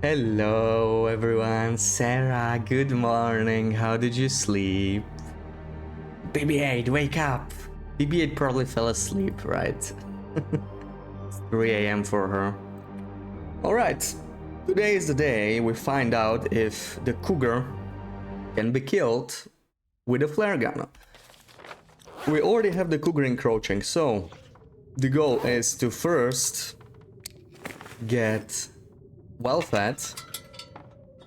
Hello everyone, Sarah, good morning, how did you sleep? BB-8, wake up! BB-8 probably fell asleep, right? It's 3 AM for her. Alright, today is the day we find out if the Cougar can be killed with a flare gun. We already have the Cougar encroaching, so the goal is to first get well fed,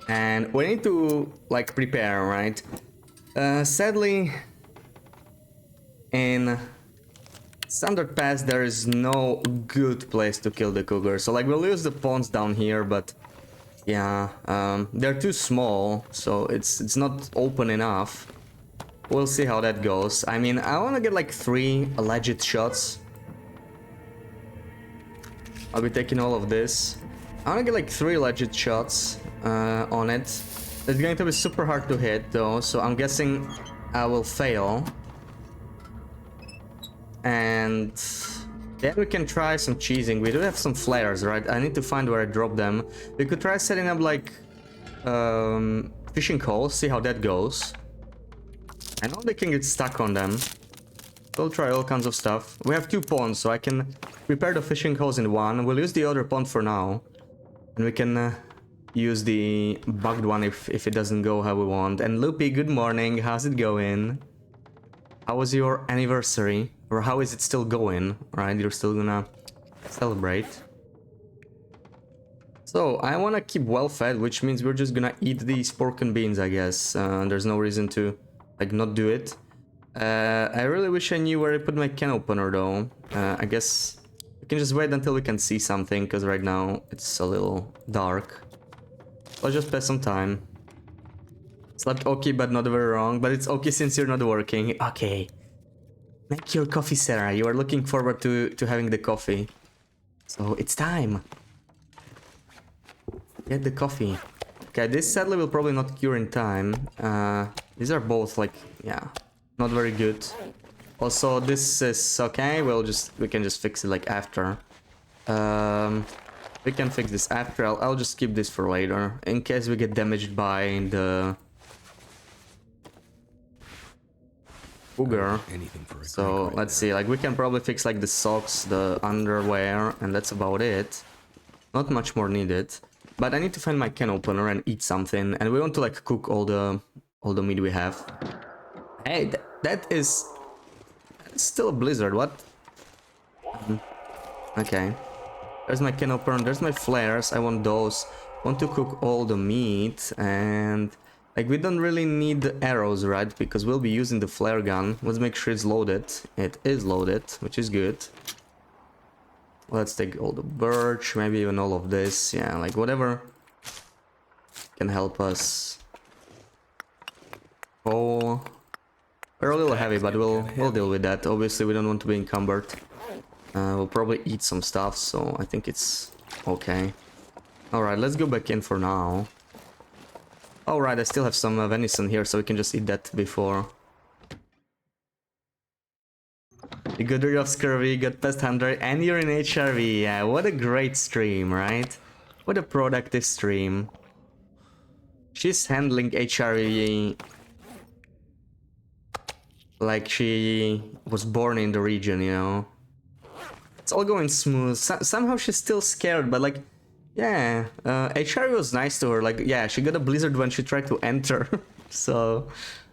and we need to like prepare, right? Sadly, in Standard Pass there is no good place to kill the Cougar, so like we'll use the pawns down here, but yeah, they're too small, so it's not open enough. We'll see how that goes. I mean, I want to get like 3 alleged shots. I'll be taking all of this. I want to get like 3 legit shots on it. It's going to be super hard to hit though, so I'm guessing I will fail. And then we can try some cheesing. We do have some flares, right? I need to find where I drop them. We could try setting up like fishing holes, see how that goes. I know they can get stuck on them. We'll try all kinds of stuff. We have 2 pawns, so I can prepare the fishing holes in one. We'll use the other pawn for now. And we can use the bugged one if it doesn't go how we want. And Loopy, good morning. How's it going? How was your anniversary? Or how is it still going? Right, you're still gonna celebrate. So, I wanna keep well fed, which means we're just gonna eat these pork and beans, I guess. There's no reason to, like, not do it. I really wish I knew where I put my can opener, though. I guess we can just wait until we can see something, because right now it's a little dark. Let's just pass some time. Slept okay, but not very wrong. But it's okay since you're not working. Okay. Make your coffee, Sarah. You are looking forward to having the coffee. So it's time. Get the coffee. Okay, this sadly will probably not cure in time. These are both like, yeah, not very good. Also, this is okay. We can just fix it like after. We can fix this after. I'll just keep this for later in case we get damaged by the Cougar. So let's see. Like we can probably fix like the socks, the underwear, and that's about it. Not much more needed. But I need to find my can opener and eat something. And we want to like cook all the meat we have. Hey, that's still a blizzard. What? Okay. There's my can opener. There's my flares. I want those. Want to cook all the meat, and like we don't really need the arrows, right? Because we'll be using the flare gun. Let's make sure it's loaded. It is loaded, which is good. Let's take all the birch, maybe even all of this. Yeah, like whatever can help us. Oh, we're a little heavy, but we'll deal with that. Obviously, we don't want to be encumbered. We'll probably eat some stuff, so I think it's okay. Alright, let's go back in for now. Alright, I still have some venison here, so we can just eat that before. You got rid of scurvy, got past 100, and you're in HRV. Yeah, what a great stream, right? What a productive stream. She's handling HRV like she was born in the region, you know? It's all going smooth. Somehow she's still scared, but like, yeah, HRV was nice to her. Like, yeah, she got a blizzard when she tried to enter, so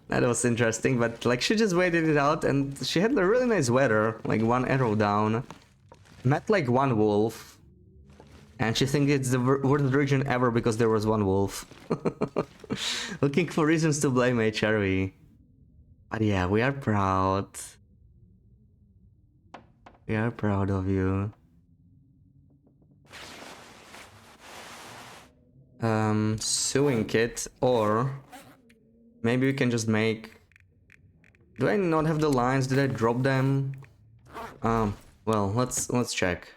that was interesting. But like, she just waited it out, and she had a really nice weather. Like 1 arrow down, met like 1 wolf, and she thinks it's the worst region ever because there was 1 wolf. Looking for reasons to blame HRV. But yeah, we are proud. We are proud of you. Sewing kit, or maybe we can just make... Do I not have the lines? Did I drop them? Well, let's check.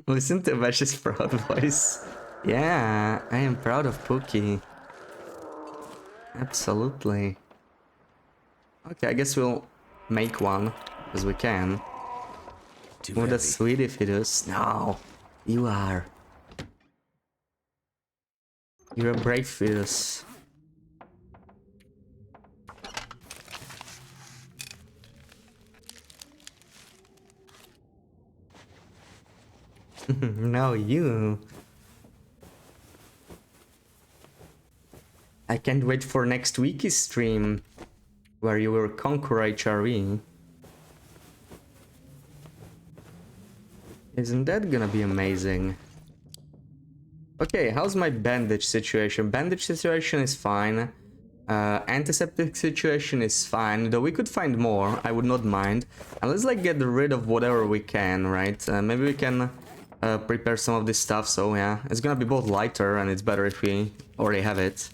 Listen to Vash's proud voice. Yeah, I am proud of Pookie. Absolutely. Okay, I guess we'll make one, as we can. Oh, that's sweet if it is. No, you are. You're a brave fetus. No, you. I can't wait for next week's stream, where you will conquer HRE. Isn't that gonna be amazing? Okay, how's my bandage situation? Bandage situation is fine. Antiseptic situation is fine, though we could find more, I would not mind. And let's like get rid of whatever we can, right? Maybe we can prepare some of this stuff, so yeah. It's gonna be both lighter and it's better if we already have it.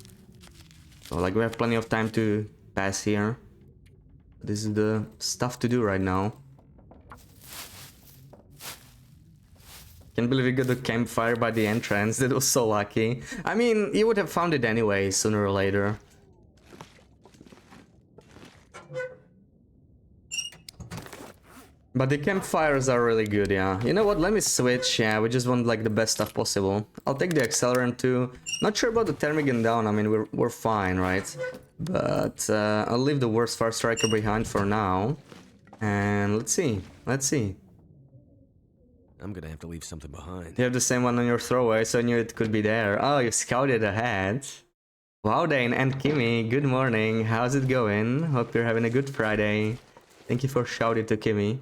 So like we have plenty of time to pass here. This is the stuff to do right now. Can't believe we got the campfire by the entrance. That was so lucky. I mean, you would have found it anyway, sooner or later. But the campfires are really good, yeah. You know what, let me switch, yeah, we just want like the best stuff possible. I'll take the accelerant too. Not sure about the thermic gun down, I mean, we're fine, right? But I'll leave the worst fire striker behind for now. And let's see. I'm gonna have to leave something behind. You have the same one on your throwaway, so I knew it could be there. Oh, you scouted ahead. Wow, Dane and Kimmy, good morning. How's it going? Hope you're having a good Friday. Thank you for shouting to Kimmy.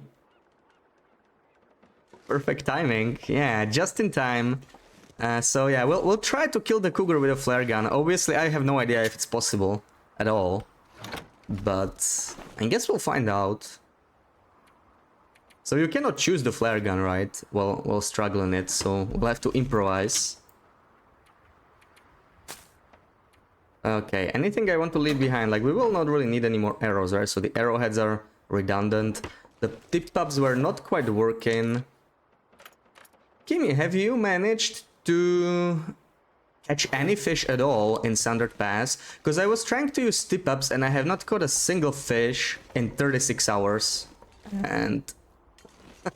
Perfect timing. Yeah, just in time. So yeah, we'll try to kill the Cougar with a flare gun. Obviously, I have no idea if it's possible at all. But I guess we'll find out. So you cannot choose the flare gun, right? Well, we'll struggle in it, so we'll have to improvise. Okay, anything I want to leave behind? Like, we will not really need any more arrows, right? So the arrowheads are redundant. The tip tops were not quite working. Kimmy, have you managed to catch any fish at all in Sundered Pass? Because I was trying to use tip ups and I have not caught a single fish in 36 hours. And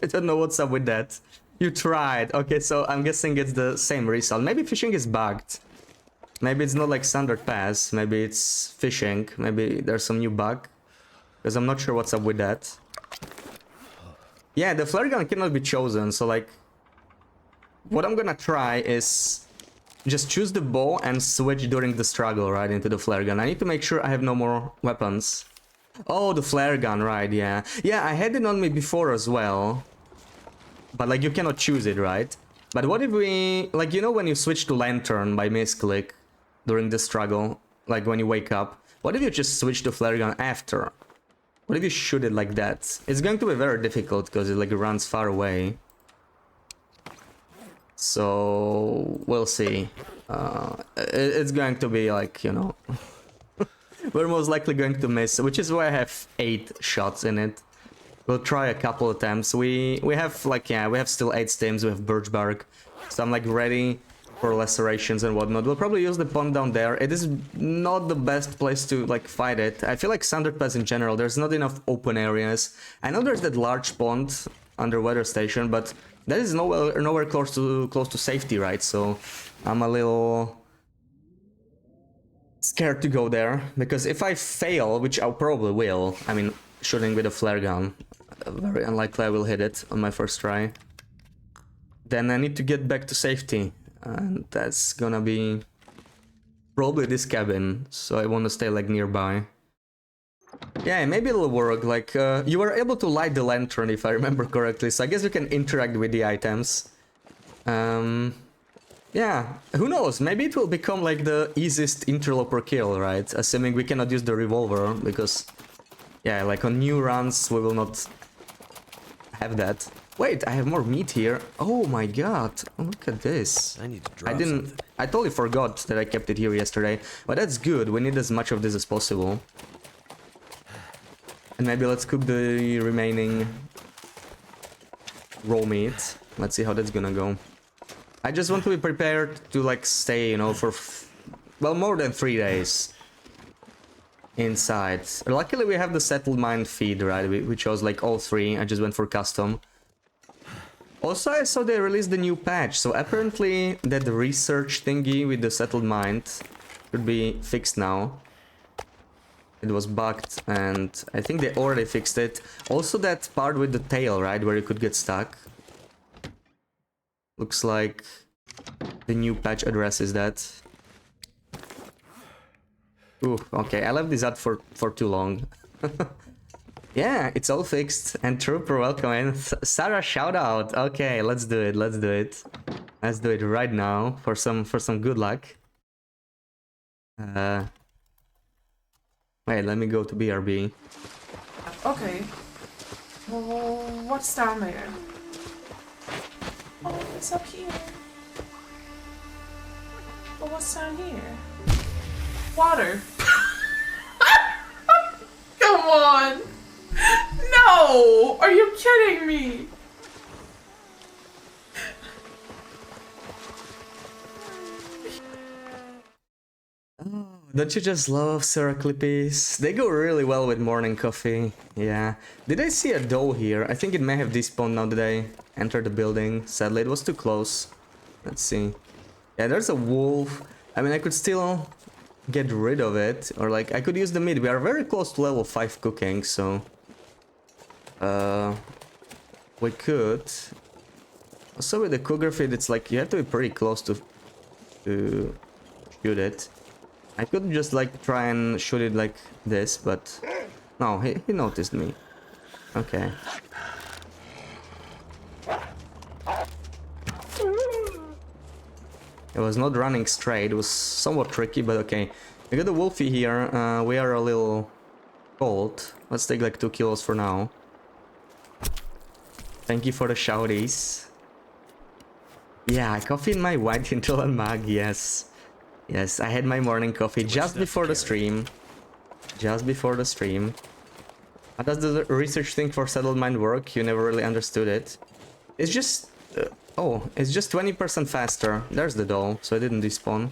I don't know what's up with that. You tried. Okay, so I'm guessing it's the same result. Maybe fishing is bugged. Maybe it's not like Sundered Pass. Maybe it's fishing. Maybe there's some new bug. Because I'm not sure what's up with that. Yeah, the flare gun cannot be chosen, so like... What I'm gonna try is just choose the bow and switch during the struggle, right, into the flare gun. I need to make sure I have no more weapons. Oh, the flare gun, right, yeah. Yeah, I had it on me before as well. But, like, you cannot choose it, right? But what if we... Like, you know when you switch to lantern by misclick during the struggle? Like, when you wake up? What if you just switch to flare gun after? What if you shoot it like that? It's going to be very difficult because it, like, runs far away. So, we'll see. It's going to be like, you know... We're most likely going to miss, which is why I have 8 shots in it. We'll try a couple attempts. We have, like, yeah, we have still 8 stims, we have birch bark. So I'm, like, ready for lacerations and whatnot. We'll probably use the pond down there. It is not the best place to, like, fight it. I feel like Sundered Pass in general, there's not enough open areas. I know there's that large pond under weather station, but... That is nowhere close to safety, right? So I'm a little scared to go there because if I fail, which I probably will, I mean, shooting with a flare gun, very unlikely I will hit it on my first try. Then I need to get back to safety, and that's gonna be probably this cabin. So I want to stay like nearby. Yeah, maybe it'll work, like, you were able to light the lantern if I remember correctly, so I guess you can interact with the items. Yeah, who knows, maybe it will become like the easiest interloper kill, right? Assuming we cannot use the revolver, because, yeah, like on new runs we will not have that. Wait, I have more meat here. Oh my god, look at this. I need to drop something. I totally forgot that I kept it here yesterday, but that's good, we need as much of this as possible. And maybe let's cook the remaining raw meat. Let's see how that's gonna go. I just want to be prepared to, like, stay, you know, for well, more than 3 days inside. Luckily we have the settled mine feed, right? We chose like all 3. I just went for custom. Also, I saw they released the new patch, so apparently that research thingy with the settled mind should be fixed now. It was bugged, and I think they already fixed it. Also that part with the tail, right, where you could get stuck. Looks like the new patch addresses that. Ooh, okay, I left this out for too long. Yeah, it's all fixed. And Trooper, welcome in. Sarah, shout out. Okay, let's do it. Let's do it. Let's do it right now for some good luck. Wait, let me go to BRB. Okay. Well, what's down there? Oh, it's up here. Well, what's down here? Water. Come on! No! Are you kidding me? Oh, don't you just love Sarah Clippies? They go really well with morning coffee. Yeah. Did I see a doe here? I think it may have despawned now that I entered the building. Sadly, it was too close. Let's see. Yeah, there's a wolf. I mean, I could still get rid of it. Or, like, I could use the meat. We are very close to level 5 cooking, so... we could. Also, with the Cougar feed, it's like you have to be pretty close to shoot it. I could just like try and shoot it like this, but no, he noticed me. Okay. It was not running straight, it was somewhat tricky, but okay. We got the wolfie here, we are a little cold. Let's take like 2 kilos for now. Thank you for the shouties. Yeah, coffee in my white hinterland mug, yes. Yes, I had my morning coffee just before the stream. Just before the stream. How does the research thing for settled mind work? You never really understood it. It's just... oh, it's just 20% faster. There's the doll, so it didn't despawn.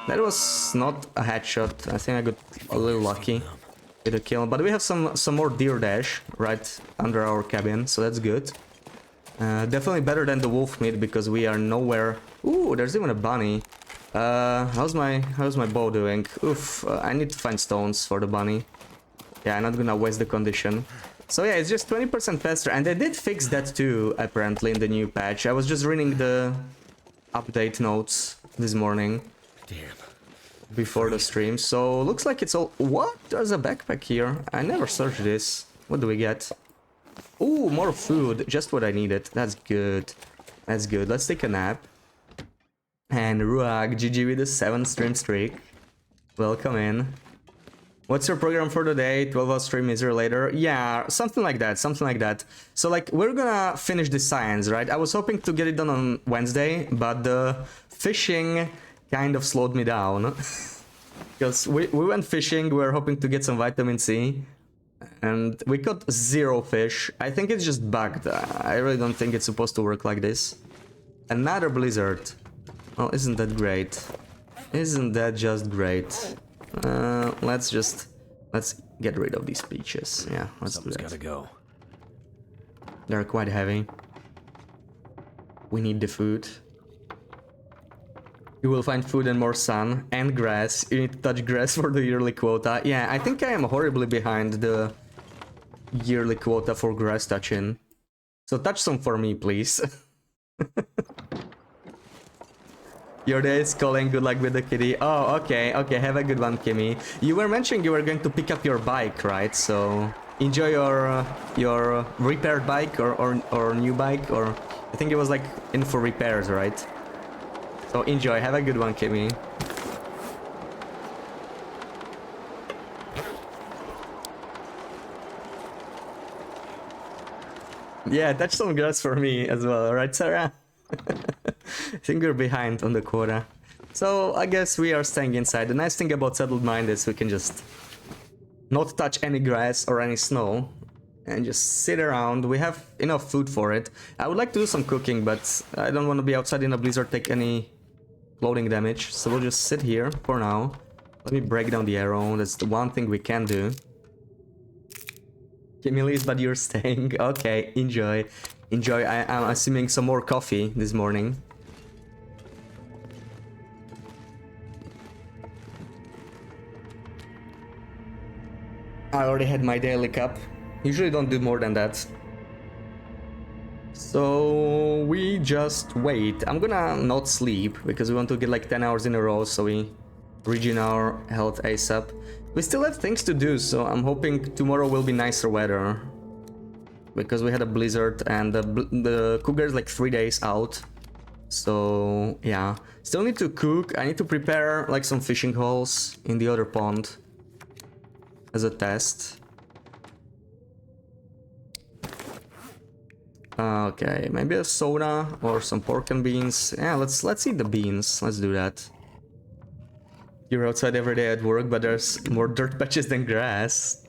That was not a headshot. I think I got a little lucky with a kill. But we have some more deer dash right under our cabin, so that's good. Definitely better than the wolf meat because we are nowhere. Ooh, there's even a bunny. How's my bow doing? Oof, I need to find stones for the bunny. Yeah, I'm not gonna waste the condition. So yeah, it's just 20% faster, and they did fix that too, apparently, in the new patch. I was just reading the update notes this morning. Damn. Before the stream, so looks like it's all... What? There's a backpack here. I never searched this. What do we get? Ooh, more food. Just what I needed. That's good. That's good. Let's take a nap. And Ruag, GG with a 7 stream streak. Welcome in. What's your program for today? 12-hour stream, is there later? Yeah, something like that. Something like that. So, like, we're gonna finish the science, right? I was hoping to get it done on Wednesday, but the fishing kind of slowed me down. Because we went fishing, we were hoping to get some vitamin C. And we caught 0 fish. I think it's just bugged. I really don't think it's supposed to work like this. Another blizzard. Oh, isn't that great? Isn't that just great? Let's get rid of these peaches. Yeah, let's do Something's that. gotta go. They're quite heavy. We need the food. You will find food and more sun and grass. You need to touch grass for the yearly quota. Yeah, I think I am horribly behind the yearly quota for grass touching. So touch some for me, please. Your day is calling. Good luck with the kitty. Oh, okay, okay. Have a good one, Kimmy. You were mentioning you were going to pick up your bike, right? So enjoy your repaired bike or new bike, or I think it was like in for repairs, right? So enjoy, have a good one, Kimmy. Yeah, touch some grass for me as well, right, Sarah? I think we're behind on the quota. So I guess we are staying inside. The nice thing about Settled Mind is we can just not touch any grass or any snow and just sit around. We have enough food for it. I would like to do some cooking, but I don't want to be outside in a blizzard, take any floating damage, so we'll just sit here for now. Let me break down the arrow. That's the one thing we can do. Kimmy leaves, but you're staying. Okay, enjoy. Enjoy. I'm assuming some more coffee this morning. I already had my daily cup. Usually don't do more than that. So we just wait. I'm gonna not sleep because we want to get like 10 hours in a row so we regen our health ASAP. We still have things to do, so I'm hoping tomorrow will be nicer weather. Because we had a blizzard and the Cougar is like 3 days out. So yeah, still need to cook. I need to prepare like some fishing holes in the other pond as a test. Okay, maybe a soda or some pork and beans. Yeah, let's eat the beans. Let's do that. You're outside every day at work, but there's more dirt patches than grass.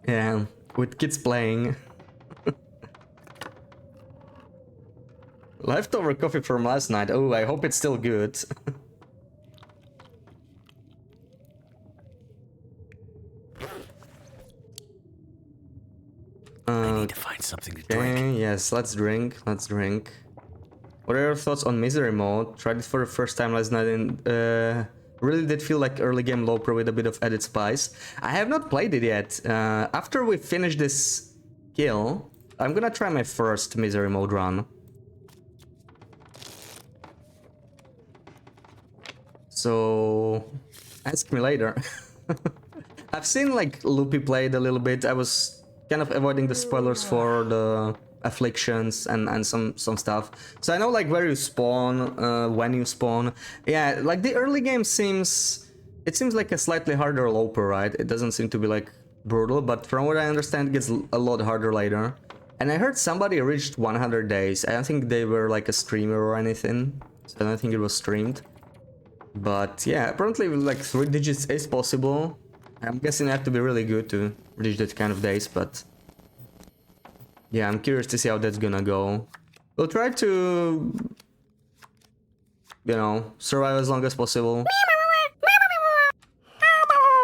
Yeah, with kids playing. Leftover coffee from last night. Oh, I hope it's still good. I need to find something to drink. Okay, yes, let's drink. Let's drink. What are your thoughts on misery mode? Tried it for the first time last night and really did feel like early game low pro with a bit of added spice. I have not played it yet. After we finish this kill, I'm gonna try my first misery mode run. So ask me later. I've seen like Loopy played a little bit. I was kind of avoiding the spoilers for the afflictions and some stuff. So I know like where you spawn, when you spawn. Yeah, like the early game seems like a slightly harder low pro, right? It doesn't seem to be like brutal, but from what I understand, it gets a lot harder later. And I heard somebody reached 100 days. I don't think they were like a streamer or anything. So I don't think it was streamed. But yeah, apparently like 3 digits is possible. I'm guessing you have to be really good to reach that kind of days, but yeah, I'm curious to see how that's gonna go. We'll try to, you know, survive as long as possible.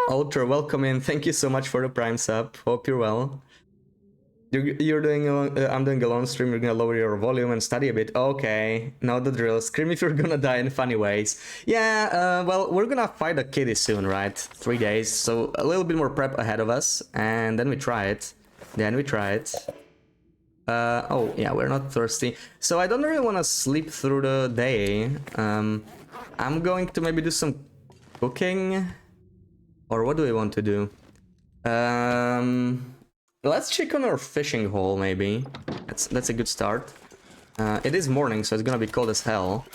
Ultra, welcome in. Thank you so much for the Prime sub. Hope you're well. You're doing I'm doing a long stream. You're gonna lower your volume and study a bit. Okay, know the drill. Scream if you're gonna die in funny ways. Yeah, well, we're gonna fight a kitty soon, right? 3 days, so a little bit more prep ahead of us, and then we try it. Oh yeah, we're not thirsty, so I don't really want to sleep through the day. I'm going to maybe do some cooking, or what do we want to do? Let's check on our fishing hole, maybe. That's a good start. It is morning, so it's gonna be cold as hell.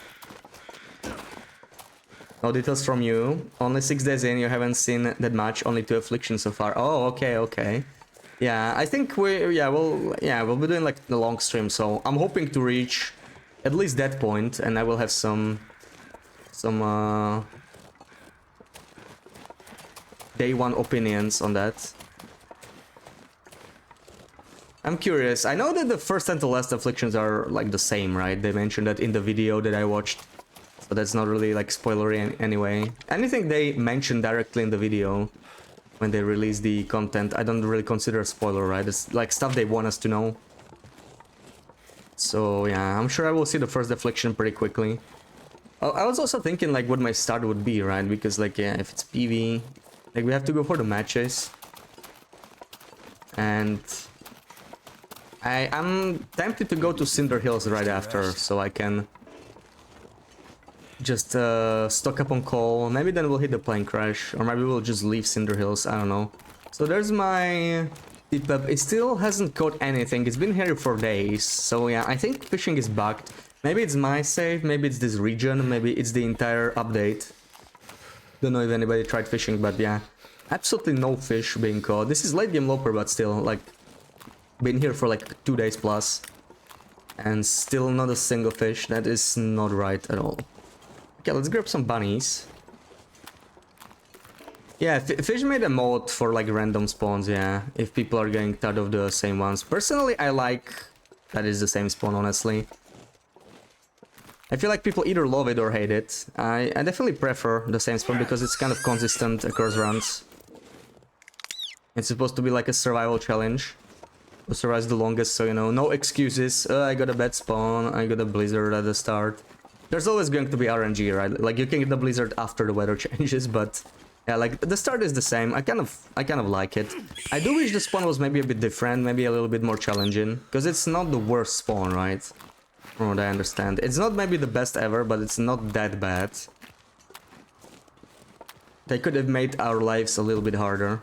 No details from you. Only 6 days in, you haven't seen that much. Only 2 afflictions so far. Oh, okay. Yeah, I think we'll be doing like the long stream. So I'm hoping to reach at least that point, and I will have some day 1 opinions on that. I'm curious. I know that the first and the last afflictions are like the same, right? They mentioned that in the video that I watched. So that's not really like spoilery anyway. Anything they mention directly in the video when they release the content, I don't really consider a spoiler, right? It's like stuff they want us to know. So yeah, I'm sure I will see the first affliction pretty quickly. I was also thinking like what my start would be, right? Because like, yeah, if it's PV, like we have to go for the matches. And I'm tempted to go to Cinder Hills right after, so I can just stock up on coal. Maybe then we'll hit the plane crash, or maybe we'll just leave Cinder Hills, I don't know. So there's my tip-up. It still hasn't caught anything. It's been here for days, so yeah, I think fishing is bugged. Maybe it's my save, maybe it's this region, maybe it's the entire update. Don't know if anybody tried fishing, but yeah, absolutely no fish being caught. This is late game loper, but still, like, been here for like 2 days plus, and still not a single fish. That is not right at all. Okay, let's grab some bunnies. Yeah, fish made a mode for like random spawns, yeah, if people are getting tired of the same ones. Personally, I like that it's the same spawn, honestly. I feel like people either love it or hate it. I definitely prefer the same spawn because it's kind of consistent across runs. It's supposed to be like a survival challenge. who survives the longest, so you know, no excuses. I got a bad spawn, I got a blizzard at the start. There's always going to be RNG, right? Like you can get the blizzard after the weather changes, but yeah, like the start is the same. I kind of like it. I do wish the spawn was maybe a bit different, maybe a little bit more challenging, because it's not the worst spawn, right? From what I understand. It's not maybe the best ever, but it's not that bad. They could have made our lives a little bit harder.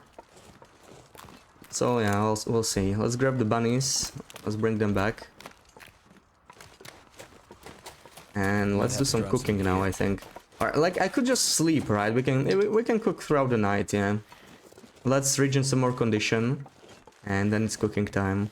So yeah, we'll see. Let's grab the bunnies. Let's bring them back. And let's do some cooking now, I think. Alright, like I could just sleep, right? We can cook throughout the night, yeah. Let's regen some more condition. And then it's cooking time.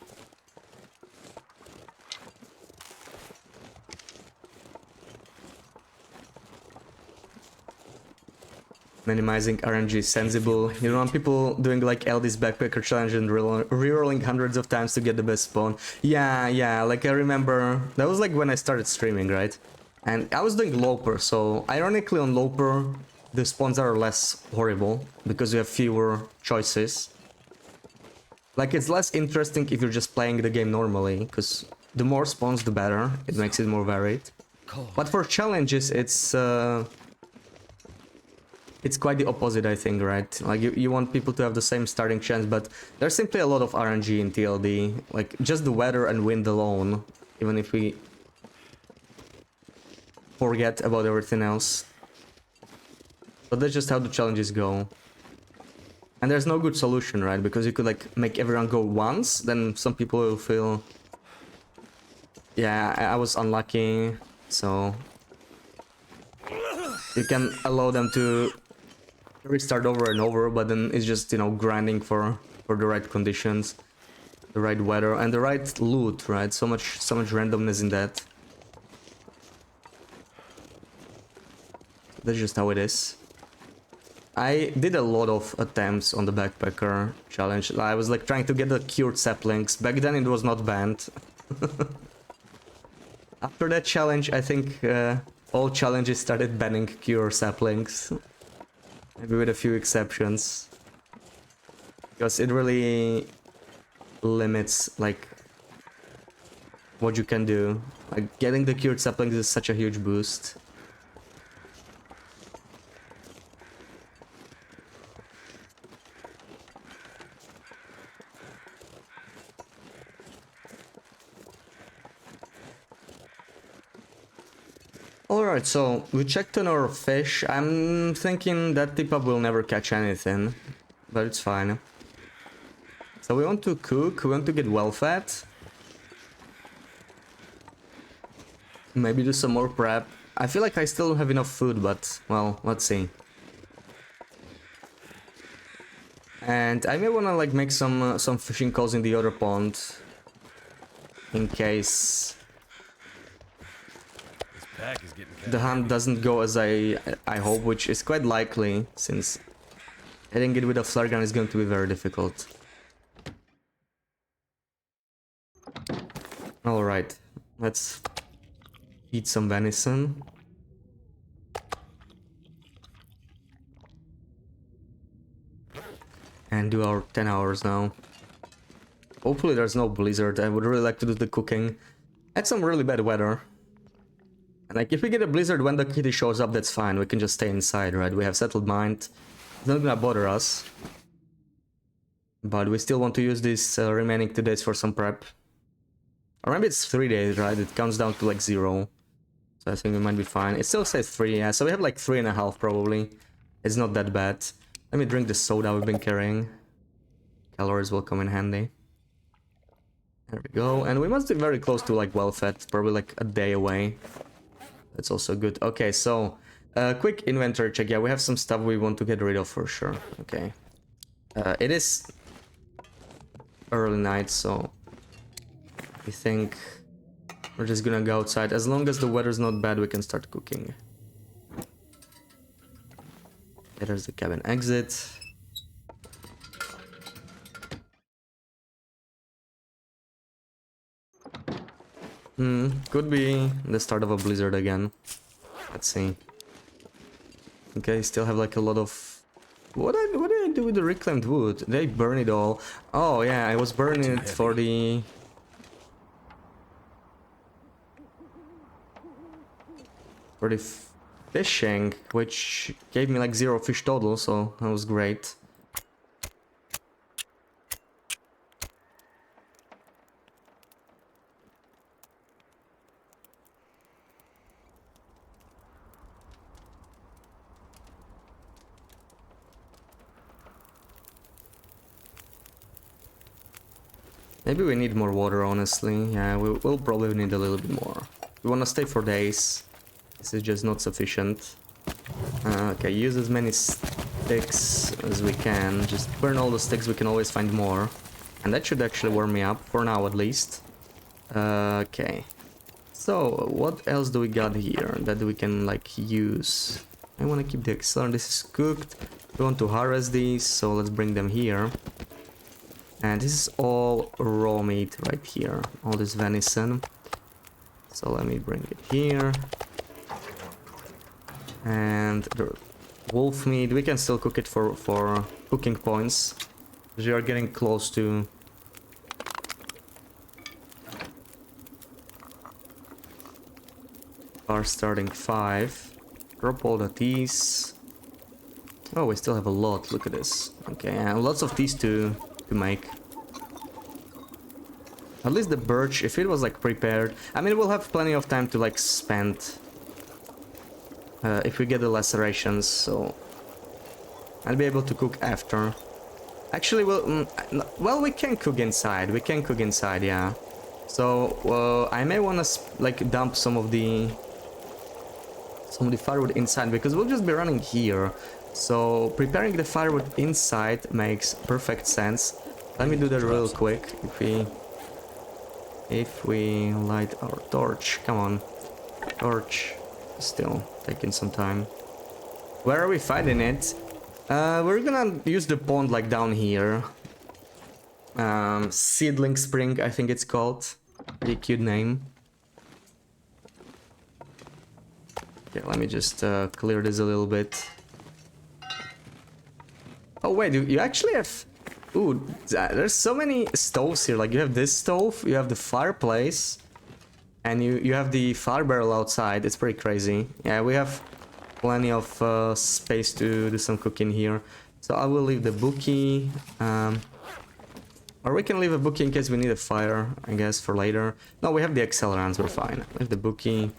Minimizing RNG is sensible. You don't want people doing like LD's backpacker challenge and rerolling hundreds of times to get the best spawn. Yeah, like I remember, that was like when I started streaming, right? And I was doing Loper, so ironically on Loper, the spawns are less horrible, because you have fewer choices. Like it's less interesting if you're just playing the game normally, because the more spawns the better, it makes it more varied. But for challenges, it's quite the opposite, I think, right? Like, you want people to have the same starting chance, but there's simply a lot of RNG in TLD. Like, just the weather and wind alone, even if we forget about everything else. But that's just how the challenges go. And there's no good solution, right? Because you could, like, make everyone go once, then some people will feel... Yeah, I was unlucky, so... You can allow them to restart over and over, but then it's just, you know, grinding for the right conditions, the right weather, and the right loot, right? So much randomness in that. That's just how it is. I did a lot of attempts on the backpacker challenge. I was like trying to get the cured saplings. Back then it was not banned. After that challenge, I think all challenges started banning cure saplings. Maybe with a few exceptions. Because it really limits, like, what you can do. Like, getting the cured saplings is such a huge boost. Alright, so we checked on our fish. I'm thinking that tip-up will never catch anything, but it's fine. So we want to cook, we want to get well fed. Maybe do some more prep. I feel like I still don't have enough food, but, well, let's see. And I may wanna like make some fishing calls in the other pond. In case... the hunt doesn't go as I hope, which is quite likely, since hitting it with a flare gun is going to be very difficult. Alright, let's eat some venison. And do our 10 hours now. Hopefully there's no blizzard. I would really like to do the cooking. Had some really bad weather. Like, if we get a blizzard when the kitty shows up, that's fine. We can just stay inside, right? We have settled mind. It's not gonna bother us. But we still want to use these remaining 2 days for some prep. Or maybe it's 3 days, right? It counts down to like 0. So I think we might be fine. It still says 3, yeah. So we have like 3.5 probably. It's not that bad. Let me drink the soda we've been carrying. Calories will come in handy. There we go. And we must be very close to like well-fed. Probably like a day away. That's also good. Okay, so quick inventory check. Yeah, we have some stuff we want to get rid of for sure. Okay. It is early night, so I think we're just gonna go outside. As long as the weather's not bad, we can start cooking. Okay, there's the cabin exit. Could be the start of a blizzard again. Let's see. Okay, still have like a lot of... What did I do with the reclaimed wood? They burn it all. Oh yeah, I was burning it for the... For the fishing, which gave me like 0 fish total, so that was great. Maybe we need more water, honestly. Yeah, we'll probably need a little bit more. We want to stay for days. This is just not sufficient. Okay, use as many sticks as we can. Just burn all the sticks, we can always find more. And that should actually warm me up, for now at least. Okay. So, what else do we got here that we can, like, use? I want to keep the accelerant. This is cooked. We want to harvest these, so let's bring them here. And this is all raw meat right here, all this venison. So let me bring it here. And the wolf meat, we can still cook it for cooking points. We are getting close to... Are starting 5. Drop all the teas. Oh, we still have a lot, look at this. Okay, and lots of teas to make. At least the birch, if it was like prepared, I mean we'll have plenty of time to like spend if we get the lacerations, so I'll be able to cook after. Actually, well, we can cook inside. We can cook inside, yeah. So I may want to like dump some of the firewood inside because we'll just be running here. So preparing the firewood inside makes perfect sense. Let me do that real quick. If we light our torch, come on, torch, still taking some time. Where are we fighting it? We're gonna use the pond like down here. Seedling Spring, I think it's called. Pretty cute name. Okay, let me just clear this a little bit. Oh wait, you actually have... Ooh, there's so many stoves here. Like you have this stove, you have the fireplace, and you have the fire barrel outside. It's pretty crazy. Yeah, we have plenty of space to do some cooking here. So I will leave the bookie. Or we can leave a bookie in case we need a fire, I guess, for later. No, we have the accelerants, we're fine. Leave the bookie.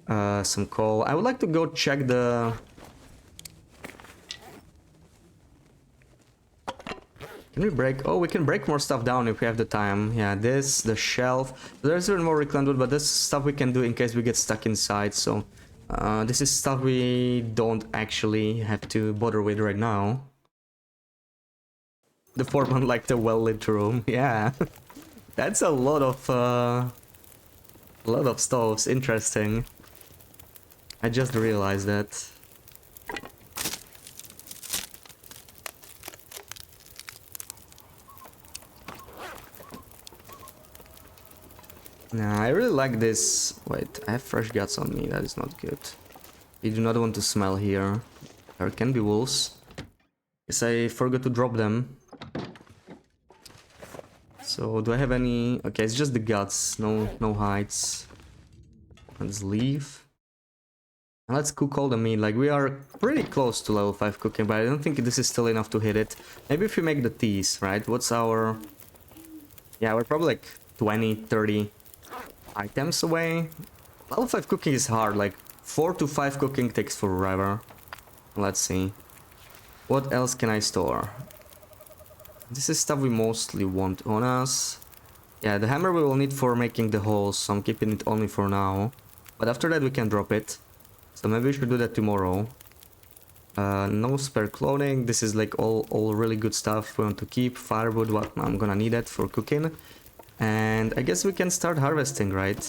Some coal. I would like to go check the... Can we break? Oh, we can break more stuff down if we have the time. Yeah, this, the shelf. There's even more reclaimed wood, but this stuff we can do in case we get stuck inside. So this is stuff we don't actually have to bother with right now. The foreman liked a well-lit room. Yeah, that's a lot of stoves. Interesting. I just realized that. Nah, I really like this. Wait, I have fresh guts on me. That is not good. You do not want to smell here. There can be wolves. Guess I forgot to drop them. So, do I have any... Okay, it's just the guts. No hides. Let's leave. And let's cook all the meat. Like, we are pretty close to level 5 cooking, but I don't think this is still enough to hit it. Maybe if we make the teas, right? What's our... Yeah, we're probably like 20, 30... items away. Level 5 cooking is hard, like 4 to 5 cooking takes forever. Let's see. What else can I store? This is stuff we mostly want on us. Yeah, the hammer we will need for making the holes, so I'm keeping it only for now. But after that we can drop it. So maybe we should do that tomorrow. No spare clothing. This is like all really good stuff we want to keep. Firewood, what I'm gonna need it for cooking. And I guess we can start harvesting, right?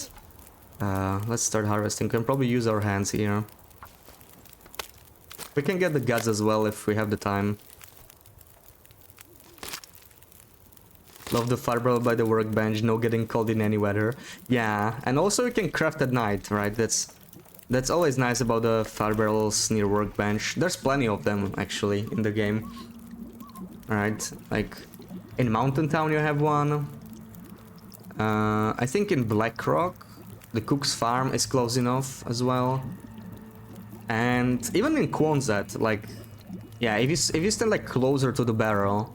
Let's start harvesting. We can probably use our hands here. We can get the guts as well if we have the time. Love the fire barrel by the workbench, no getting cold in any weather. Yeah, and also we can craft at night, right? That's always nice about the fire barrels near workbench. There's plenty of them, actually, in the game. right? Like in Mountain Town you have one. I think in Blackrock, the Cook's Farm is close enough as well. And even in Quonset, like, yeah, if you stand like closer to the barrel,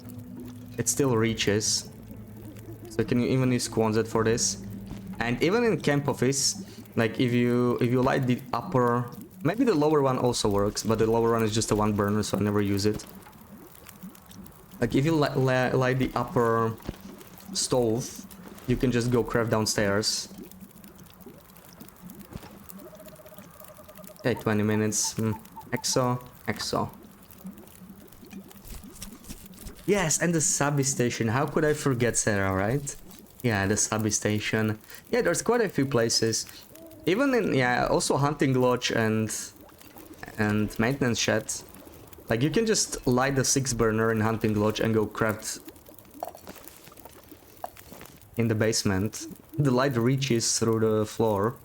it still reaches. So you can even use Quonset for this. And even in Camp Office, like if you light the upper, maybe the lower one also works, but the lower one is just a one burner, so I never use it. Like if you light the upper stove, you can just go craft downstairs. Okay, 20 minutes. Exo. Yes, and the subway station. How could I forget, Sarah, right? Yeah, the subway station. Yeah, there's quite a few places. Even in, yeah, also hunting lodge and maintenance shed. Like you can just light the 6 burner in hunting lodge and go craft in the basement. The light reaches through the floor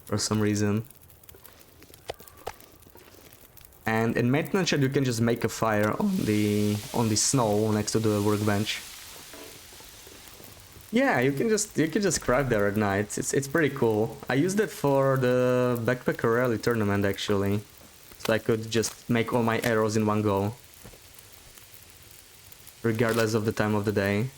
for some reason. And in maintenance shed you can just make a fire on the snow next to the workbench. Yeah, you can just craft there at night. It's pretty cool. I used it for the Backpacker Rally tournament actually. So I could just make all my arrows in one go. Regardless of the time of the day.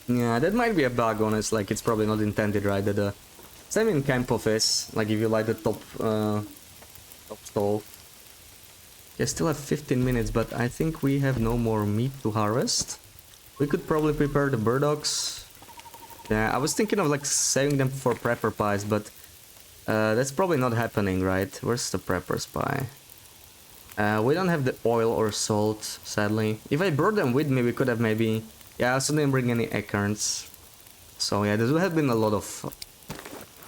Yeah, that might be a bug, honest. Like it's probably not intended, right? That same in Camp Office. Like if you light the top stove. Yeah, still have 15 minutes, but I think we have no more meat to harvest. We could probably prepare the burdocks. Yeah, I was thinking of like saving them for prepper pies, but that's probably not happening, right? Where's the prepper's pie? We don't have the oil or salt, sadly. If I brought them with me, we could have maybe... Yeah, I also didn't bring any acorns. So yeah, there would have been a lot of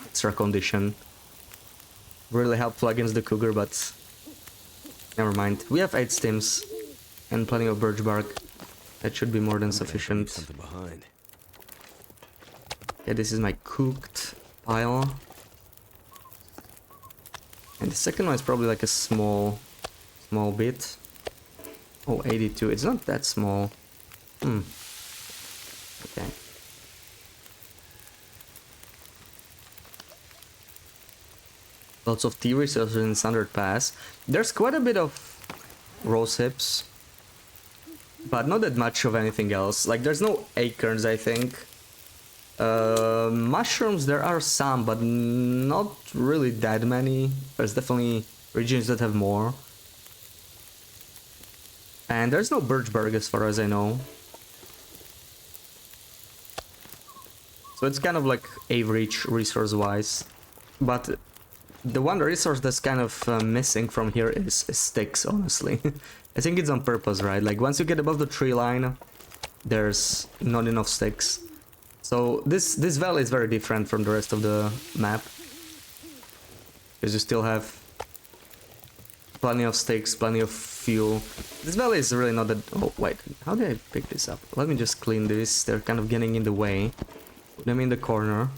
extra condition. Really helpful against the cougar, but... Never mind. We have 8 stems and plenty of birch bark. That should be more than sufficient. Something behind. Yeah, this is my cooked pile. And the second one is probably like a small bit. Oh, 82. It's not that small. Okay. Lots of tea resources in Standard Pass. There's quite a bit of rose hips, but not that much of anything else. Like there's no acorns, I think. Mushrooms, there are some, but not really that many. There's definitely regions that have more. And there's no birch bark as far as I know. So it's kind of like average resource-wise. But the one resource that's kind of missing from here is sticks, honestly. I think it's on purpose, right? Like once you get above the tree line, there's not enough sticks. So this valley is very different from the rest of the map. Because you still have plenty of sticks, plenty of fuel. This valley is really not that... Oh, wait. How did I pick this up? Let me just clean this. They're kind of getting in the way. Put them in the corner.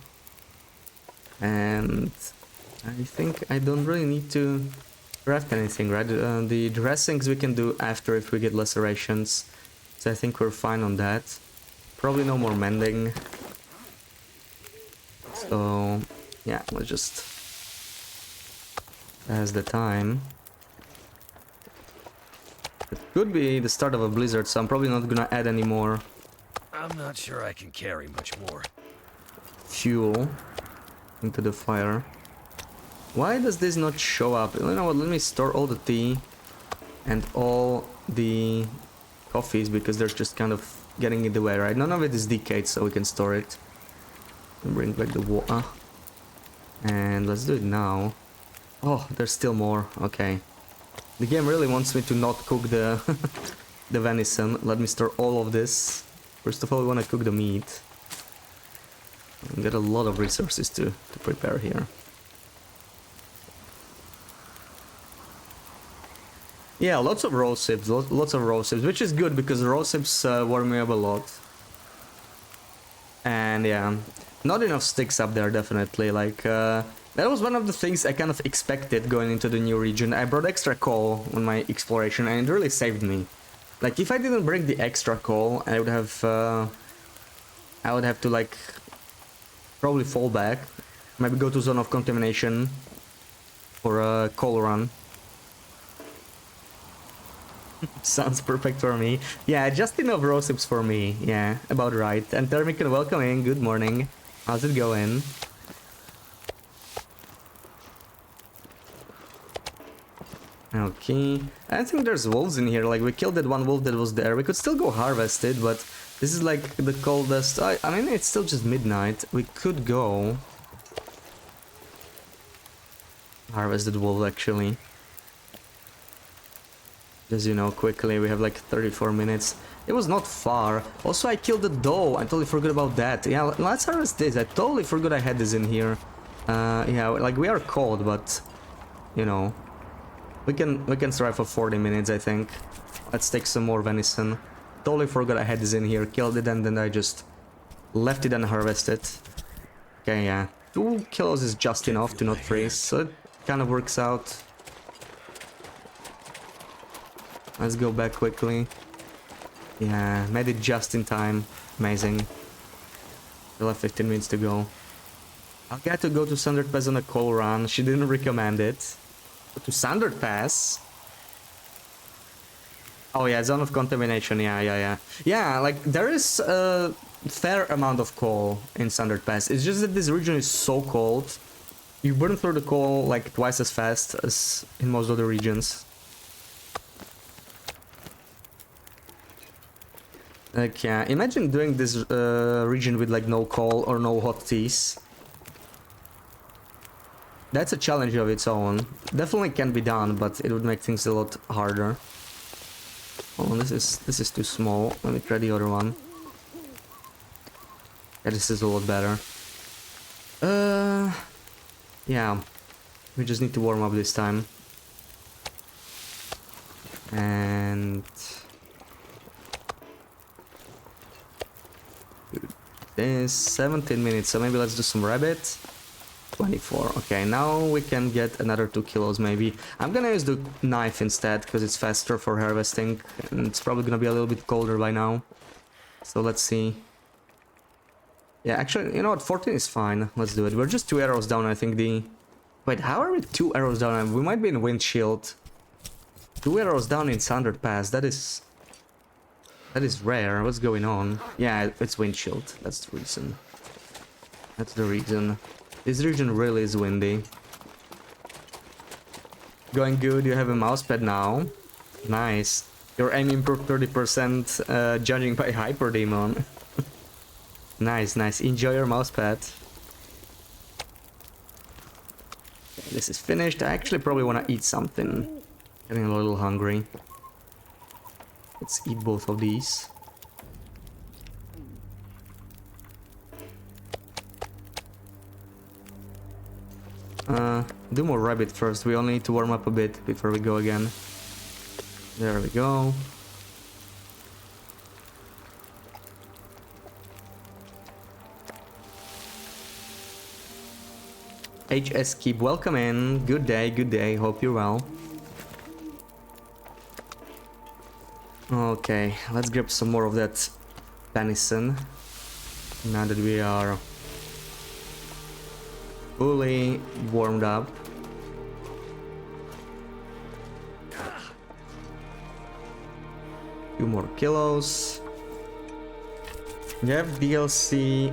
And I think I don't really need to craft anything, right? The dressings we can do after if we get lacerations. So I think we're fine on that. Probably no more mending. So yeah, let's just pass the time. It could be the start of a blizzard, so I'm probably not gonna add any more. I'm not sure I can carry much more. Fuel into the fire. Why does this not show up? You know what, let me store all the tea and all the coffees because they're just kind of getting in the way, right? None of it is decayed, so we can store it. And bring back the water. And let's do it now. Oh, there's still more. Okay. The game really wants me to not cook the the venison. Let me store all of this. First of all, we want to cook the meat. We got a lot of resources to prepare here. Yeah, lots of rose hips, lots of rose hips, which is good because rose hips warm me up a lot. And yeah, not enough sticks up there, definitely. Like, That was one of the things I kind of expected going into the new region. I brought extra coal on my exploration and it really saved me. Like, if I didn't bring the extra coal, I would have to, like, probably fall back. Maybe go to zone of contamination for a coal run. Sounds perfect for me. Yeah, just enough rosips for me. Yeah, about right. And Thermican, welcome in. Good morning. How's it going? Okay. I think there's wolves in here. Like, we killed that one wolf that was there. We could still go harvest it, but this is like the coldest. I mean, it's still just midnight. We could go harvest that wolf, actually. As you know, quickly. We have like 34 minutes. It was not far. Also, I killed the doe. I totally forgot about that. Yeah, let's harvest this. I totally forgot I had this in here. Yeah, like, we are cold, but you know, we can survive for 40 minutes, I think. Let's take some more venison. Totally forgot I had this in here. Killed it and then I just left it unharvested. Okay, yeah. 2 kilos is just enough to not freeze, so it kind of works out. Let's go back quickly. Yeah, made it just in time. Amazing. Still have 15 minutes to go. I'll get to go to Sundered Pass on a coal run. She didn't recommend it. Go to Sundered Pass? Oh yeah, zone of contamination. Yeah. Yeah, like, there is a fair amount of coal in Sundered Pass. It's just that this region is so cold. You burn through the coal like twice as fast as in most other regions. Like, yeah, imagine doing this region with like no coal or no hot teas. That's a challenge of its own. Definitely can be done, but it would make things a lot harder. Oh, this is too small. Let me try the other one. Yeah, this is a lot better. Yeah, we just need to warm up this time. And this 17 minutes, so maybe let's do some rabbit. 24. Okay, now we can get another 2 kilos maybe. I'm gonna use the knife instead because it's faster for harvesting and it's probably gonna be a little bit colder by now. So let's see. Yeah, actually, you know what, 14 is fine. Let's do it. We're just 2 arrows down, I think. Wait, how are we 2 arrows down? We might be in windshield. 2 arrows down in Sundered Pass. That is rare. What's going on? Yeah, it's windshield. That's the reason. That's the reason. This region really is windy. Going good. You have a mousepad now. Nice. Your aim improved 30%, judging by Hyperdemon. Nice. Enjoy your mousepad. This is finished. I actually probably want to eat something. Getting a little hungry. Let's eat both of these. Do more rabbit first. We only need to warm up a bit before we go again. There we go. HS Keep, welcome in. Good day. Hope you're well. Okay, let's grab some more of that venison. Now that we are fully warmed up. Few more kilos. We have DLC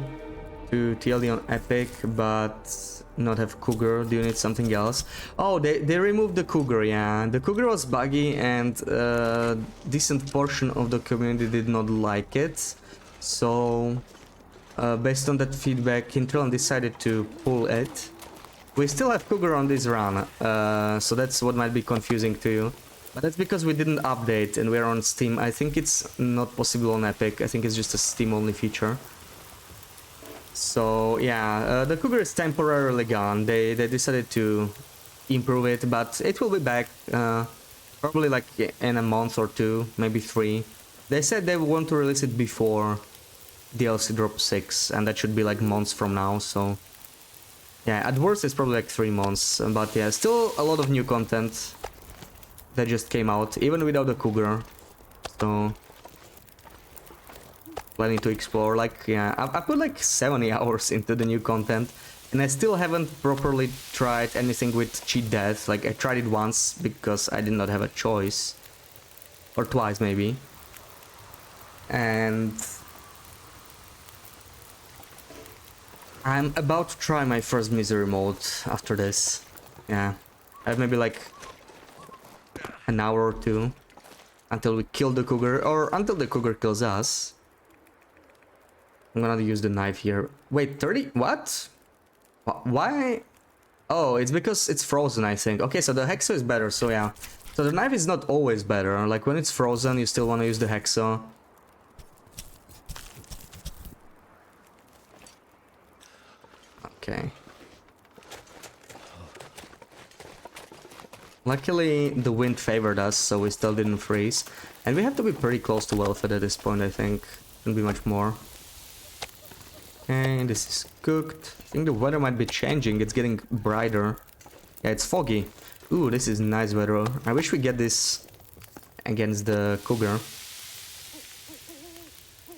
to TLD on Epic, but not have Cougar. Do you need something else? Oh, they removed the Cougar, yeah. The Cougar was buggy and a decent portion of the community did not like it. So, based on that feedback, Intron decided to pull it. We still have Cougar on this run, so that's what might be confusing to you. But that's because we didn't update and we're on Steam. I think it's not possible on Epic. I think it's just a Steam-only feature. So yeah, the Cougar is temporarily gone. They decided to improve it, but it will be back probably like in a month or 2, maybe 3. They said they want to release it before DLC drop 6, and that should be like months from now. So Yeah, at worst it's probably like 3 months, but yeah, still a lot of new content that just came out, even without the Cougar. So planning to explore, like, yeah, I put like 70 hours into the new content, and I still haven't properly tried anything with cheat death. Like, I tried it once because I did not have a choice, or twice maybe, and I'm about to try my first misery mode after this. Yeah, I have maybe like an hour or two until we kill the Cougar, or until the Cougar kills us. I'm gonna use the knife here. Wait, 30? What? Why? Oh, it's because it's frozen, I think. Okay, so the Hexo is better, so yeah. So the knife is not always better. Like, when it's frozen, you still want to use the Hexo. Okay. Luckily, the wind favored us, so we still didn't freeze. And we have to be pretty close to well-fed at this point, I think. Shouldn't be much more. Okay, this is cooked. I think the weather might be changing. It's getting brighter. Yeah, it's foggy. Ooh, this is nice weather. I wish we get this against the Cougar.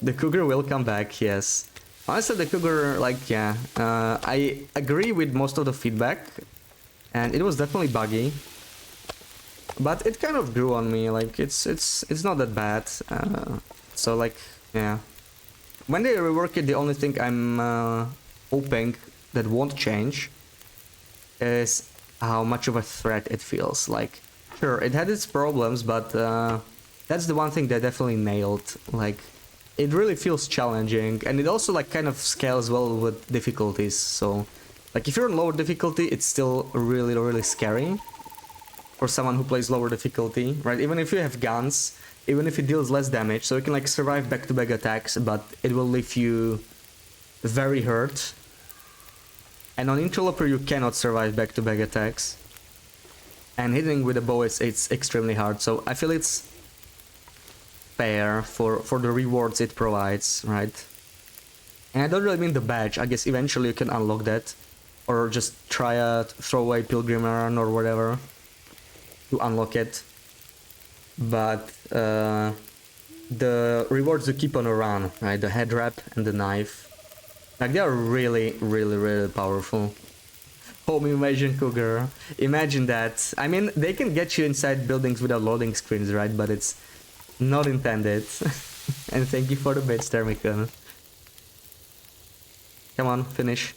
The Cougar will come back, yes. Honestly, the Cougar, like, yeah. I agree with most of the feedback. And it was definitely buggy. But it kind of grew on me. Like, it's not that bad. So, like, yeah. When they rework it, the only thing I'm hoping that won't change is how much of a threat it feels. Like, sure, it had its problems, but that's the one thing they definitely nailed. Like, it really feels challenging, and it also like kind of scales well with difficulties. So, like, if you're on lower difficulty, it's still really, really scary for someone who plays lower difficulty, right? Even if you have guns. Even if it deals less damage, so you can like survive back-to-back attacks, but it will leave you very hurt. And on Interloper you cannot survive back-to-back attacks. And hitting with a bow it's extremely hard, so I feel it's fair for the rewards it provides, right? And I don't really mean the badge, I guess eventually you can unlock that. Or just try a throwaway pilgrim run or whatever to unlock it. But the rewards you keep on a run, right? The head wrap and the knife, like, they are really, really, really powerful. Home invasion Cougar, imagine that. I mean, they can get you inside buildings without loading screens, right? But it's not intended. And thank you for the bits, Termicon. Come on, finish.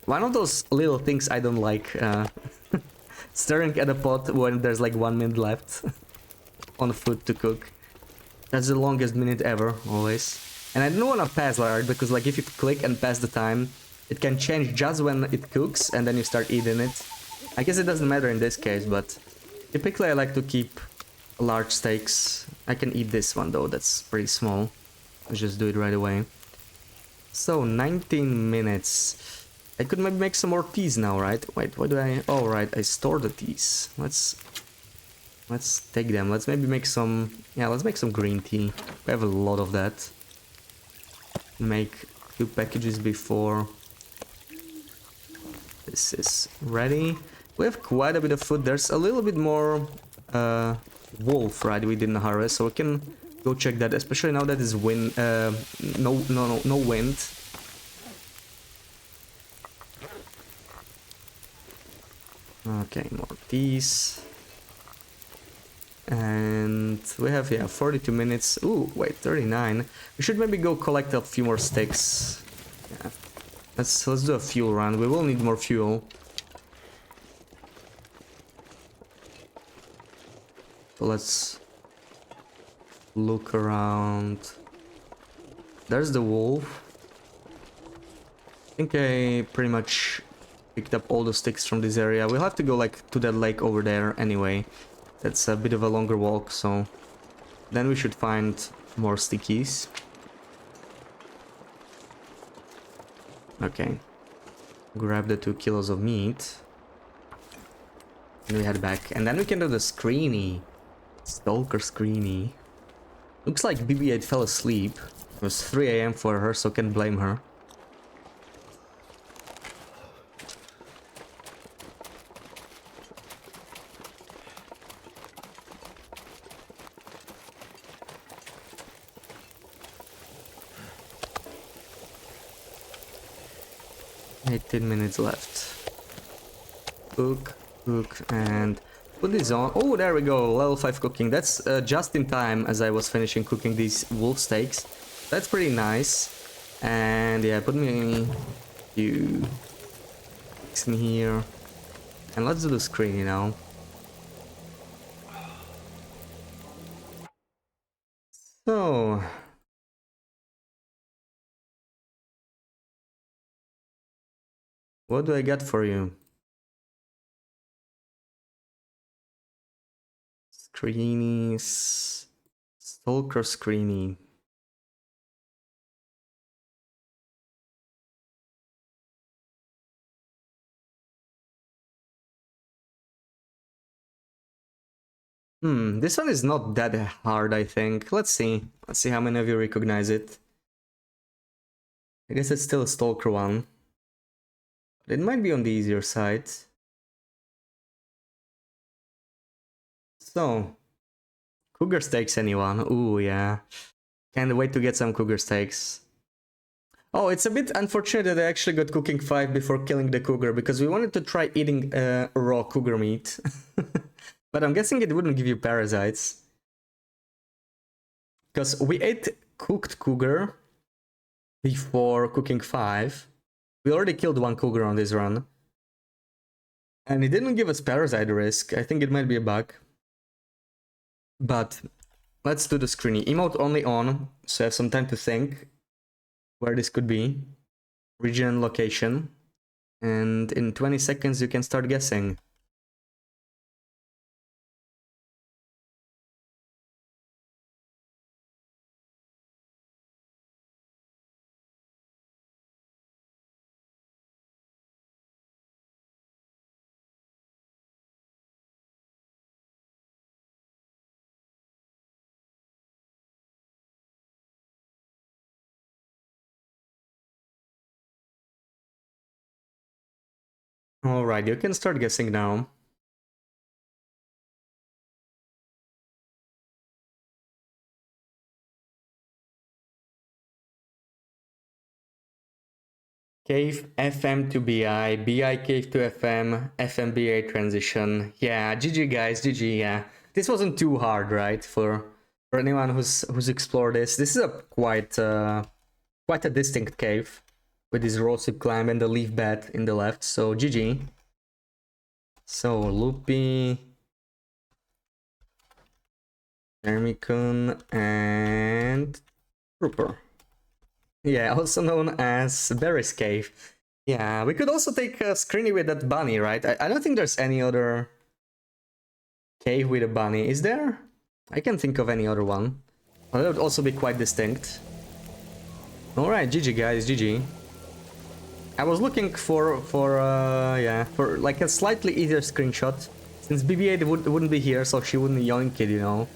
One of those little things I don't like. Staring at a pot when there's like 1 minute left on food to cook. That's the longest minute ever, always. And I don't want to pass, right? Because like if you click and pass the time, it can change just when it cooks and then you start eating it. I guess it doesn't matter in this case, but typically I like to keep large steaks. I can eat this one though, that's pretty small. Let's just do it right away. So 19 minutes. I could maybe make some more teas now, right? Wait, what do I... Oh, right, I store the teas. Let's take them. Let's maybe make some... Yeah, let's make some green tea. We have a lot of that. Make 2 packages before this is ready. We have quite a bit of food. There's a little bit more wolf, right? We didn't harvest, so we can go check that. Especially now that it's wind. No wind. Okay, more teas. And we have, yeah, 42 minutes. Ooh, wait, 39. We should maybe go collect a few more sticks. Yeah. Let's do a fuel run. We will need more fuel. So let's look around. There's the wolf. I think I pretty much picked up all the sticks from this area. We'll have to go like to that lake over there anyway. That's a bit of a longer walk, so then we should find more stickies. Okay. Grab the 2 kilos of meat. And we head back. And then we can do the screeny. Stalker screeny. Looks like BB-8 fell asleep. It was 3 AM for her, so can't blame her. 18 minutes left. Cook, cook, and put this on. Oh, there we go, level 5 cooking. That's just in time as I was finishing cooking these wolf steaks. That's pretty nice. And yeah, put me you mix in here. And let's do the screen, you know. So what do I got for you? Screenies. Stalker screenie. This one is not that hard, I think. Let's see. Let's see how many of you recognize it. I guess it's still a Stalker one. It might be on the easier side. So, Cougar steaks, anyone? Ooh, yeah. Can't wait to get some Cougar steaks. Oh, it's a bit unfortunate that I actually got cooking 5 before killing the Cougar, because we wanted to try eating raw Cougar meat. But I'm guessing it wouldn't give you parasites. Because we ate cooked Cougar before cooking 5. We already killed one Cougar on this run. And it didn't give us parasite risk. I think it might be a bug. But let's do the screeny. Emote only on, so I have some time to think where this could be. Region and location. And in 20 seconds you can start guessing. Alright, you can start guessing now. Cave FM to BI, BI cave to FM, FMBA transition. Yeah, GG guys, GG, yeah. This wasn't too hard, right? For anyone who's explored this. This is a quite a distinct cave with this rosehip climb and the leaf bed in the left, so GG. So Loopy, Ermicon, and Trooper. Yeah, also known as Berry's Cave. Yeah, we could also take a screeny with that bunny, right? I don't think there's any other cave with a bunny. Is there? I can't think of any other one. Well, that would also be quite distinct. Alright, GG guys, GG. I was looking for like a slightly easier screenshot, since BB-8 wouldn't be here, so she wouldn't yoink it, you know.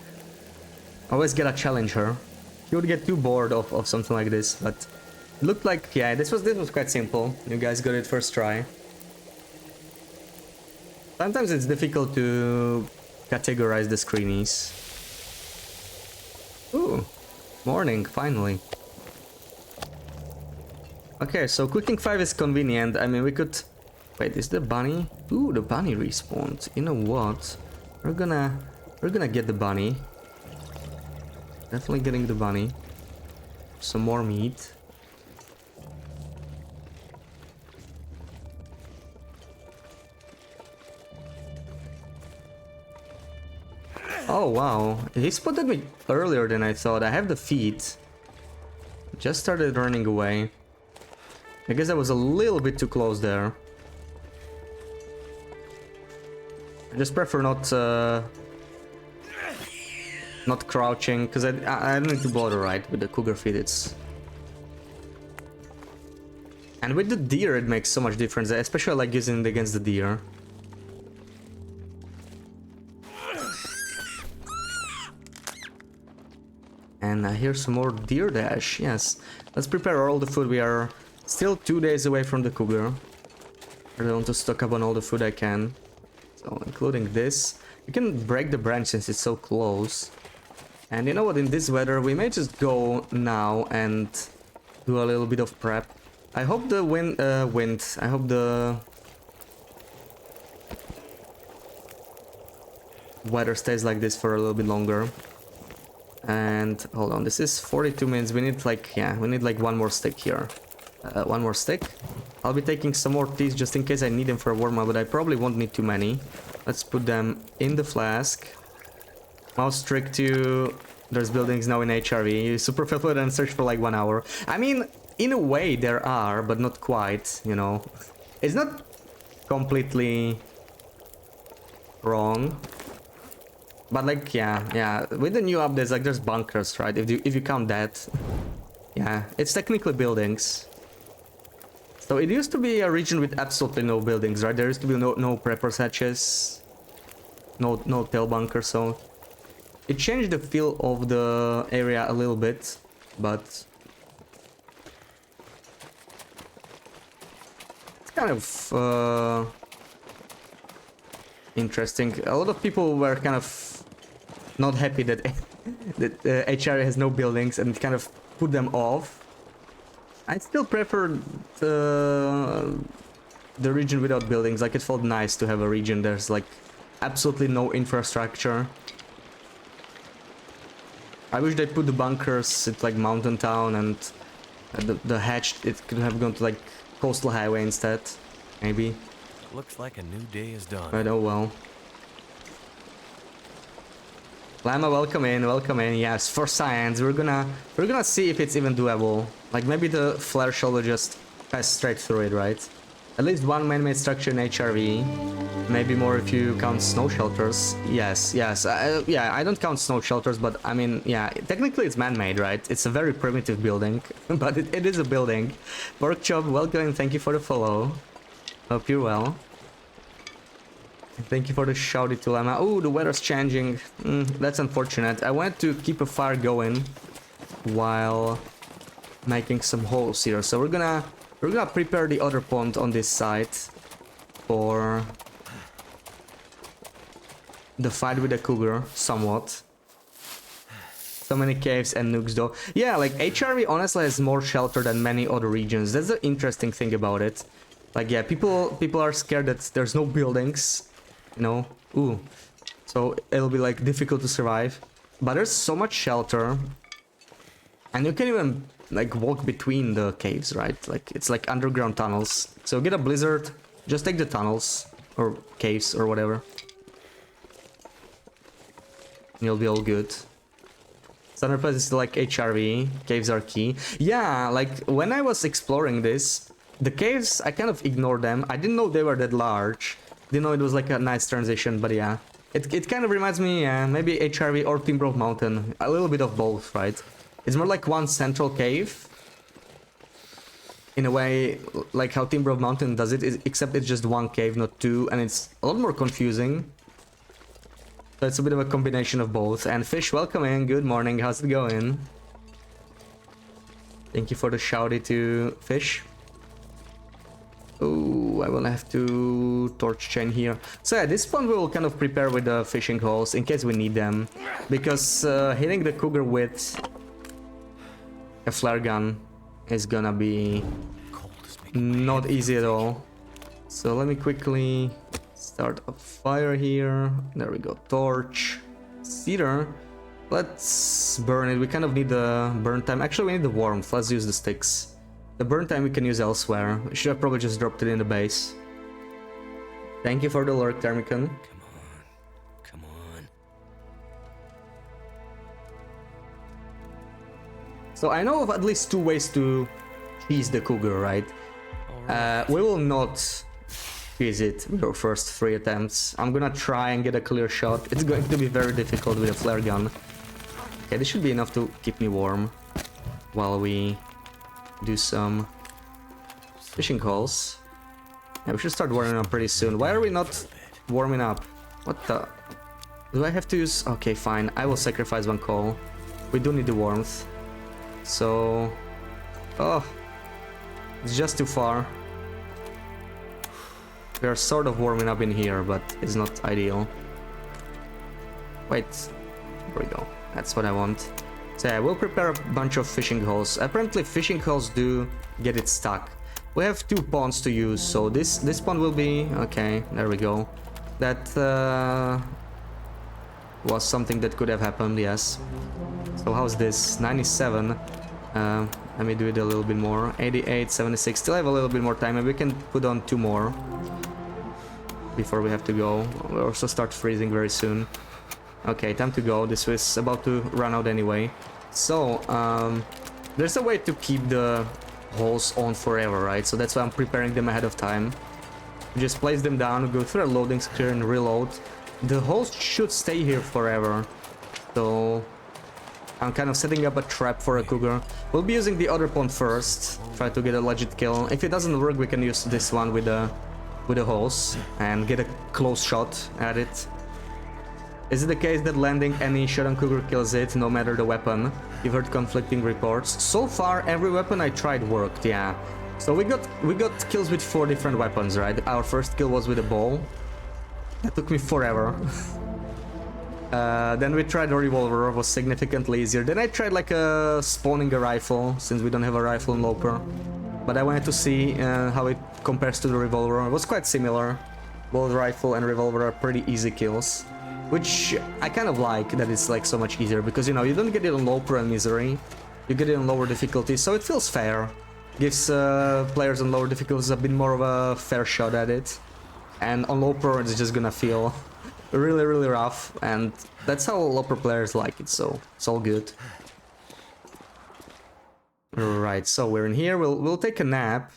Always gotta challenge her. She would get too bored of something like this, but it looked like, yeah, this was quite simple. You guys got it first try. Sometimes it's difficult to categorize the screenies. Ooh, morning, finally. Okay, so cooking 5 is convenient. I mean, we could... Wait, is the bunny? Ooh, the bunny respawned. You know what? We're gonna get the bunny. Definitely getting the bunny. Some more meat. Oh wow, he spotted me earlier than I thought. I have the feet. Just started running away. I guess I was a little bit too close there. I just prefer not crouching, because I don't need to bother, right, with the Cougar feet. It's... And with the deer it makes so much difference, especially I like using it against the deer. And I hear some more deer dash, yes. Let's prepare all the food. We are still 2 days away from the Cougar. I really want to stock up on all the food I can. So, including this. You can break the branch since it's so close. And you know what, in this weather we may just go now and do a little bit of prep. I hope the wind. I hope the weather stays like this for a little bit longer. And hold on, this is 42 minutes. We need like, yeah, we need like one more stick here. One more stick. I'll be taking some more teas just in case I need them for a warm-up, but I probably won't need too many. Let's put them in the flask. Mouse trick to... There's buildings now in HRV. You super fulfilled and search for like 1 hour. I mean, in a way there are, but not quite, you know. It's not completely wrong. But like, yeah, with the new updates, like there's bunkers, right? If you count that. Yeah, it's technically buildings. So it used to be a region with absolutely no buildings, right? There used to be no preppers hatches, no tail bunkers, so it changed the feel of the area a little bit, but it's kind of interesting. A lot of people were kind of not happy that that HR has no buildings and kind of put them off. I still prefer the region without buildings. Like, it felt nice to have a region there's like absolutely no infrastructure. I wish they put the bunkers at like Mountain Town, and the hatch, it could have gone to like Coastal Highway instead, maybe. Looks like a new day is done. But oh well. Llama, welcome in, welcome in. Yes, for science, we're gonna see if it's even doable. Like, maybe the flare shell will just pass straight through it, right? At least one man-made structure in HRV. Maybe more if you count snow shelters. Yes. Yeah, I don't count snow shelters, but I mean, yeah, technically it's man-made, right? It's a very primitive building, but it is a building. Workshop, welcome and thank you for the follow. Hope you're well. Thank you for the shouty to Llama. Oh, the weather's changing. That's unfortunate. I wanted to keep a fire going while making some holes here. So we're gonna prepare the other pond on this side for the fight with the Cougar, somewhat. So many caves and nukes though. Yeah, like HRV honestly has more shelter than many other regions. That's the interesting thing about it. Like, yeah, people are scared that there's no buildings. You know, ooh, so it'll be like difficult to survive, but there's so much shelter, and you can even like walk between the caves, right? Like, it's like underground tunnels. So get a blizzard, just take the tunnels or caves or whatever, you'll be all good. Sunrise is like HRV, caves are key. Yeah, like when I was exploring this, the caves, I kind of ignored them. I didn't know they were that large. Didn't know it was like a nice transition, but yeah. It kind of reminds me, yeah, maybe HRV or Timber Mountain. A little bit of both, right? It's more like one central cave. In a way, like how Timber Mountain does it, except it's just one cave, not two, and it's a lot more confusing. So it's a bit of a combination of both. And Fish, welcome in, good morning, how's it going? Thank you for the shouty to Fish. Oh, I will have to torch chain here. So yeah, this one we will kind of prepare with the fishing holes in case we need them. Because hitting the Cougar with a flare gun is gonna be not easy at all. So let me quickly start a fire here. There we go, torch. Cedar. Let's burn it. We kind of need the burn time. Actually, we need the warmth. Let's use the sticks. The burn time we can use elsewhere. We should have probably just dropped it in the base. Thank you for the lurk, Thermicon. Come on. So I know of at least two ways to cheese the Cougar, right? We will not cheese it with our first 3 attempts. I'm gonna try and get a clear shot. It's going to be very difficult with a flare gun. Okay, this should be enough to keep me warm while we do some fishing holes. Yeah, we should start warming up pretty soon. Why are we not warming up? What the? Do I have to use... Okay, fine. I will sacrifice one coal. We do need the warmth. So... Oh. It's just too far. We are sort of warming up in here, but it's not ideal. Wait. There we go. That's what I want. So yeah, we'll prepare a bunch of fishing holes. Apparently fishing holes do get it stuck. We have 2 pawns to use, so this pawn will be... Okay, there we go. That was something that could have happened, yes. So how's this? 97. Let me do it a little bit more. 88, 76. Still have a little bit more time, and we can put on 2 more before we have to go. We'll also start freezing very soon. Okay, time to go. This was about to run out anyway. So, there's a way to keep the holes on forever, right? So that's why I'm preparing them ahead of time. Just place them down, go through a loading screen, reload. The holes should stay here forever. So I'm kind of setting up a trap for a Cougar. We'll be using the other pawn first, try to get a legit kill. If it doesn't work, we can use this one with the holes and get a close shot at it. Is it the case that landing any showdown Cougar kills it, no matter the weapon? You've heard conflicting reports. So far, every weapon I tried worked, yeah. So we got kills with 4 different weapons, right? Our first kill was with a bow. That took me forever. Then we tried a revolver, was significantly easier. Then I tried like spawning a rifle, since we don't have a rifle in Loper. But I wanted to see how it compares to the revolver. It was quite similar. Both rifle and revolver are pretty easy kills. Which I kind of like, that it's like so much easier, because you know, you don't get it on Loper and Misery. You get it on lower difficulty, so it feels fair. Gives players on lower difficulties a bit more of a fair shot at it. And on Loper it's just gonna feel really, really rough, and that's how Loper players like it, so it's all good. Right, so we're in here, we'll take a nap.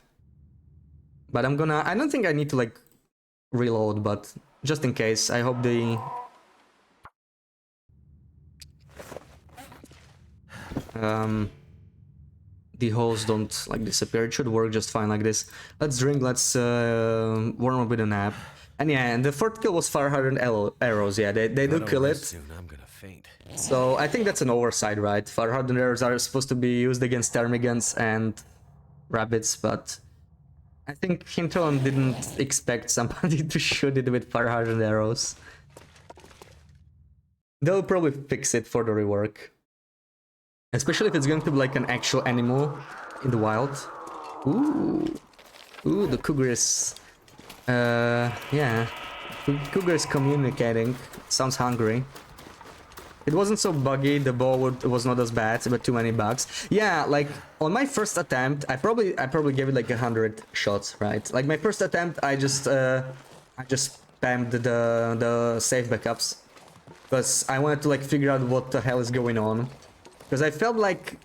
But I don't think I need to like reload, but just in case, I hope the holes don't like disappear. It should work just fine like this. Let's drink, let's warm up with a nap. And yeah, and the 4th kill was fire hardened arrows. Yeah, they do kill it. Soon, I'm gonna faint. So I think that's an oversight, right? Fire hardened arrows are supposed to be used against termagants and rabbits, but I think Hinton didn't expect somebody to shoot it with fire hardened arrows. They'll probably fix it for the rework. Especially if it's going to be like an actual animal in the wild. Ooh, the Cougar is... yeah. Cougar is communicating. Sounds hungry. It wasn't so buggy, the bow was not as bad, but too many bugs. Yeah, like, on my first attempt, I probably gave it like 100 shots, right? Like, my first attempt, I just spammed the save backups. Because I wanted to like figure out what the hell is going on. Because I felt like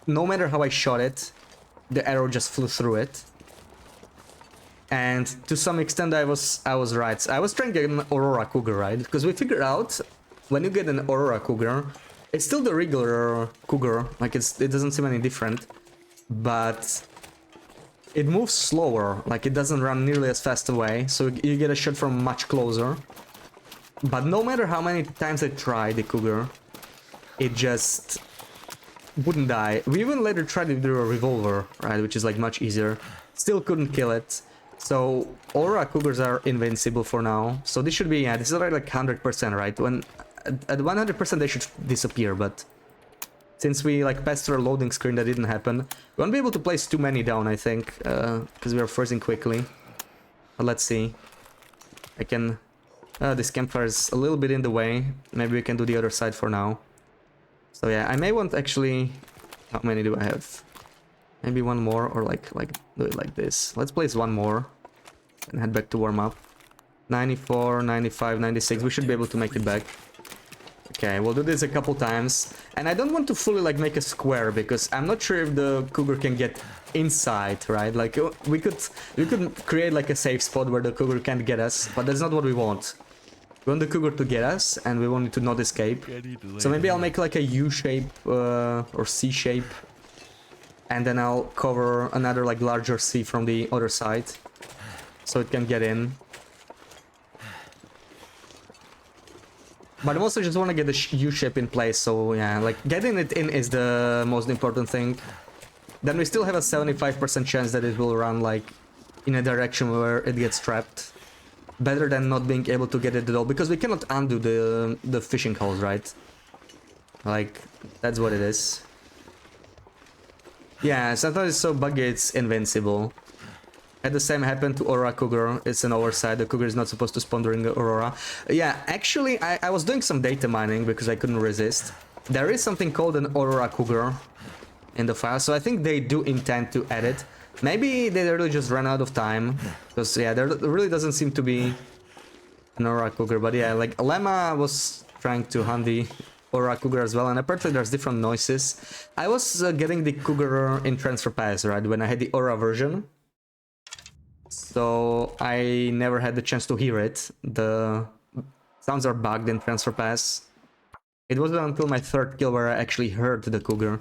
no matter how I shot it, the arrow just flew through it. And to some extent I was right. I was trying to get an Aurora Cougar, right? Because we figured out when you get an Aurora Cougar, it's still the regular Cougar, like it doesn't seem any different, but it moves slower, like it doesn't run nearly as fast away, so you get a shot from much closer. But no matter how many times I tried the Cougar, it just wouldn't die. We even later tried to do a revolver, right, which is like much easier. Still couldn't kill it. So Aurora Cougars are invincible for now. So this should be, yeah, this is already like 100%, right? When at 100% they should disappear, but since we like passed through a loading screen, that didn't happen. We won't be able to place too many down, I think, because we are freezing quickly. But let's see. I can... this campfire is a little bit in the way. Maybe we can do the other side for now. So yeah, I may want actually... How many do I have? Maybe one more, or like do it like this. Let's place one more and head back to warm up. 94, 95, 96. We should be able to make it back. Okay, we'll do this a couple times. And I don't want to fully like make a square because I'm not sure if the Cougar can get inside, right? Like we could create like a safe spot where the Cougar can't get us, but that's not what we want. We want the Cougar to get us, and we want it to not escape. So maybe I'll make like a U shape or C shape. And then I'll cover another like larger C from the other side, so it can get in. But I also just want to get the U shape in place, so yeah, like getting it in is the most important thing. Then we still have a 75% chance that it will run like in a direction where it gets trapped. Better than not being able to get it at all, because we cannot undo the fishing holes, right? Like, that's what it is. Yeah, sometimes it's so buggy it's invincible. Had the same happen to Aurora Cougar. It's an oversight. The Cougar is not supposed to spawn during the Aurora. Yeah, actually, I was doing some data mining because I couldn't resist. There is something called an Aurora Cougar in the file, so I think they do intend to add it. Maybe they really just ran out of time, because yeah, there really doesn't seem to be an Aurora Cougar. But yeah, like Lemma was trying to hunt the Aurora Cougar as well, and apparently there's different noises. I was getting the Cougar in Transfer Pass, right, when I had the Aura version. So I never had the chance to hear it. The sounds are bugged in Transfer Pass. It wasn't until my third kill where I actually heard the Cougar.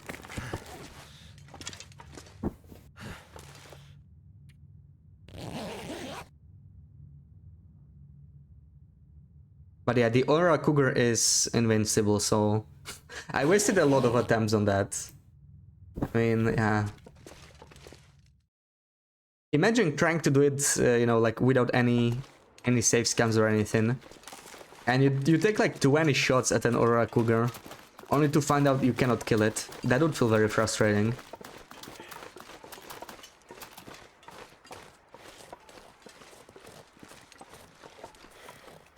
But yeah, the Aura Cougar is invincible, so I wasted a lot of attempts on that. I mean, yeah. Imagine trying to do it, you know, like without any save scams or anything. And you take like 20 shots at an Aurora Cougar, only to find out you cannot kill it. That would feel very frustrating.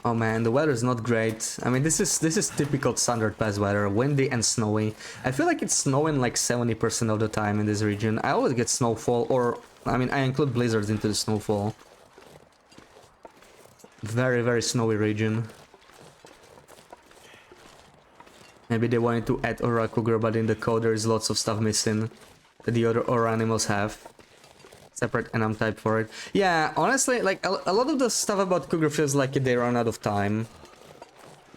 Oh man, the weather is not great. I mean, this is typical Standard Pass weather, windy and snowy. I feel like it's snowing like 70% of the time in this region. I always get snowfall, or I mean, I include blizzards into the snowfall. Very, very snowy region. Maybe they wanted to add Aura Cougar, but in the code there is lots of stuff missing that the other Aura animals have. Separate enum type for it. Yeah, honestly, like a lot of the stuff about Cougar feels like they ran out of time.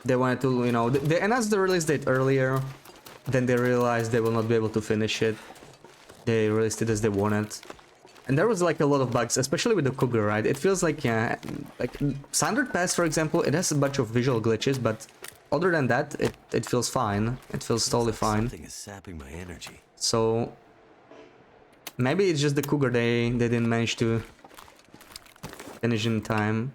They wanted to, you know, they announced the release date earlier, then they realized they will not be able to finish it. They released it as they wanted. And there was like a lot of bugs, especially with the Cougar, right? It feels like, yeah, like Standard Pass, for example, it has a bunch of visual glitches, but other than that, it feels fine. It feels totally fine. Something is sapping my energy. So maybe it's just the Cougar they didn't manage to finish in time.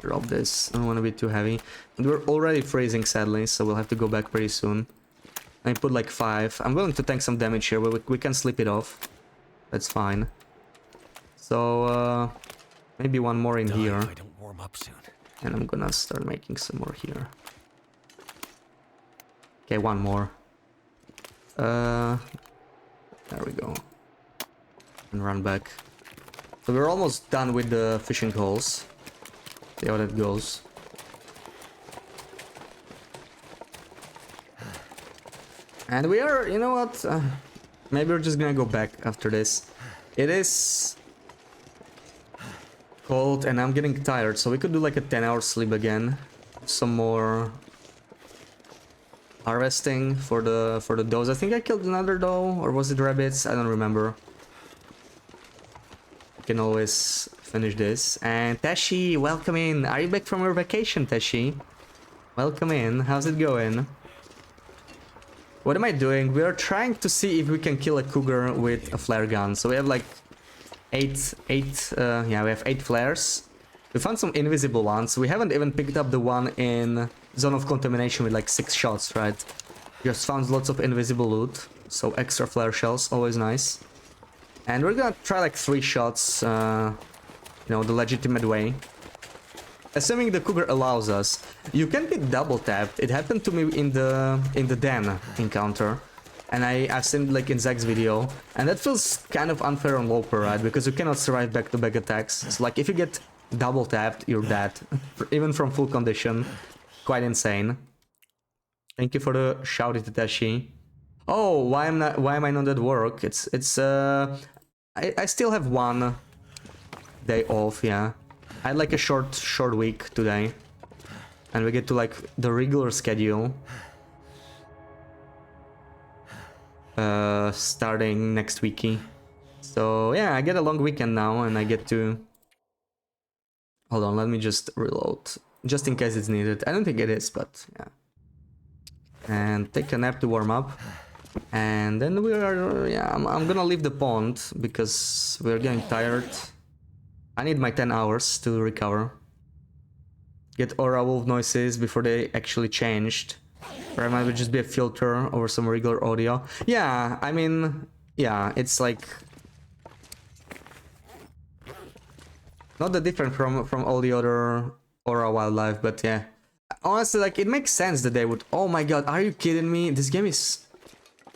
Drop this. I don't want to be too heavy. And we're already freezing, sadly, so we'll have to go back pretty soon. I put like 5. I'm willing to tank some damage here, but we can sleep it off. That's fine. So maybe one more in here. I don't warm up soon. And I'm gonna start making some more here. Okay, one more. There we go. And run back. So we're almost done with the fishing holes. See how that goes. And we are, you know what? Maybe we're just gonna go back after this. It is cold and I'm getting tired, so we could do like a 10-hour sleep again. Some more harvesting for the does. I think I killed another doe, or was it rabbits? I don't remember. We can always finish this. And Tashi, welcome in. Are you back from your vacation, Tashi? Welcome in. How's it going? What am I doing? We are trying to see if we can kill a cougar with a flare gun. So we have like yeah, we have 8 flares. We found some invisible ones. We haven't even picked up the one in Zone of Contamination with like 6 shots, right? Just found lots of invisible loot. So extra flare shells, always nice. And we're gonna try like 3 shots, you know, the legitimate way. Assuming the cougar allows us. You can be double tapped. It happened to me in the den encounter. And I've seen like in Zach's video. And that feels kind of unfair on Loper, right? Because you cannot survive back-to-back attacks. So like if you get double tapped, you're dead. Even from full condition. Quite insane. Thank you for the shout, Itachi. Oh, why am I not at work? I still have 1 day off, yeah. I had like a short week today. And we get to like the regular schedule. Starting next weeky. So yeah, I get a long weekend now and I get to... Hold on, let me just reload. Just in case it's needed. I don't think it is, but yeah. And take a nap to warm up. And then we are... Yeah, I'm gonna leave the pond because we're getting tired. I need my 10 hours to recover. Get Aura Wolf noises before they actually changed. Or it might just be a filter over some regular audio. Yeah, I mean, yeah, it's like not that different from all the other Aura wildlife, but yeah. Honestly, like, it makes sense that they would... Oh my god, are you kidding me? This game is...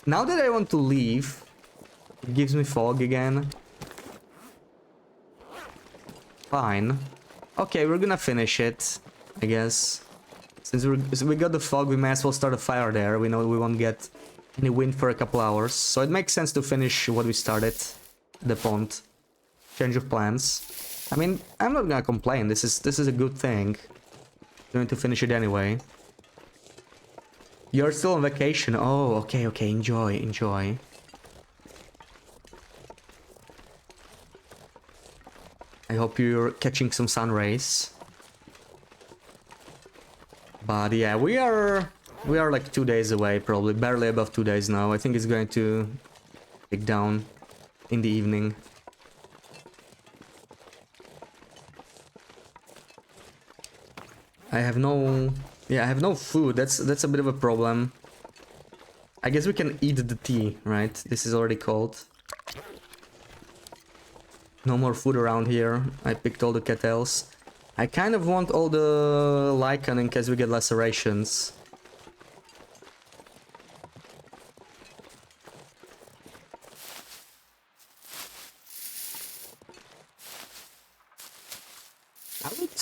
Now that I want to leave, it gives me fog again. Fine. Okay, we're gonna finish it, I guess. Since we got the fog, we may as well start a fire there. We know we won't get any wind for a couple hours. So it makes sense to finish what we started. The pond. Change of plans. I mean, I'm not gonna complain. This is a good thing. Going to finish it anyway. You're still on vacation. Oh, okay, okay. Enjoy, enjoy. I hope you're catching some sun rays. But yeah, we are like 2 days away, probably barely above 2 days now. I think it's going to pick down in the evening. I have no food. That's a bit of a problem. I guess we can eat the tea, right? This is already cold. No more food around here. I picked all the cattails. I kind of want all the lichen in case we get lacerations.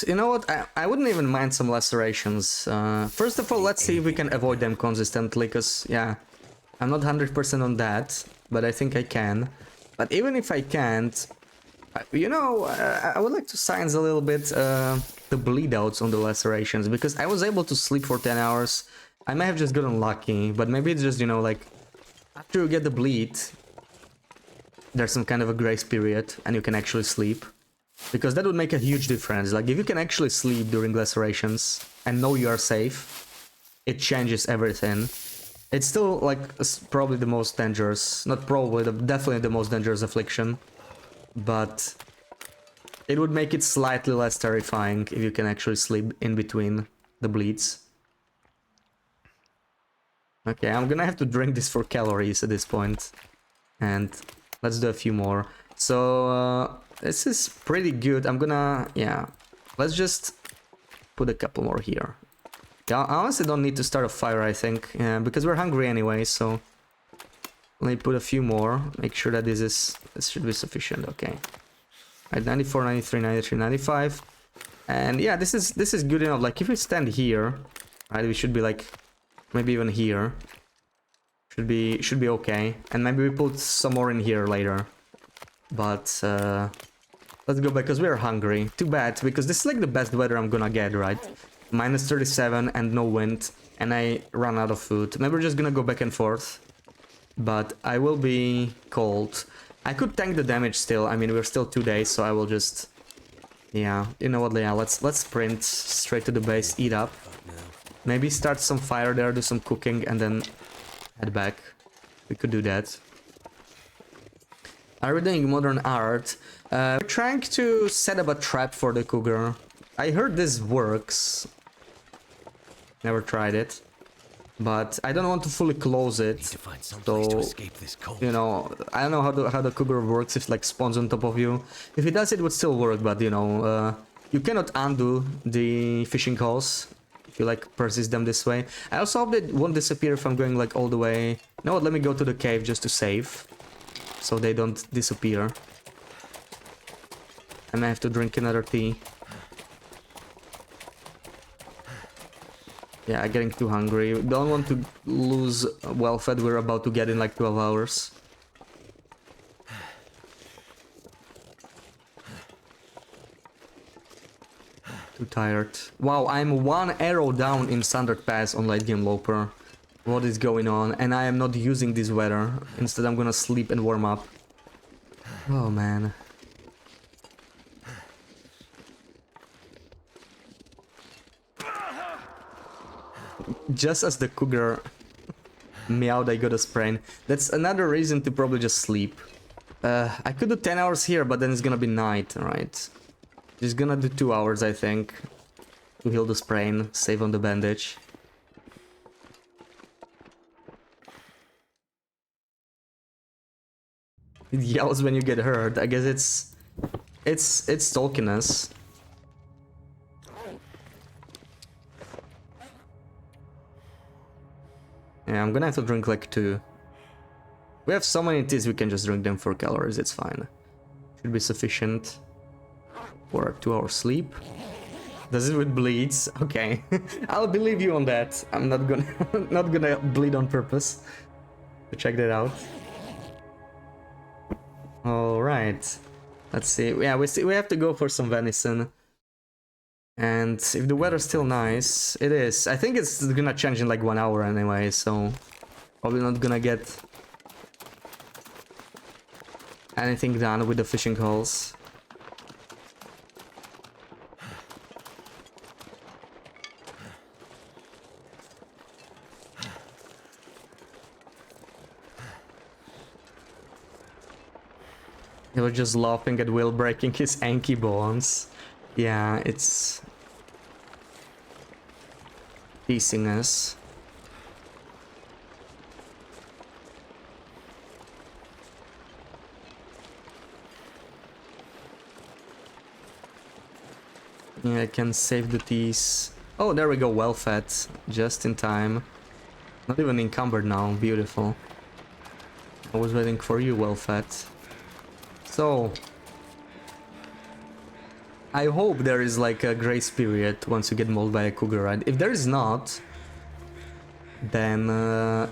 You know what? I wouldn't even mind some lacerations. First of all, let's see if we can avoid them consistently, because, yeah, I'm not 100% on that, but I think I can. But even if I can't, you know, I would like to science a little bit the bleed outs on the lacerations, because I was able to sleep for 10 hours. I may have just gotten lucky, but maybe it's just, you know, like, after you get the bleed, there's some kind of a grace period, and you can actually sleep. Because that would make a huge difference. Like, if you can actually sleep during lacerations and know you are safe, it changes everything. It's still, like, probably the most dangerous. Not probably, definitely the most dangerous affliction. But it would make it slightly less terrifying if you can actually sleep in between the bleeds. Okay, I'm gonna have to drink this for calories at this point. And let's do a few more. So, this is pretty good. I'm gonna, yeah, let's just put a couple more here. Yeah, I honestly don't need to start a fire, I think, because we're hungry anyway, so let me put a few more, make sure that this should be sufficient. Okay, right, 94, 93, 93, 95, and yeah, this is good enough. Like, if we stand here, right, we should be like maybe even here, should be okay, and maybe we put some more in here later. But let's go back, because we are hungry. Too bad, because this is like the best weather I'm gonna get, right? Minus 37 and no wind, and I run out of food. Maybe we're just gonna go back and forth. But I will be cold. I could tank the damage still. I mean, we're still 2 days, so I will just... Yeah, you know what, yeah, let's sprint straight to the base, eat up. Maybe start some fire there, do some cooking, and then head back. We could do that. Are we doing modern art? We're trying to set up a trap for the cougar. I heard this works. Never tried it. But I don't want to fully close it. To find some place to So, escape this cold. you know, I don't know how the cougar works, if it like spawns on top of you. If it does, it would still work, but you know, you cannot undo the fishing holes if you like persist them this way. I also hope they won't disappear if I'm going like all the way. You know what, let me go to the cave just to save, so they don't disappear. I may have to drink another tea. Yeah, getting too hungry. Don't want to lose well-fed. We're about to get in like 12 hours. Too tired. Wow, I'm 1 arrow down in Standard Pass on late game Loper. What is going on? And I am not using this weather. Instead, I'm gonna sleep and warm up. Oh, man. Just as the cougar meowed, I got a sprain. That's another reason to probably just sleep. I could do 10 hours here, but then it's gonna be night, right? Just gonna do 2 hours, I think, to heal the sprain, save on the bandage. It yells when you get hurt. I guess it's stalking us. Yeah, I'm gonna have to drink like 2. We have so many teas, we can just drink them for calories, it's fine. Should be sufficient for a 2-hour sleep. Does it with bleeds? Okay. I'll believe you on that. I'm not gonna not gonna bleed on purpose. Check that out. Alright. Let's see. Yeah, we have to go for some venison. And if the weather's still nice, it is. I think it's gonna change in like 1 hour anyway, so probably not gonna get anything done with the fishing holes. He was just laughing at Will breaking his anky bones. Yeah, it's teasing us. Yeah, I can save the teas. Oh, there we go, well fed. Just in time. Not even encumbered now, beautiful. I was waiting for you, well fed. So, I hope there is like a grace period once you get mauled by a cougar, right? If there is not, then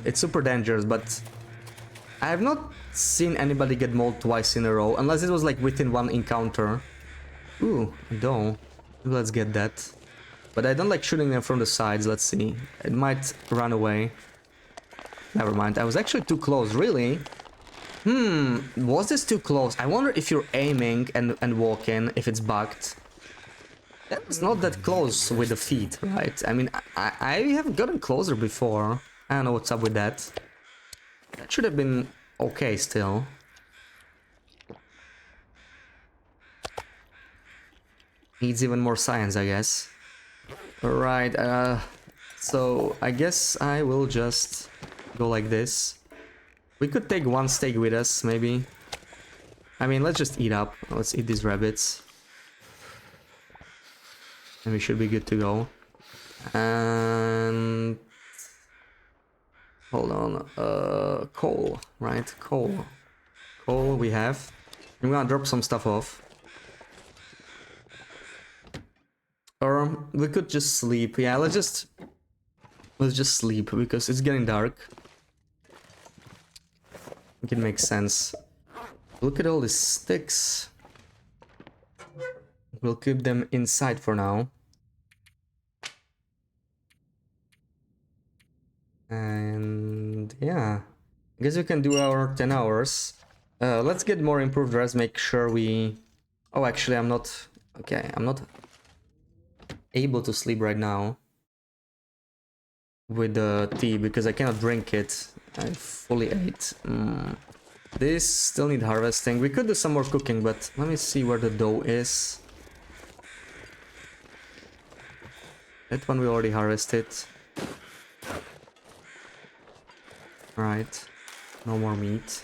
it's super dangerous, but I have not seen anybody get mauled twice in a row, unless it was like within one encounter. Ooh, though. Let's get that. But I don't like shooting them from the sides, let's see. It might run away. Never mind, I was actually too close, really? Was this too close? I wonder if you're aiming and walking, if it's bugged. That's not that close with the feet, right? I mean, I have gotten closer before. I don't know what's up with that. That should have been okay still. Needs even more science, I guess. Alright, so I guess I will just go like this. We could take one steak with us, maybe. I mean, let's just eat up. Let's eat these rabbits. And we should be good to go. And... hold on. Coal, right? Coal. Coal we have. I'm gonna drop some stuff off. Or we could just sleep. Yeah, let's just sleep because it's getting dark. It makes sense. Look at all these sticks. We'll keep them inside for now. And yeah, I guess we can do our 10 hours. Let's get more improved rest, make sure we... oh, actually I'm not... okay, I'm not able to sleep right now with the tea because I cannot drink it. I fully ate. This still need harvesting. We could do some more cooking, but let me see where the dough is. That one we already harvested. Right. No more meat.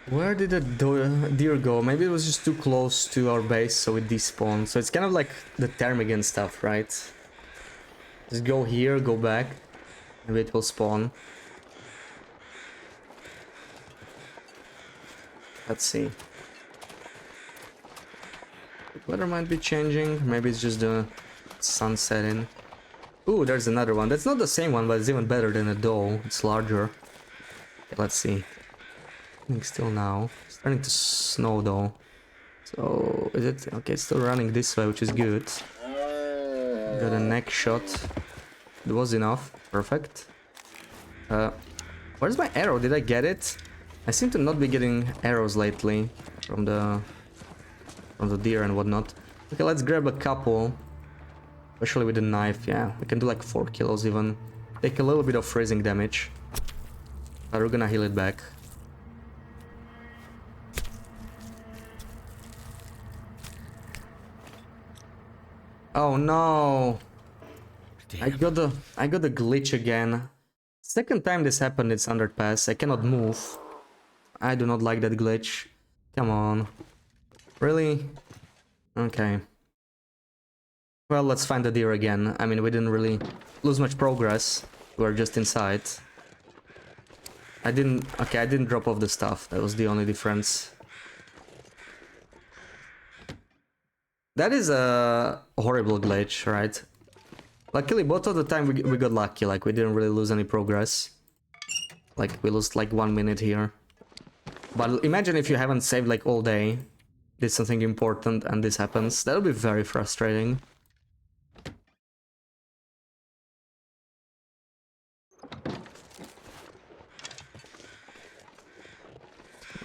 Where did the deer go? Maybe it was just too close to our base, so it despawned. So it's kind of like the ptarmigan stuff, right? Just go here, go back, maybe it will spawn. Let's see. The weather might be changing, maybe it's just the sun setting. Ooh, there's another one. That's not the same one, but it's even better than a doe. It's larger. Okay, let's see. I think still now. It's starting to snow though. So, is it? Okay, it's still running this way, which is good. Got a neck shot. It was enough. Perfect. Where's my arrow? Did I get it? I seem to not be getting arrows lately from the deer and whatnot. Okay, let's grab a couple. Especially with the knife, yeah. We can do like 4 kills even. Take a little bit of freezing damage. But we're gonna heal it back. Oh no! I Damn. got a glitch again. Second time this happened, it's underpass. I cannot move. I do not like that glitch. Come on. Really? Okay. Well, let's find the deer again. I mean, we didn't really lose much progress. We're just inside. I didn't drop off the stuff. That was the only difference. That is a horrible glitch, right? Luckily, both of the time we got lucky. Like, we didn't really lose any progress. Like, we lost like 1 minute here. But imagine if you haven't saved like all day, did something important, and this happens. That would be very frustrating.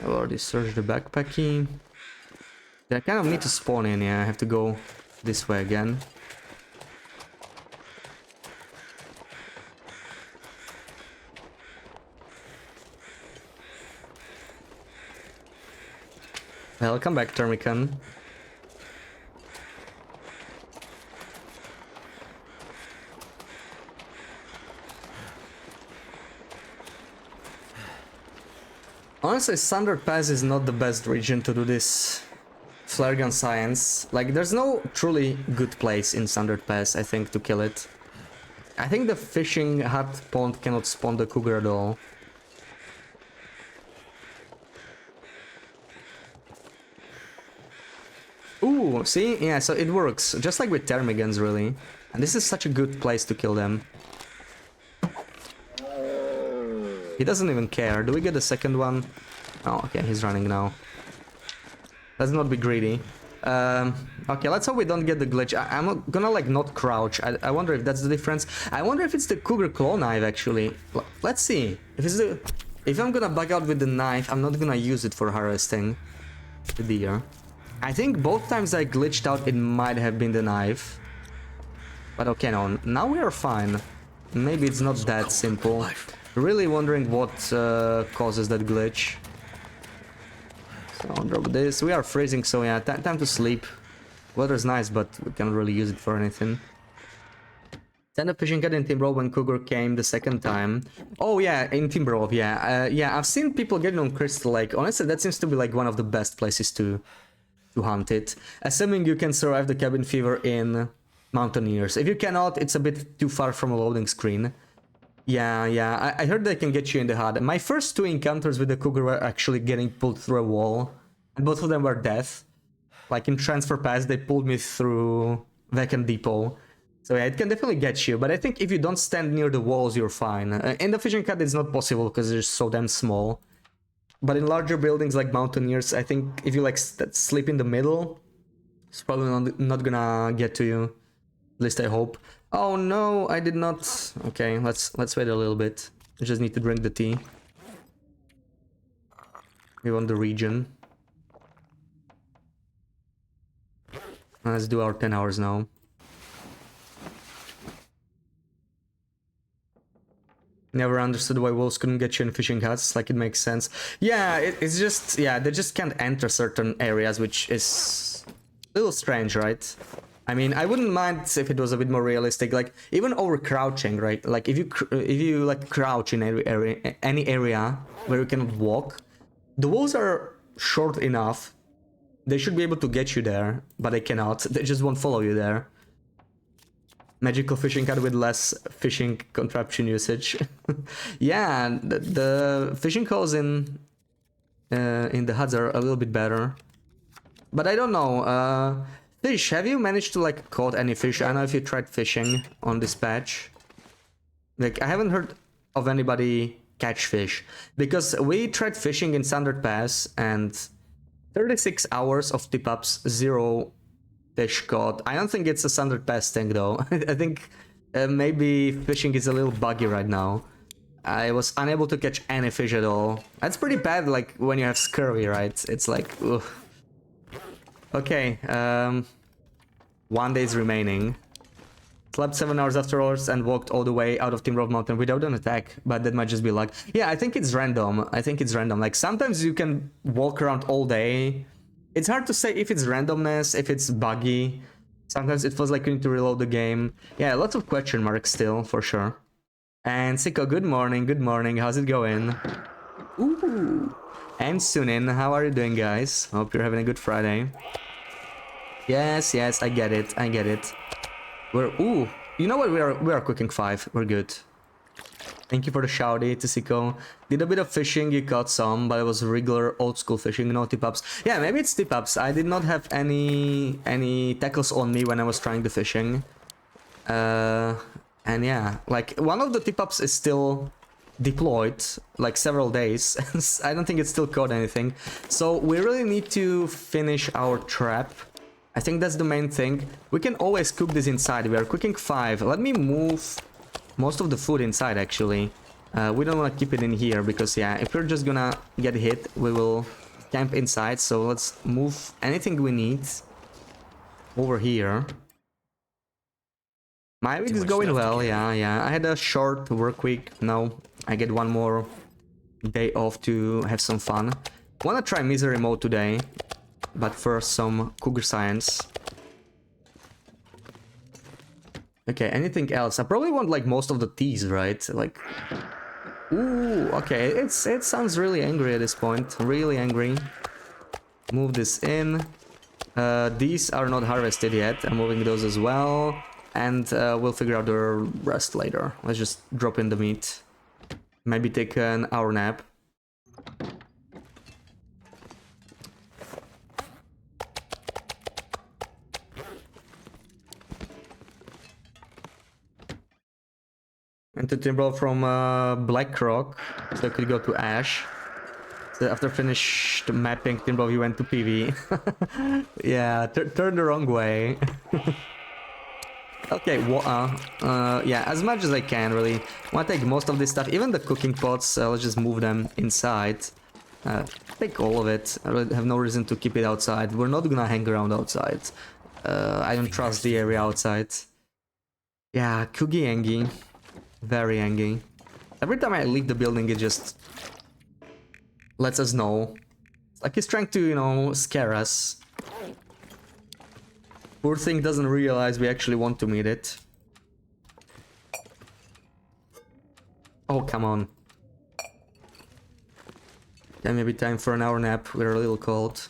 I already searched the backpack key. I kind of need to spawn in, yeah, I have to go this way again. Welcome back, Termican. Honestly, Thunder Pass is not the best region to do this flare gun science. Like, there's no truly good place in Thunder Pass, I think, to kill it. I think the fishing hut pond cannot spawn the Cougar at all. Ooh, see? Yeah, so it works. Just like with Termigans, really. And this is such a good place to kill them. He doesn't even care. Do we get the second one? Oh, okay, he's running now. Let's not be greedy. Okay, let's hope we don't get the glitch. I'm gonna like not crouch. I wonder if that's the difference. I wonder if it's the Cougar claw knife actually. Let's see. If I'm gonna bug out with the knife, I'm not gonna use it for harvesting the deer. I think both times I glitched out, it might have been the knife. But okay, no, now we are fine. Maybe it's not that simple. Really wondering what causes that glitch. So I'll drop this. We are freezing, so yeah, time to sleep. Weather's nice, but we can't really use it for anything. Send a fishing cat in Timberwolf when Cougar came the second time. Oh yeah, in Timberwolf, yeah. Yeah, I've seen people getting on Crystal Lake. Honestly, that seems to be like one of the best places to hunt it. Assuming you can survive the cabin fever in Mountaineers. If you cannot, it's a bit too far from a loading screen. Yeah, I heard they can get you in the hut. My first two encounters with the Cougar were actually getting pulled through a wall. And both of them were death. Like in Transfer Pass, they pulled me through Vacant Depot. So yeah, it can definitely get you. But I think if you don't stand near the walls, you're fine. In the fishing hut, it's not possible because they're so damn small. But in larger buildings like Mountaineers, I think if you like sleep in the middle, it's probably not gonna get to you. At least I hope. Oh no, I did not. Okay, let's wait a little bit. I just need to drink the tea. We want the region. Let's do our 10 hours now. Never understood why wolves couldn't get you in fishing huts. Like, it makes sense. Yeah, it's just... Yeah, they just can't enter certain areas, which is a little strange, right? I mean, I wouldn't mind if it was a bit more realistic. Like, even over crouching, right? Like, if you like crouch in any area where you cannot walk, the walls are short enough. They should be able to get you there, but they cannot. They just won't follow you there. Magical fishing hut with less fishing contraption usage. Yeah, the fishing holes in the huts are a little bit better. But I don't know. Fish, have you managed to like caught any fish? I don't know if you tried fishing on this patch. Like, I haven't heard of anybody catch fish. Because we tried fishing in Sundered Pass and 36 hours of tip-ups, 0 fish caught. I don't think it's a Sundered Pass thing though. I think maybe fishing is a little buggy right now. I was unable to catch any fish at all. That's pretty bad, like when you have scurvy, right? It's like, ugh. Okay, 1 day's remaining. Slept 7 hours afterwards and walked all the way out of Timberwolf Mountain without an attack, but that might just be luck. Yeah, I think it's random. Like, sometimes you can walk around all day. It's hard to say if it's randomness, if it's buggy. Sometimes it feels like you need to reload the game. Yeah, lots of question marks still, for sure. And Siko, good morning, good morning. How's it going? Ooh. And Sunin, how are you doing, guys? Hope you're having a good Friday. Yes, yes, I get it, I get it. Ooh, you know what? We are cooking 5. We're good. Thank you for the shouty, Tisiko. Did a bit of fishing, you caught some, but it was regular old school fishing, no tip-ups. Yeah, maybe it's tip-ups. I did not have any tackles on me when I was trying the fishing. And yeah, like one of the tip-ups is still deployed, like several days. I don't think it still caught anything. So we really need to finish our trap. I think that's the main thing. We can always cook this inside. We are cooking 5. Let me move most of the food inside, actually. We don't want to keep it in here because, yeah, if we're just gonna get hit, we will camp inside. So let's move anything we need over here. My week is going well, yeah. I had a short work week. Now I get one more day off to have some fun. Wanna try misery mode today, but first some Cougar science. Okay, anything else? I probably want like most of the teas, right? Like, ooh, okay. It sounds really angry at this point. Really angry. Move this in. These are not harvested yet. I'm moving those as well. And we'll figure out the rest later. Let's just drop in the meat. Maybe take an hour nap. And to Timber from Black Rock, so I could go to Ash. So after finished mapping, Timber, you went to PV. Yeah, turn the wrong way. Okay, yeah, as much as I can, really. I want to take most of this stuff, even the cooking pots, let's just move them inside. Take all of it. I really have no reason to keep it outside. We're not gonna hang around outside. I don't trust the area outside. Yeah, Kugi Engi. Very angry. Every time I leave the building, it just lets us know. It's like he's trying to, you know, scare us. Poor thing doesn't realize we actually want to meet it. Oh, come on. Yeah, maybe time for an hour nap. We're a little cold.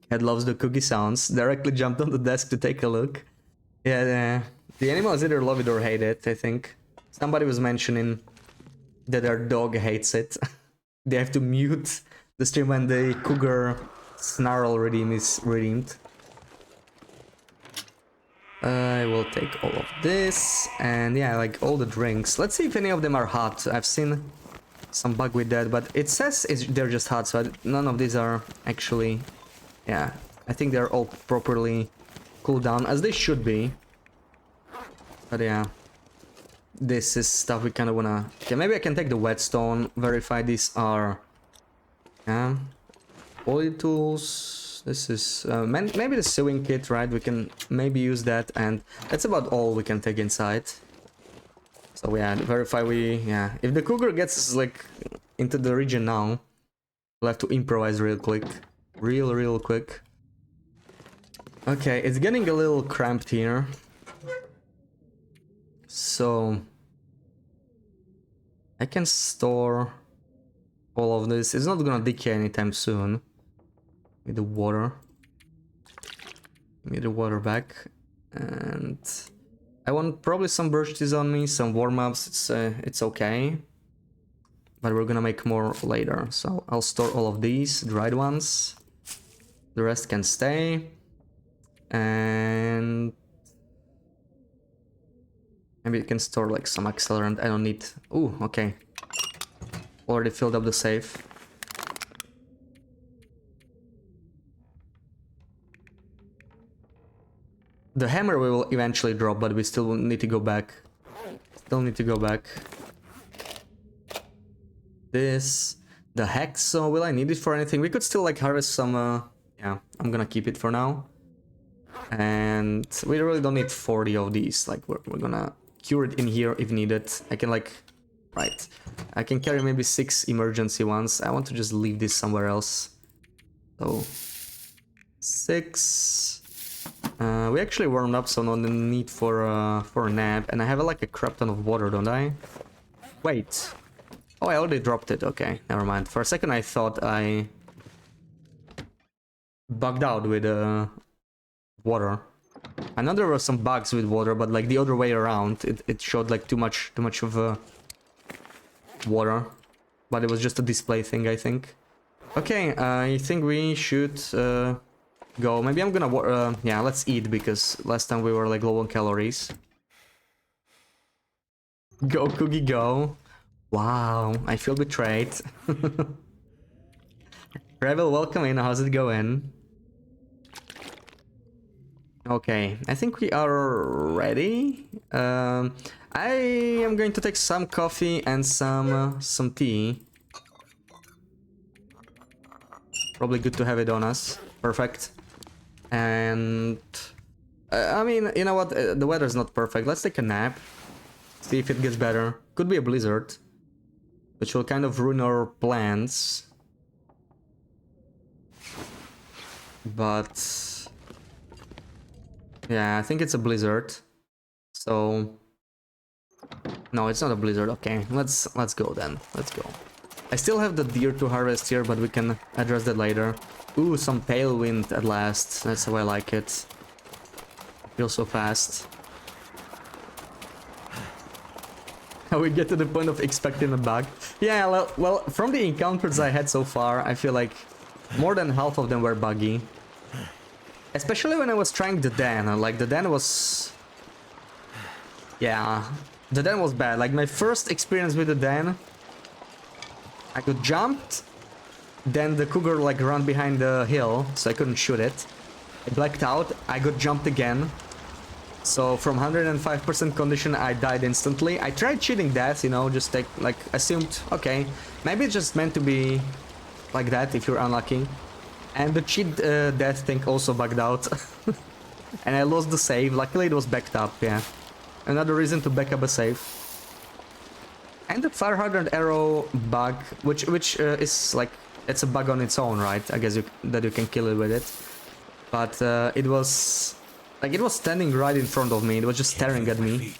Cat loves the cookie sounds. Directly jumped on the desk to take a look. Yeah, the animals either love it or hate it, I think. Somebody was mentioning that their dog hates it. They have to mute the stream when the Cougar snarl redeem is redeemed. I will take all of this, and yeah, like all the drinks. Let's see if any of them are hot. I've seen some bug with that, but it says they're just hot, so none of these are actually... Yeah, I think they're all properly cooled down, as they should be. But yeah, this is stuff we kind of wanna... Okay, maybe I can take the whetstone, verify these are... Yeah, oil tools. This is maybe the sewing kit, right? We can maybe use that, and that's about all we can take inside. So yeah, verify yeah. If the Cougar gets us like into the region now, we'll have to improvise real quick, real quick. Okay, it's getting a little cramped here. So I can store all of this. It's not gonna decay anytime soon. Need the water. Need the water back. And I want probably some birch teas on me, some warm-ups. It's okay. But we're gonna make more later. So I'll store all of these dried ones. The rest can stay. And maybe you can store like some accelerant. I don't need... Ooh, okay. Already filled up the safe. The hammer we will eventually drop, but we still need to go back. Still need to go back. This... The hacksaw, will I need it for anything? We could still like harvest some... Yeah, I'm gonna keep it for now. And we really don't need 40 of these. Like, we're gonna cure it in here if needed. I can like... Right. I can carry maybe 6 emergency ones. I want to just leave this somewhere else. So... 6. We actually warmed up, so no need for a nap. And I have like a crap ton of water, don't I? Wait. Oh, I already dropped it. Okay, never mind. For a second, I thought I bugged out with water. I know there were some bugs with water, but like the other way around, it showed like too much of water. But it was just a display thing, I think. Okay, I think we should go. Maybe I'm gonna yeah, let's eat, because last time we were like low on calories. Go, Coogie, go. Wow, I feel betrayed. Rebel, welcome in. How's it going? Okay, I think we are ready. I am going to take some coffee and some tea. Probably good to have it on us. Perfect. And I mean, you know what? The weather's not perfect. Let's take a nap. See if it gets better. Could be a blizzard, which will kind of ruin our plans. But yeah, I think it's a blizzard. So no, it's not a blizzard. Okay, let's go then. Let's go. I still have the deer to harvest here, but we can address that later. Ooh, some tailwind at last. That's how I like it. Feels so fast. How we get to the point of expecting a bug. Yeah, well, from the encounters I had so far, I feel like more than half of them were buggy. Especially when I was trying the den. Like, the den was... yeah, the den was bad. Like, my first experience with the den, I got jumped, then the cougar like ran behind the hill, so I couldn't shoot it. I blacked out, I got jumped again. So from 105% condition, I died instantly. I tried cheating death, you know, just take, like, assumed, okay, maybe it's just meant to be like that if you're unlucky. And the cheat death thing also bugged out. And I lost the save. Luckily it was backed up, yeah. Another reason to back up a save. And the fire hydrant arrow bug, which is like, it's a bug on its own, right? I guess that you can kill it with it. But it was... like, it was standing right in front of me. It was just staring at me.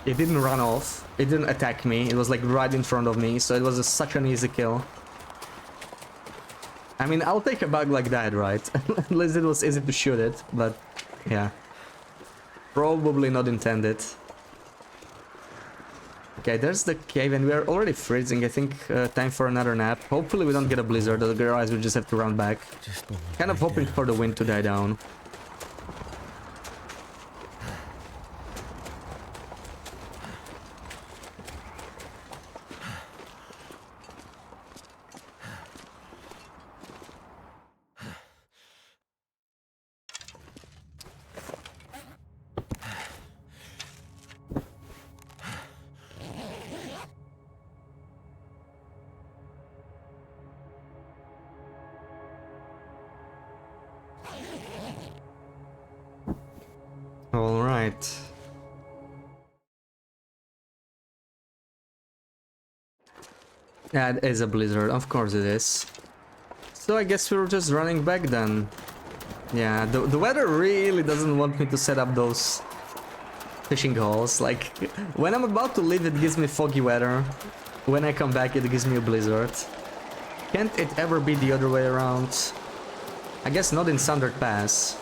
It didn't run off. It didn't attack me. It was like right in front of me. So it was such an easy kill. I mean, I'll take a bug like that, right? Unless it was easy to shoot it. But yeah. Probably not intended. Okay, there's the cave and we are already freezing. I think time for another nap. Hopefully we don't get a blizzard. Otherwise we just have to run back. Kind of hoping for the wind to die down. All right. Yeah, it is a blizzard. Of course it is. So I guess we're just running back then. Yeah, the weather really doesn't want me to set up those fishing holes. Like, when I'm about to leave, it gives me foggy weather. When I come back, it gives me a blizzard. Can't it ever be the other way around? I guess not in Sundered Pass.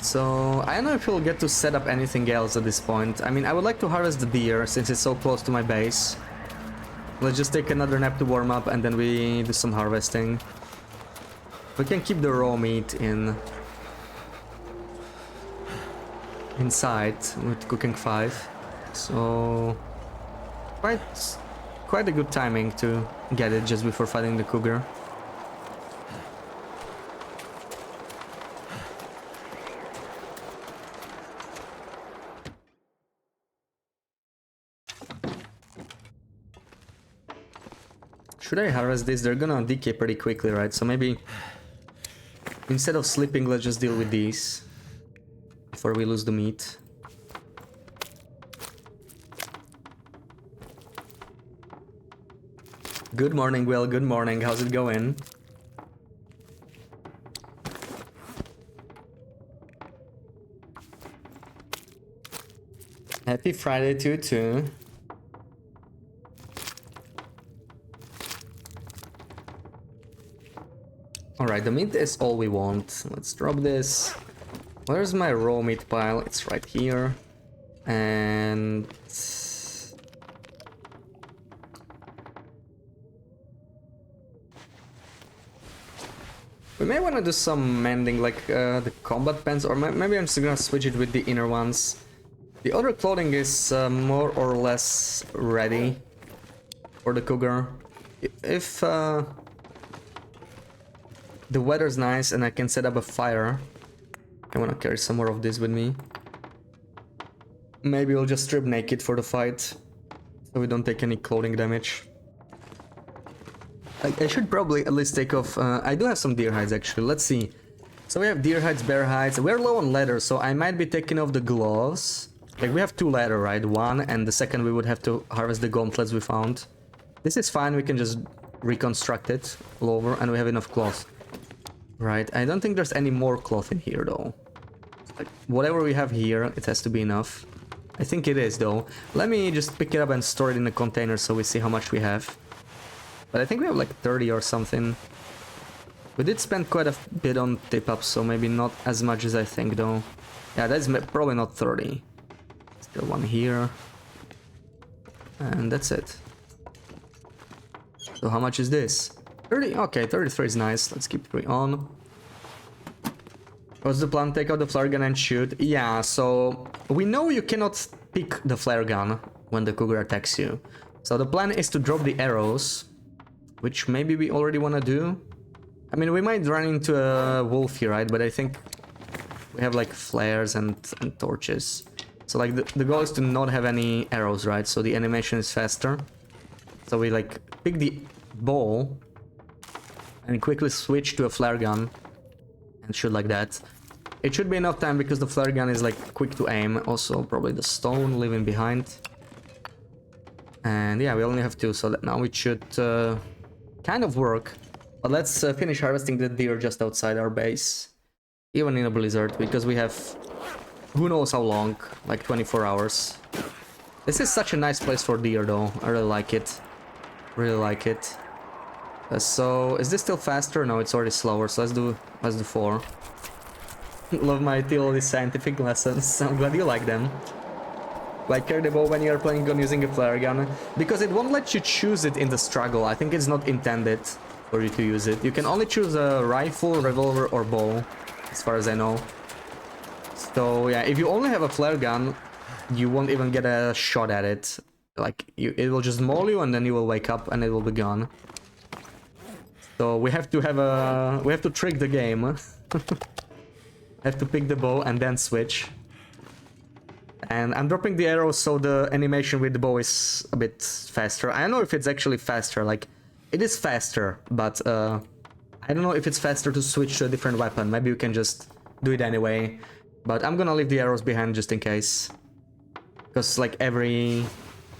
So, I don't know if we'll get to set up anything else at this point. I mean, I would like to harvest the deer since it's so close to my base. Let's just take another nap to warm up and then we do some harvesting. We can keep the raw meat inside with cooking 5. So, quite a good timing to get it just before fighting the cougar. Should I harvest this? They're gonna decay pretty quickly, right? So maybe Instead of sleeping, let's just deal with these before we lose the meat. Good morning, Will. Good morning. How's it going? Happy Friday to you too. Alright, the meat is all we want. Let's drop this. Where's my raw meat pile? It's right here. And... we may want to do some mending, like the combat pants, or maybe I'm just gonna switch it with the inner ones. The other clothing is more or less ready for the Cougar. If the weather's nice and I can set up a fire, I want to carry some more of this with me. Maybe we'll just strip naked for the fight, so we don't take any clothing damage. I should probably at least take off... I do have some deer hides actually, let's see. So we have deer hides, bear hides, we're low on leather, so I might be taking off the gloves. Like we have 2 leather, right? 1, and the second we would have to harvest the gauntlets we found. This is fine, we can just reconstruct it all over, and we have enough cloth. Right, I don't think there's any more cloth in here though. Like, whatever we have here, it has to be enough. I think it is though. Let me just pick it up and store it in a container so we see how much we have. But I think we have like 30 or something. We did spend quite a bit on tip-ups, so maybe not as much as I think though. Yeah, that's probably not 30. Still one here. And that's it. So how much is this? 30? Okay, 33 is nice. Let's keep 3 on. What's the plan? Take out the flare gun and shoot? Yeah, so we know you cannot pick the flare gun when the Cougar attacks you. So the plan is to drop the arrows, which maybe we already want to do. I mean, we might run into a wolf here, right? But I think we have like flares and torches. So like the goal is to not have any arrows, right? So the animation is faster. So we like pick the bow and quickly switch to a flare gun and shoot like that. It should be enough time because the flare gun is like quick to aim. Also probably the stone leaving behind. And yeah, we only have 2, so that now it should kind of work. But let's finish harvesting the deer just outside our base. Even in a blizzard, because we have who knows how long, like 24 hours. This is such a nice place for deer though, I really like it. Really like it. So, is this still faster? No, it's already slower, so let's do 4. Love my all these scientific lessons, I'm glad you like them. Like carry the bow when you're planning on using a flare gun, because it won't let you choose it in the struggle. I think it's not intended for you to use it. You can only choose a rifle, revolver or bow, as far as I know. So yeah, if you only have a flare gun, you won't even get a shot at it. Like, it will just maul you and then you will wake up and it will be gone. So we have to have a... we have to trick the game. Have to pick the bow and then switch. And I'm dropping the arrows so the animation with the bow is a bit faster. I don't know if it's actually faster, like... it is faster, but I don't know if it's faster to switch to a different weapon. Maybe you can just do it anyway. But I'm gonna leave the arrows behind just in case. Because like every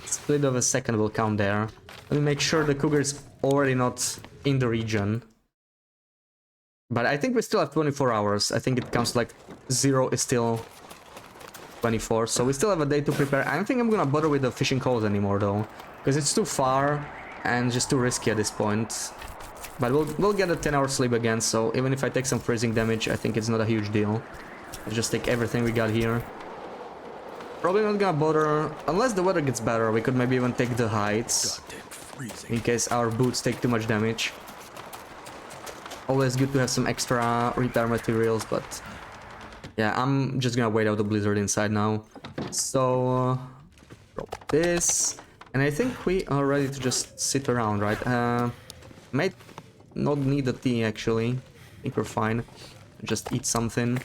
split of a second will count there. Let me make sure the Cougar is already not in the region. But I think we still have 24 hours. I think it counts like 0 is still 24. So we still have a day to prepare. I don't think I'm gonna bother with the fishing calls anymore though. Because it's too far and just too risky at this point. But we'll get a 10-hour sleep again, so even if I take some freezing damage, I think it's not a huge deal. Let's just take everything we got here. Probably not gonna bother, unless the weather gets better, we could maybe even take the hides. In case our boots take too much damage. Always good to have some extra repair materials, but... yeah, I'm just gonna wait out the blizzard inside now. So... drop this... and I think we are ready to just sit around, right? Might not need a tea, actually. I think we're fine. Just eat something.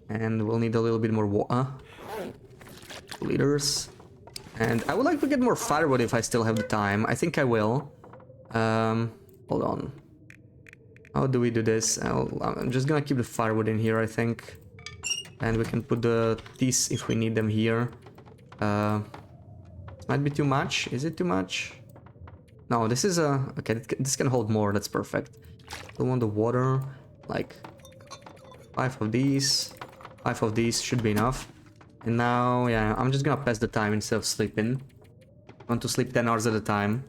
And we'll need a little bit more water. 2 liters. And I would like to get more firewood if I still have the time. I think I will. Hold on. How do we do this? I'm just gonna keep the firewood in here, I think. And we can put the teas if we need them here. Might be too much. Is it too much? No, this is a... Okay, this can hold more. That's perfect. Don't want the water. Like 5 of these. 5 of these should be enough. And now, yeah, I'm just gonna pass the time instead of sleeping. I want to sleep 10 hours at a time.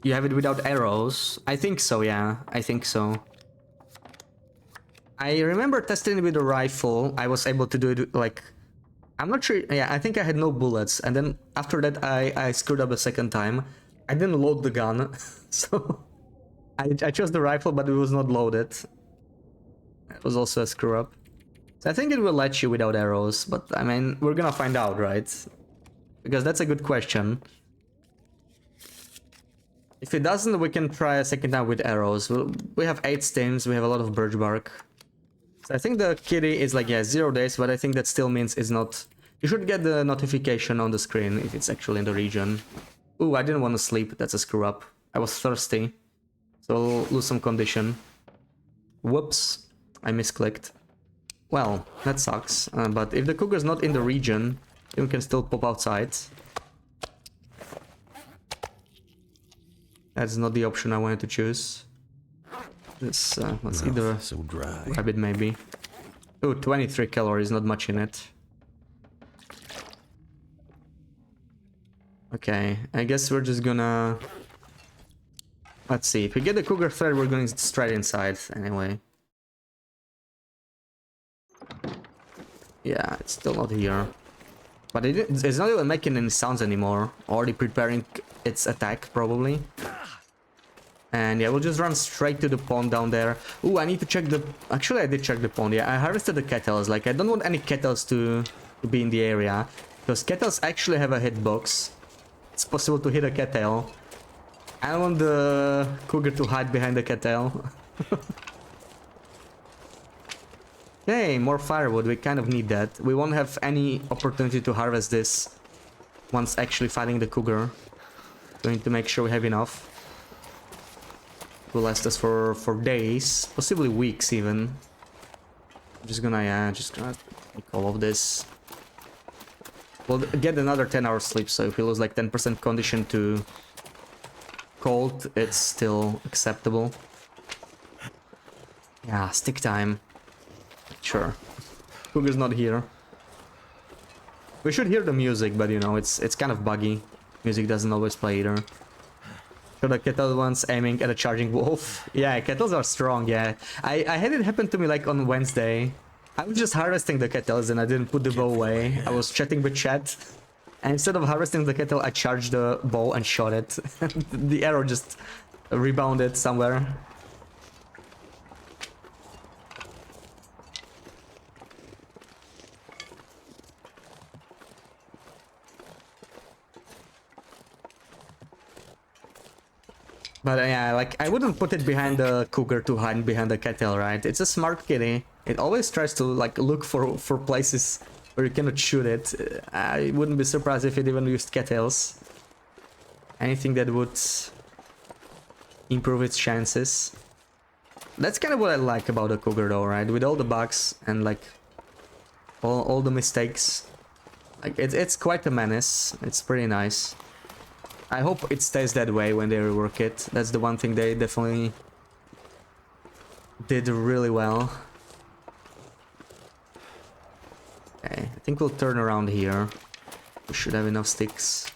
You have it without arrows? I think so, yeah. I think so. I remember testing it with a rifle. I was able to do it like... I'm not sure... Yeah, I think I had no bullets. And then after that, I screwed up a second time. I didn't load the gun. So... I chose the rifle, but it was not loaded. It was also a screw up. So I think it will let you without arrows. But, I mean, we're gonna find out, right? Because that's a good question. If it doesn't, we can try a second time with arrows. We have 8 stems, we have a lot of birch bark. So I think the kitty is like, yeah, 0 days, but I think that still means it's not... You should get the notification on the screen if it's actually in the region. Ooh, I didn't want to sleep, that's a screw up. I was thirsty, so I'll lose some condition. Whoops, I misclicked. Well, that sucks, but if the cougar's not in the region, then we can still pop outside. That's not the option I wanted to choose. This, let's either so dry. grab it maybe. Ooh, 23 calories, not much in it. Okay, I guess we're just gonna... Let's see, if we get the cougar thread, we're going straight inside anyway. Yeah, it's still not here. But it's not even making any sounds anymore. Already preparing its attack, probably. And yeah, we'll just run straight to the pond down there. Ooh, I need to check the... Actually, I did check the pond, yeah. I harvested the kettles. Like, I don't want any kettles to be in the area. Because kettles actually have a hitbox. It's possible to hit a kettle. I don't want the cougar to hide behind the kettle. Okay, more firewood. We kind of need that. We won't have any opportunity to harvest this once actually fighting the cougar. We need to make sure we have enough. Will last us for days, possibly weeks even. I'm just gonna take all of this. We'll get another 10 hours sleep, so if we lose like 10% condition to cold, it's still acceptable. Yeah, stick time. Sure. Cougar's not here. We should hear the music, but you know, it's kind of buggy. Music doesn't always play either. So the kettle one's aiming at a charging wolf. Yeah, kettles are strong, yeah. I had it happen to me like on Wednesday. I was just harvesting the kettles and I didn't put the bow away. I was chatting with chat. And instead of harvesting the kettle, I charged the bow and shot it. The arrow just rebounded somewhere. But yeah, like, I wouldn't put it behind the cougar to hide behind the kettle, right? It's a smart kitty. It always tries to, like, look for places where you cannot shoot it. I wouldn't be surprised if it even used kettles. Anything that would improve its chances. That's kind of what I like about the cougar though, right? With all the bugs and, like, all the mistakes. Like, it's quite a menace. It's pretty nice. I hope it stays that way when they rework it. That's the one thing they definitely did really well. Okay, I think we'll turn around here. We should have enough sticks.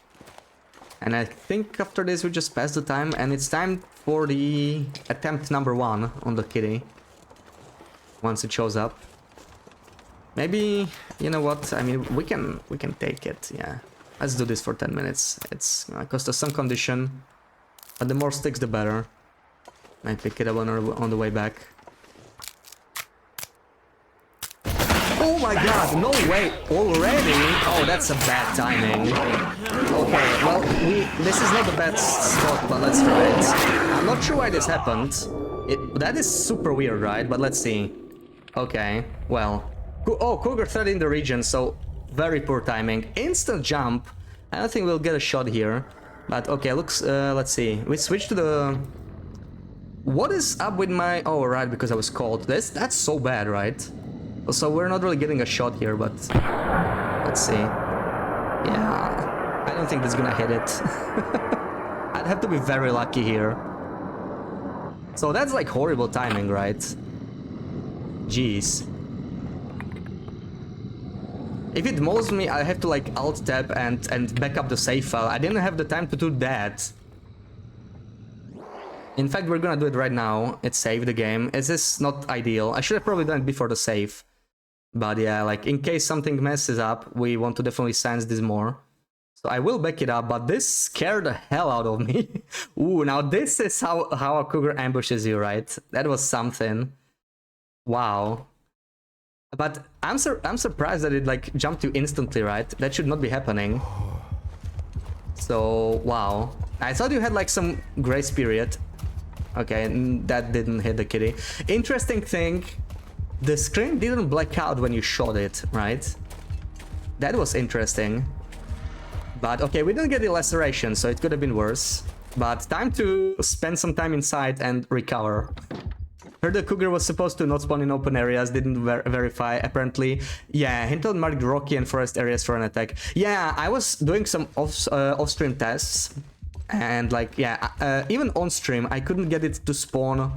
And I think after this we just pass the time, and it's time for the attempt number 1 on the kitty. Once it shows up. Maybe, you know what, I mean, we can take it, yeah. Let's do this for 10 minutes. It's gonna cost us some condition, but the more sticks the better. Might pick it up on the way back. Oh my god, no way, already? Oh, that's a bad timing. Okay, well, this is not the best spot, but let's try it. I'm not sure why this happened. That is super weird, right? But let's see. Okay, well. Oh, cougar thread in the region, so very poor timing. Instant jump. I don't think we'll get a shot here. But okay, looks, let's see. We switch to the... What is up with my... Oh, right, because I was cold. That's so bad, right? So we're not really getting a shot here, but... Let's see. Yeah, I don't think that's gonna hit it. I'd have to be very lucky here. So that's like horrible timing, right? Jeez. If it mauls me, I have to like alt-tab and back up the save file. I didn't have the time to do that. In fact, we're gonna do it right now. It saved the game. This is not ideal. I should have probably done it before the save. But yeah, like in case something messes up, we want to definitely sense this more. So I will back it up, but this scared the hell out of me. Ooh, now this is how a Cougar ambushes you, right? That was something. Wow. But I'm surprised that it like jumped you instantly, right? That should not be happening. So, wow. I thought you had like some grace period. Okay, that didn't hit the kitty. Interesting thing, the screen didn't black out when you shot it, right? That was interesting. But okay, we didn't get the laceration, so it could have been worse. But time to spend some time inside and recover. Heard the Cougar was supposed to not spawn in open areas, didn't verify, apparently. Yeah, Hinton marked rocky and forest areas for an attack. Yeah, I was doing some off-stream tests. And like, yeah, even on-stream, I couldn't get it to spawn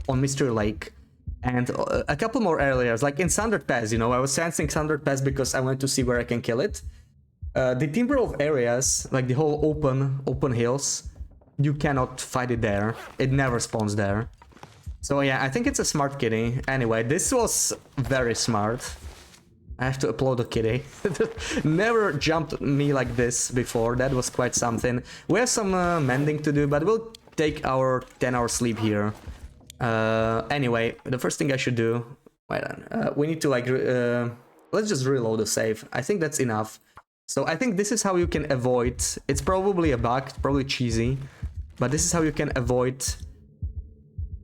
on Mystery Lake. And a couple more areas, like in Sundered Pass, you know, I was sensing Sundered Pass because I wanted to see where I can kill it. The Timberwolf areas, like the whole open hills, you cannot fight it there. It never spawns there. So yeah, I think it's a smart kitty. Anyway, this was very smart. I have to applaud the kitty. Never jumped me like this before. That was quite something. We have some mending to do, but we'll take our 10-hour sleep here. Anyway, the first thing I should do... Wait on. We need to like... let's just reload the save. I think that's enough. So I think this is how you can avoid... It's probably a bug, probably cheesy. But this is how you can avoid...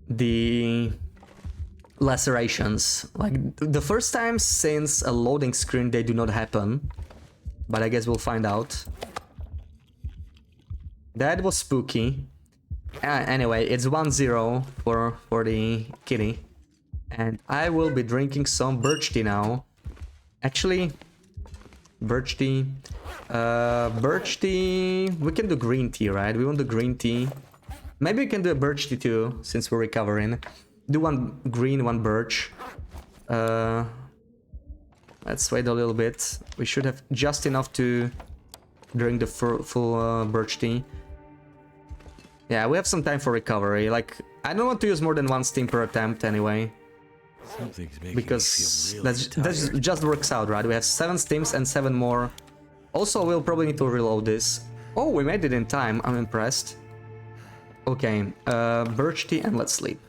the lacerations. Like the first time since a loading screen they do not happen, but I guess we'll find out. That was spooky. Anyway, it's 1-0 for the kitty, and I will be drinking some birch tea now. Actually, birch tea, we can do green tea, right? We want the green tea. Maybe we can do a birch tea too, since we're recovering. Do one green, one birch. Let's wait a little bit. We should have just enough to drink the full birch tea. Yeah, we have some time for recovery. Like, I don't want to use more than one steam per attempt anyway. Because that just works out, right? We have 7 steams and 7 more. Also, we'll probably need to reload this. Oh, we made it in time. I'm impressed. Okay, birch tea and let's sleep.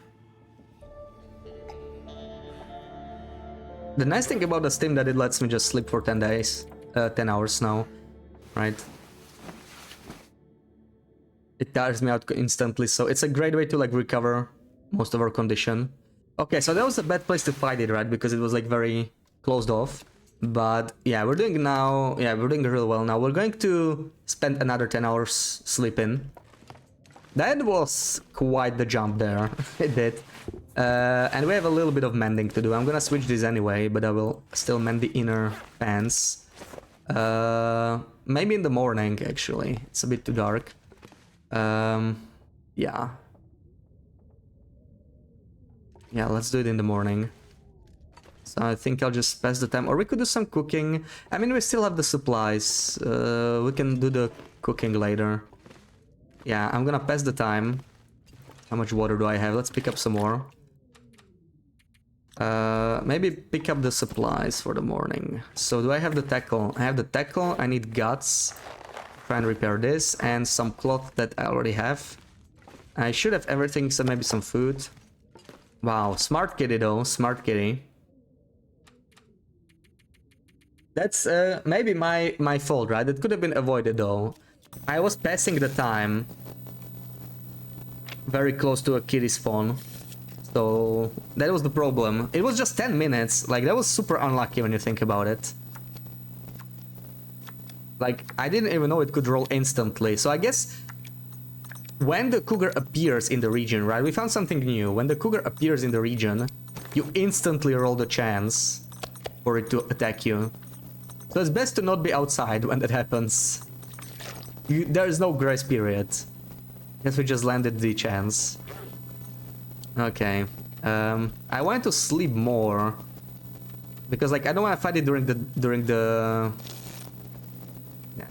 The nice thing about the Steam that it lets me just sleep for 10 days, 10 hours now, right? It tires me out instantly, so it's a great way to like recover most of our condition. Okay, so that was a bad place to fight it, right? Because it was like very closed off. But yeah, we're doing now, yeah, we're doing real well now. We're going to spend another 10 hours sleeping. That was quite the jump there. It did. And we have a little bit of mending to do. I'm gonna switch this anyway, but I will still mend the inner pants. Maybe in the morning, actually. It's a bit too dark. Yeah. Yeah, let's do it in the morning. So I think I'll just pass the time. Or we could do some cooking. I mean, we still have the supplies. We can do the cooking later. Yeah, I'm gonna pass the time. How much water do I have? Let's pick up some more. Maybe pick up the supplies for the morning. So do I have the tackle? I have the tackle. I need guts. Try and repair this. And some cloth that I already have. I should have everything, so maybe some food. Wow, smart kitty though. Smart kitty. That's maybe my fault, right? It could have been avoided though. I was passing the time very close to a kitty spawn, so that was the problem. It was just 10 minutes, like that was super unlucky when you think about it. Like, I didn't even know it could roll instantly. So I guess when the Cougar appears in the region, right? We found something new. When the Cougar appears in the region, you instantly roll the chance for it to attack you. So it's best to not be outside when that happens. There is no grace period. Guess we just landed the chance. Okay. I wanted to sleep more. Because, like, I don't want to fight it during the... Yeah.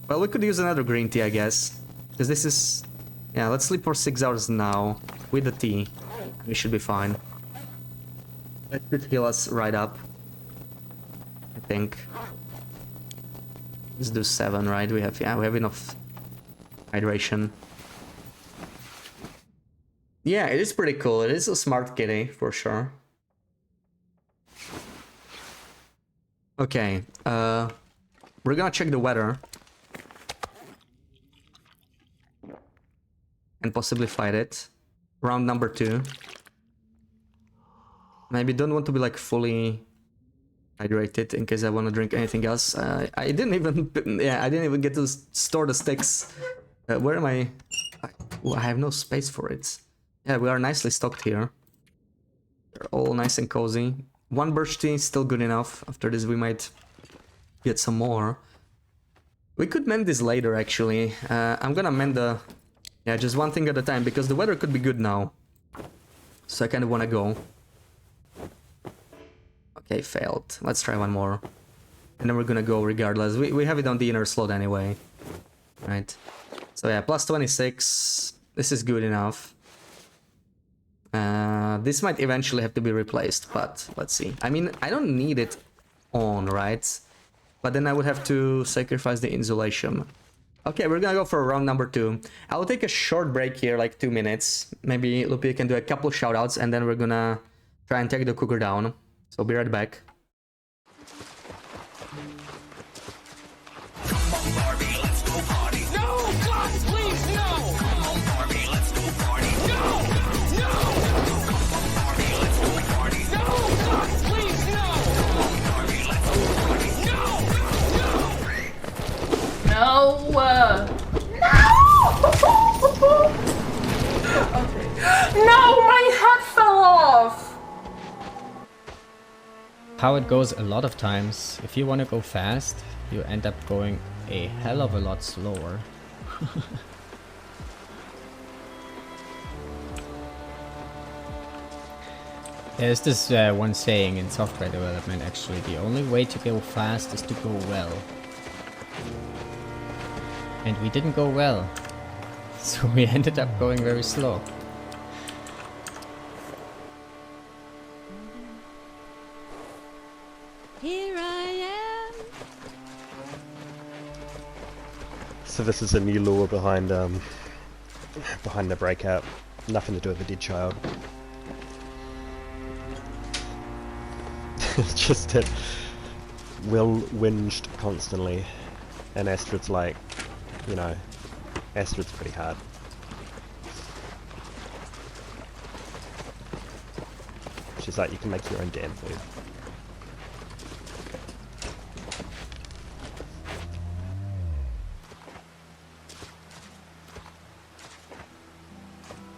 Well, we could use another green tea, I guess. Because this is... Yeah, let's sleep for 6 hours now. With the tea. We should be fine. That should heal us right up. I think. Let's do 7, right? We have enough hydration. Yeah, it is pretty cool. It is a smart kitty, for sure. Okay, we're gonna check the weather. And possibly fight it. Round number 2. Maybe don't want to be like fully hydrated in case I want to drink anything else. I didn't even, yeah, I didn't even get to store the sticks. Where am I? I have no space for it. Yeah, we are nicely stocked here. They're all nice and cozy. 1 birch tea is still good enough. After this we might get some more. We could mend this later actually. I'm gonna mend the... Yeah, just one thing at a time because the weather could be good now. So I kind of want to go. Okay, failed. Let's try one more. And then we're gonna go regardless. We have it on the inner slot anyway. Right. So yeah, plus 26. This is good enough. This might eventually have to be replaced, but let's see. I mean, I don't need it on, right? But then I would have to sacrifice the insulation. Okay, we're gonna go for round number 2. I will take a short break here, like 2 minutes. Maybe Lupi can do a couple shoutouts, and then we're gonna try and take the Cougar down. So be right back. No! No! Okay. No! My head fell off! How it goes a lot of times, if you want to go fast, you end up going a hell of a lot slower. There's this one saying in software development actually, the only way to go fast is to go well. And we didn't go well, so we ended up going very slow. Here I am. So this is a new law behind the breakout. Nothing to do with the dead child. It's just that Will whinged constantly, and Astrid's like, you know, Astrid's pretty hard. She's like, you can make your own damn food.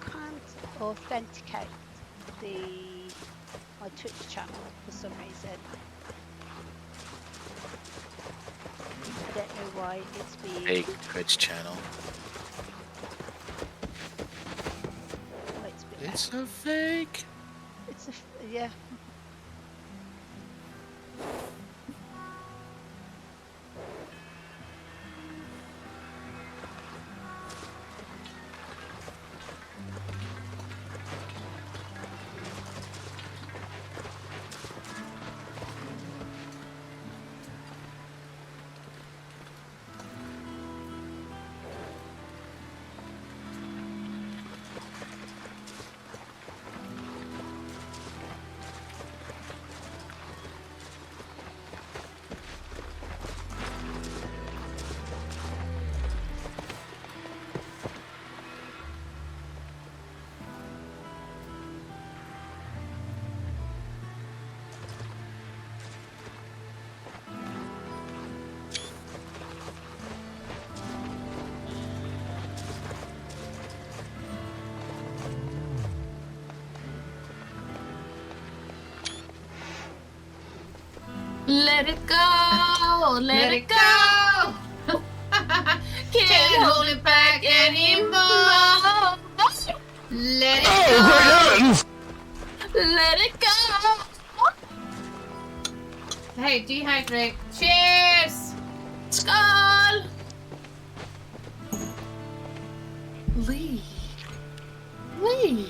Can't authenticate my Twitch channel for some reason. I don't know why it's being... Fake Twitch channel. why it's been... It's a fake. It's a... yeah. Let it go, let it go. Can't hold it back anymore. Let it go. Let it go. Hey, dehydrate. Cheers. Skull. Lee. Lee.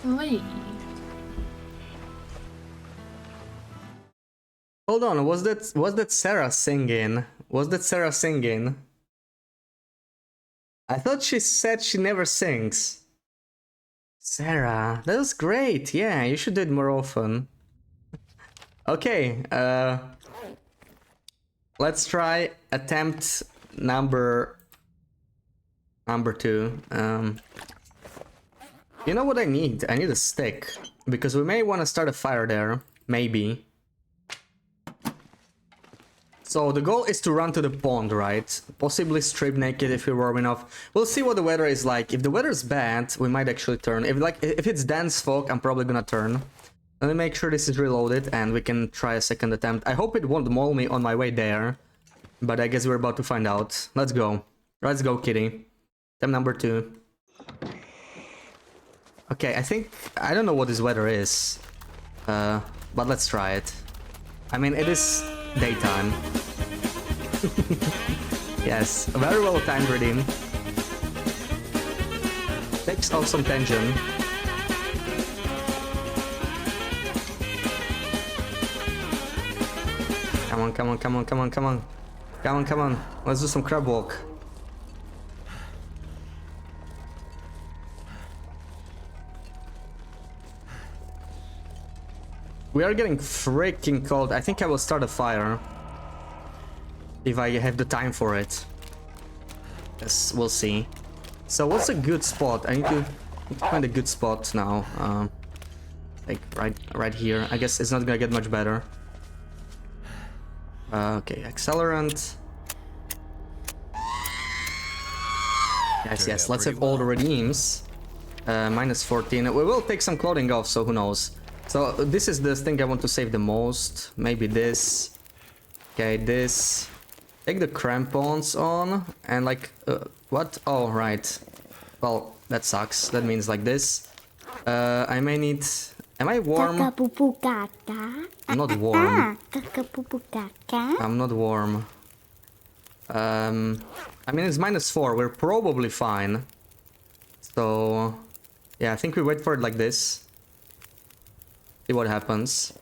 Lee. Hold on, was that Sarah singing? Was that Sarah singing? I thought she said she never sings. Sarah, that was great. Yeah, you should do it more often. Okay, let's try attempt number 2. You know what I need? I need a stick, because we may want to start a fire there, maybe. So the goal is to run to the pond, right? Possibly strip naked if we're warm enough. We'll see what the weather is like. If the weather is bad, we might actually turn. If it's dense fog, I'm probably gonna turn. Let me make sure this is reloaded and we can try a second attempt. I hope it won't maul me on my way there, but I guess we're about to find out. Let's go. Let's go, kitty. Attempt number 2. Okay, I don't know what this weather is, but let's try it. I mean, it is daytime. Yes, very well timed redeem. Takes off some tension. Come on, come on, come on, come on, come on. Come on, come on. Let's do some crab walk. We are getting freaking cold. I think I will start a fire. If I have the time for it. Yes, we'll see. So what's a good spot? I need to find a good spot now. Like right here. I guess it's not gonna get much better. Okay, accelerant. Yes, yes, let's have all the redeems. Minus 14. We will take some clothing off, so who knows. So this is the thing I want to save the most. Maybe this. Okay, this. Take the crampons on and like what? Oh, right. Well, that sucks. That means like this. I may need. Am I warm? I'm not warm. I'm not warm. I mean, it's minus 4. We're probably fine. So yeah, I think we wait for it like this. See what happens.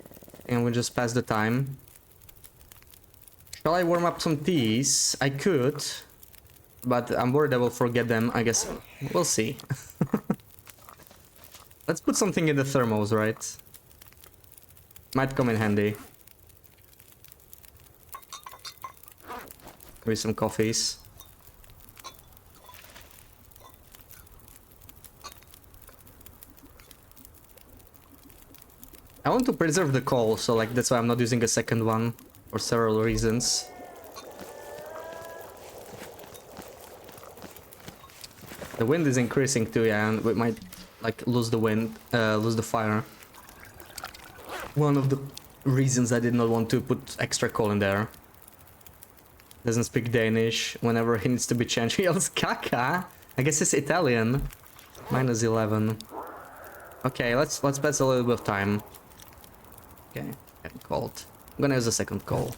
And we just pass the time. Shall I warm up some teas? I could. But I'm worried I will forget them. I guess we'll see. Let's put something in the thermos, right? Might come in handy. Maybe some coffees. I want to preserve the coal, so like that's why I'm not using a second one for several reasons. The wind is increasing too, yeah, and we might like lose the wind, lose the fire. One of the reasons I did not want to put extra coal in there. Doesn't speak Danish. Whenever he needs to be changed, he yells "Caca." I guess it's Italian. Minus 11. Okay, let's pass a little bit of time. Okay, getting cold. I'm gonna use a second coal.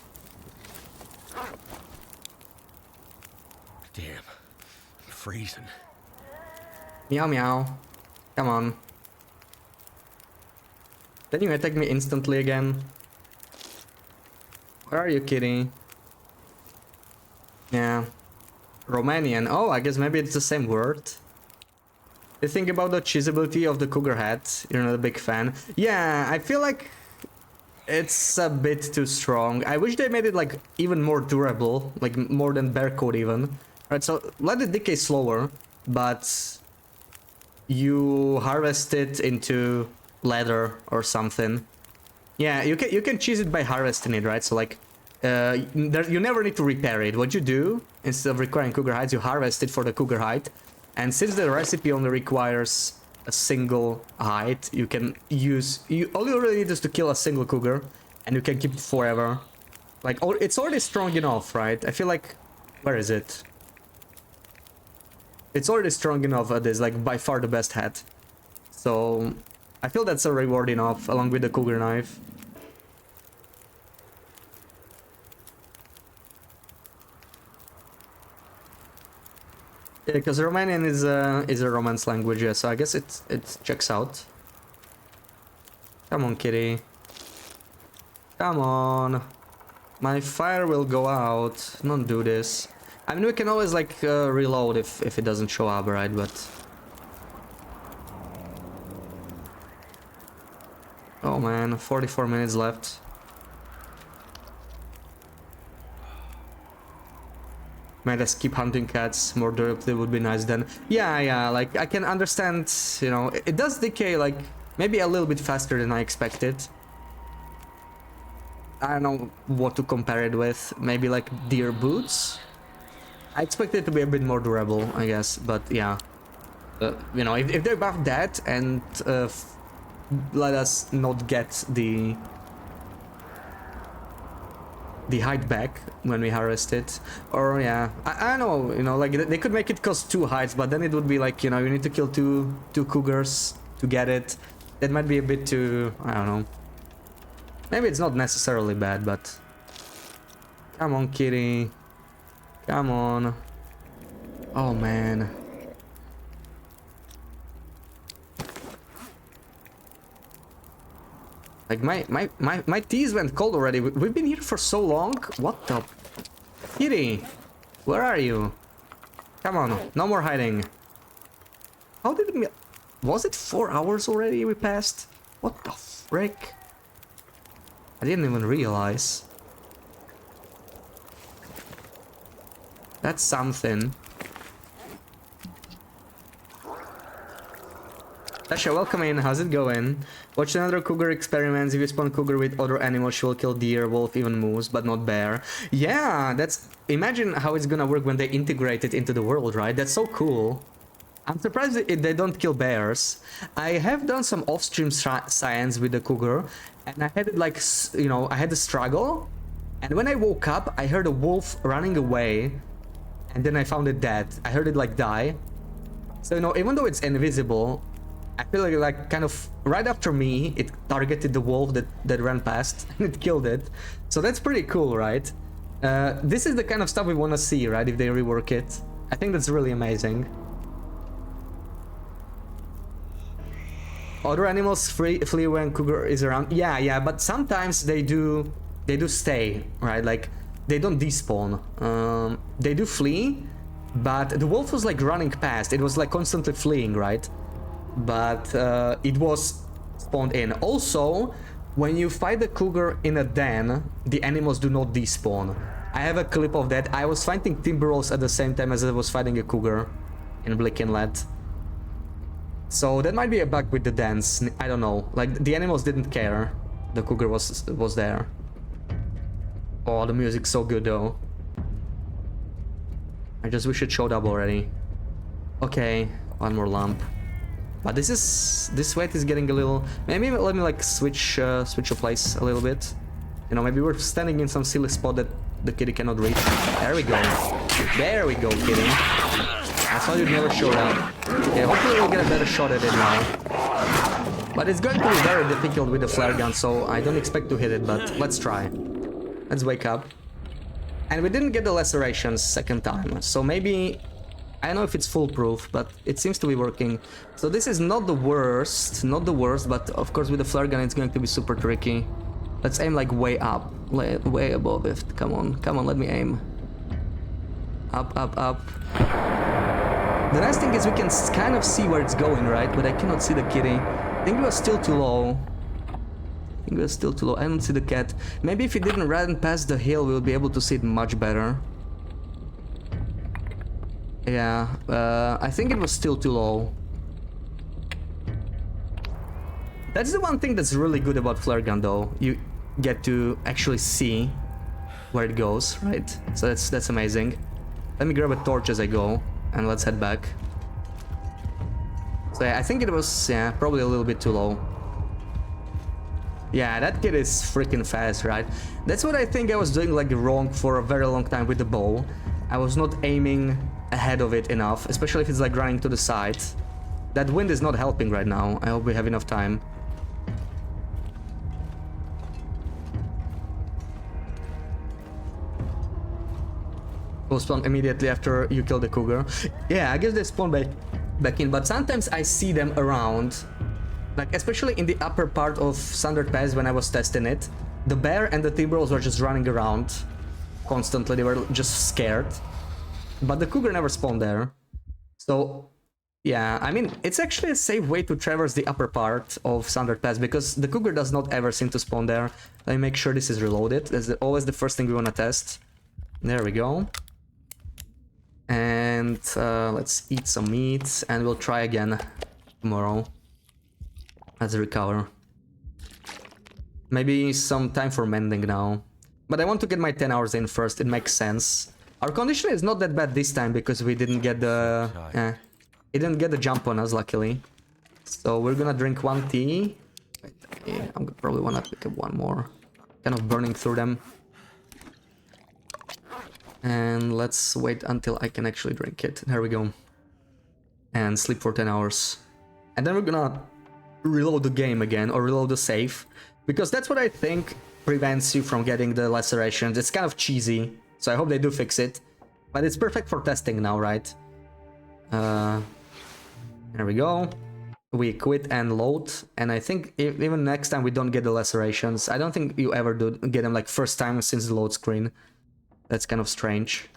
Damn, I'm freezing. Meow meow. Come on. Then you attack me instantly again. Where are you, kitty? Yeah. Romanian. Oh, I guess maybe it's the same word. You think about the cheesability of the Cougar hat? You're not a big fan. Yeah, I feel like it's a bit too strong. I wish they made it like even more durable, like more than bear coat even. Right, so let it decay slower, but you harvest it into leather or something. Yeah, you can cheese it by harvesting it, right? So like you never need to repair it. What you do, instead of requiring Cougar hides, you harvest it for the Cougar hide. And since the recipe only requires a single hide, you can use... all you really need is to kill a single cougar, and you can keep it forever. Like, oh, it's already strong enough, right? I feel like... Where is it? It's already strong enough that is like by far the best hat. So I feel that's a reward enough along with the Cougar knife. Yeah, because Romanian is a Romance language, yeah, so I guess it checks out. Come on, kitty. Come on. My fire will go out. Don't do this. I mean, we can always like reload if it doesn't show up, right? But oh man, 44 minutes left. Might just keep hunting cats more durably would be nice then. Yeah, like I can understand, you know, it does decay like maybe a little bit faster than I expected. I don't know what to compare it with. Maybe like deer boots. I expect it to be a bit more durable, I guess, but yeah. You know, if they buff that and let us not get the height back when we harvest it, or yeah, I don't know, you know, like they could make it cost 2 heights, but then it would be like, you know, you need to kill two cougars to get it. That might be a bit too, I don't know. Maybe it's not necessarily bad, but come on, kitty. Come on. Oh man. Like my teeth went cold already. We've been here for so long. What the? Kitty, where are you? Come on, no more hiding. How did we... Was it 4 hours already we passed? What the frick? I didn't even realize. That's something. Tasha, welcome in. How's it going? Watch another cougar experiments. If you spawn cougar with other animals, she will kill deer, wolf, even moose, but not bear. Yeah, that's... Imagine how it's gonna work when they integrate it into the world, right? That's so cool. I'm surprised they don't kill bears. I have done some off-stream science with the cougar, and I had it like, you know, I had a struggle, and when I woke up, I heard a wolf running away, and then I found it dead. I heard it like die. So, you know, even though it's invisible, I feel like kind of right after me, it targeted the wolf that ran past, and it killed it. So that's pretty cool, right? This is the kind of stuff we want to see, right, if they rework it. I think that's really amazing. Other animals flee when cougar is around. Yeah, but sometimes they do stay, right? Like they don't despawn. They do flee, but the wolf was like running past. It was like constantly fleeing, right? But it was spawned in. Also, when you fight the cougar in a den, the animals do not despawn. I have a clip of that. I was fighting timberwolves at the same time as I was fighting a cougar in Blick Inlet. So that might be a bug with the dance. I don't know. Like the animals didn't care. The cougar was there. Oh, the music's so good though. I just wish it showed up already. Okay, one more lamp. But this weight is getting a little. Maybe let me like switch a place a little bit. You know, maybe we're standing in some silly spot that the kitty cannot reach. There we go. There we go, kitty. I thought you'd never show up. Okay, hopefully we'll get a better shot at it now. But it's going to be very difficult with the flare gun, so I don't expect to hit it, but let's try. Let's wake up. And we didn't get the lacerations second time, so maybe... I don't know if it's foolproof, but it seems to be working. So this is not the worst, but of course with the flare gun it's going to be super tricky. Let's aim like way up, way above it. Come on, let me aim. Up. The nice thing is we can kind of see where it's going, right? But I cannot see the kitty. I think it was still too low. I don't see the cat. Maybe if it didn't run past the hill, we'll be able to see it much better. Yeah, I think it was still too low. That's the one thing that's really good about flare gun though. You get to actually see where it goes, right? So that's amazing. Let me grab a torch as I go, and let's head back. So yeah, I think it was, yeah, probably a little bit too low. Yeah, that kid is freaking fast, right? That's what I think I was doing like wrong for a very long time with the bow. I was not aiming ahead of it enough, especially if it's like running to the side. That wind is not helping right now. I hope we have enough time. Will spawn immediately after you kill the cougar. Yeah, I guess they spawn back in, but sometimes I see them around. Like, especially in the upper part of Sundered Pass when I was testing it. The bear and the timberwolves were just running around constantly. They were just scared. But the cougar never spawned there. So, yeah, I mean, it's actually a safe way to traverse the upper part of Sundered Pass because the cougar does not ever seem to spawn there. Let me make sure this is reloaded. That's always the first thing we want to test. There we go. And let's eat some meat and we'll try again tomorrow. Let's recover. Maybe some time for mending now. But I want to get my 10 hours in first, it makes sense. Our condition is not that bad this time because we didn't get the... it didn't get the jump on us, luckily. So we're gonna drink one tea. Wait, I'm probably wanna pick up one more. Kind of burning through them. And let's wait until I can actually drink it. There we go. And sleep for 10 hours. And then we're gonna reload the game again, or reload the save. Because that's what I think prevents you from getting the lacerations. It's kind of cheesy, so I hope they do fix it. But it's perfect for testing now, right? There we go. We quit and load. And I think even next time we don't get the lacerations. I don't think you ever do get them like first time since the load screen. That's kind of strange.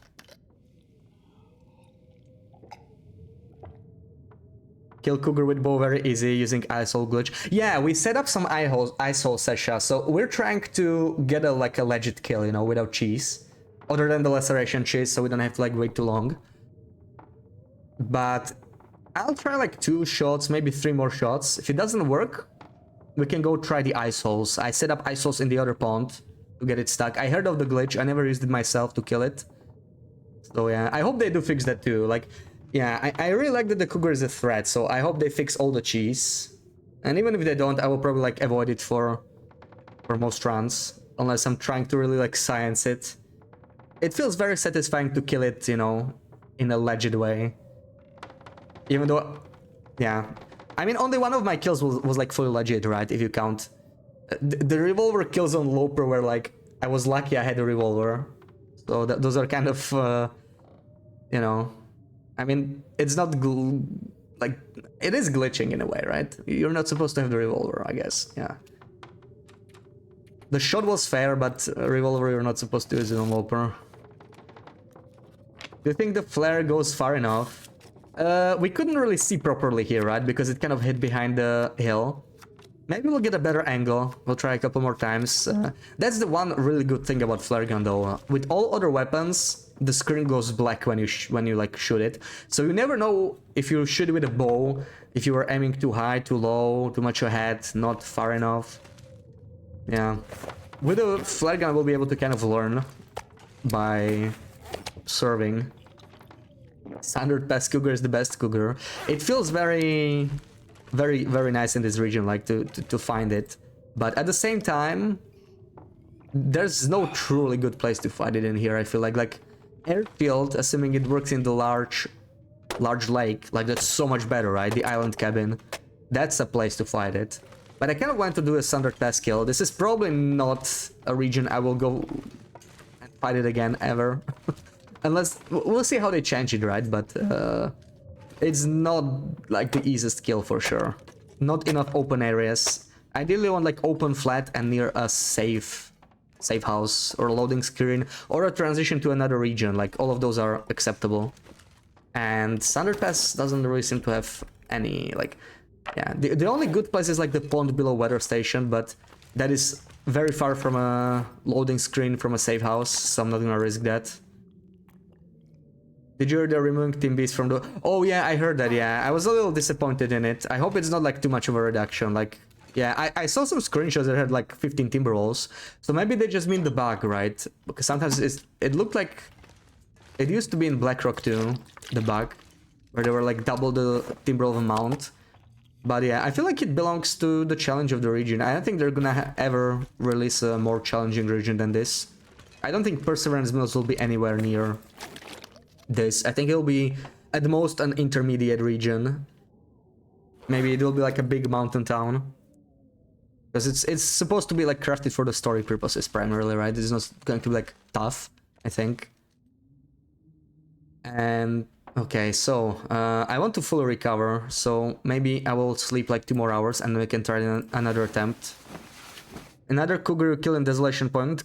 Kill cougar with bow very easy using ice hole glitch. Yeah, we set up some ice hole Sesha, so we're trying to get a like a legit kill, you know, without cheese. Other than the laceration cheese, so we don't have to like wait too long. But I'll try like 2 shots, maybe 3 more shots. If it doesn't work, we can go try the ice holes. I set up ice holes in the other pond to get it stuck. I heard of the glitch, I never used it myself to kill it. So yeah, I hope they do fix that too. Like, yeah, I really like that the cougar is a threat, so I hope they fix all the cheese. And even if they don't, I will probably like avoid it for most runs, unless I'm trying to really like science it. It feels very satisfying to kill it, you know, in a legit way. Even though, yeah, I mean, only one of my kills was like fully legit, right? If you count the revolver kills on Loper, where like I was lucky I had a revolver, so those are kind of, you know. I mean, it's not like it is glitching in a way, right? You're not supposed to have the revolver, I guess. Yeah. The shot was fair, but revolver you're not supposed to use it on Loper. Do you think the flare goes far enough? We couldn't really see properly here, right? Because it kind of hid behind the hill. Maybe we'll get a better angle. We'll try a couple more times. That's the one really good thing about flare gun, though. With all other weapons, the screen goes black when you like shoot it. So you never know if you shoot with a bow, if you are aiming too high, too low, too much ahead, not far enough. Yeah. With a flare gun, we'll be able to kind of learn by serving. Standard Pass Cougar is the best Cougar. It feels very nice in this region, like to find it. But at the same time, there's no truly good place to find it in here. I feel like airfield, assuming it works in the large lake, like that's so much better, right? The island cabin, that's a place to find it. But I kind of want to do a Sundered Pass kill. This is probably not a region I will go and fight it again ever. Unless, we'll see how they change it, right? But it's not like the easiest kill for sure. Not enough open areas. Ideally on like open flat and near a safe house or loading screen or a transition to another region. Like all of those are acceptable. And Sundered Pass doesn't really seem to have any like, yeah. The only good place is like the pond below weather station, but that is very far from a loading screen from a safe house, so I'm not gonna risk that. Did you hear they're removing Team Beast from the... Oh yeah, I heard that, yeah. I was a little disappointed in it. I hope it's not like too much of a reduction. Like, yeah, I saw some screenshots that had like 15 Timberwolves. So maybe they just mean the bug, right? Because sometimes it looked like... It used to be in Blackrock too, the bug. Where they were like double the Timberwolf amount. But yeah, I feel like it belongs to the challenge of the region. I don't think they're gonna ever release a more challenging region than this. I don't think Perseverance Mills will be anywhere near this. I think it'll be at most an intermediate region. Maybe it will be like a big mountain town. Because it's supposed to be like crafted for the story purposes primarily, right? It's not going to be like tough, I think. And okay, so I want to fully recover, so maybe I will sleep like 2 more hours and we can try another attempt. Another Cougar you kill in Desolation Point.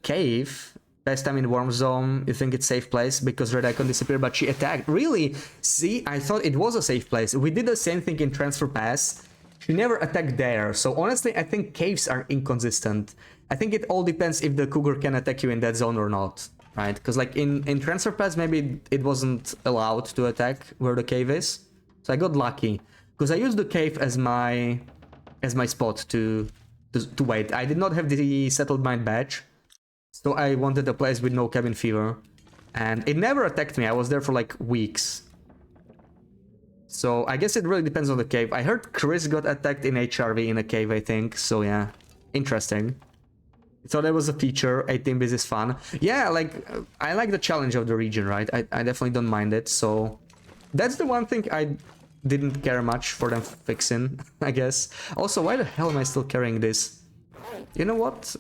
Cave. Best time in Warm Zone. You think it's safe place because Red Icon disappeared, but she attacked. Really? See, I thought it was a safe place. We did the same thing in Transfer Pass. She never attacked there, so honestly I think caves are inconsistent. I think it all depends if the Cougar can attack you in that zone or not, right? Because like in Transfer Pass maybe it wasn't allowed to attack where the cave is. So I got lucky. Because I used the cave as my spot to wait. I did not have the Settled Mind badge, so I wanted a place with no cabin fever. And it never attacked me, I was there for like weeks. So I guess it really depends on the cave. I heard Chris got attacked in HRV in a cave, I think. So yeah, interesting. So that was a feature. 18 bis is fun. Yeah, like I like the challenge of the region, right? I definitely don't mind it. So that's the one thing I didn't care much for them fixing, I guess. Also, why the hell am I still carrying this? You know what?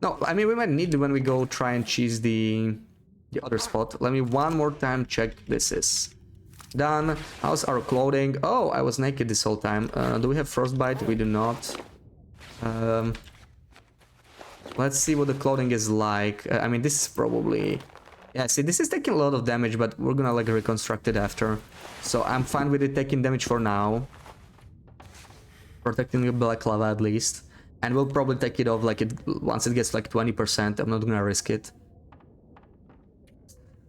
No, I mean we might need it when we go try and cheese the other spot. Let me one more time check this is. Done. How's our clothing? Oh, I was naked this whole time. Do we have frostbite? We do not. Let's see what the clothing is like. I mean, this is probably... Yeah, see, this is taking a lot of damage, but we're gonna like reconstruct it after. So I'm fine with it taking damage for now. Protecting the black lava at least. And we'll probably take it off like once it gets like 20%. I'm not gonna risk it.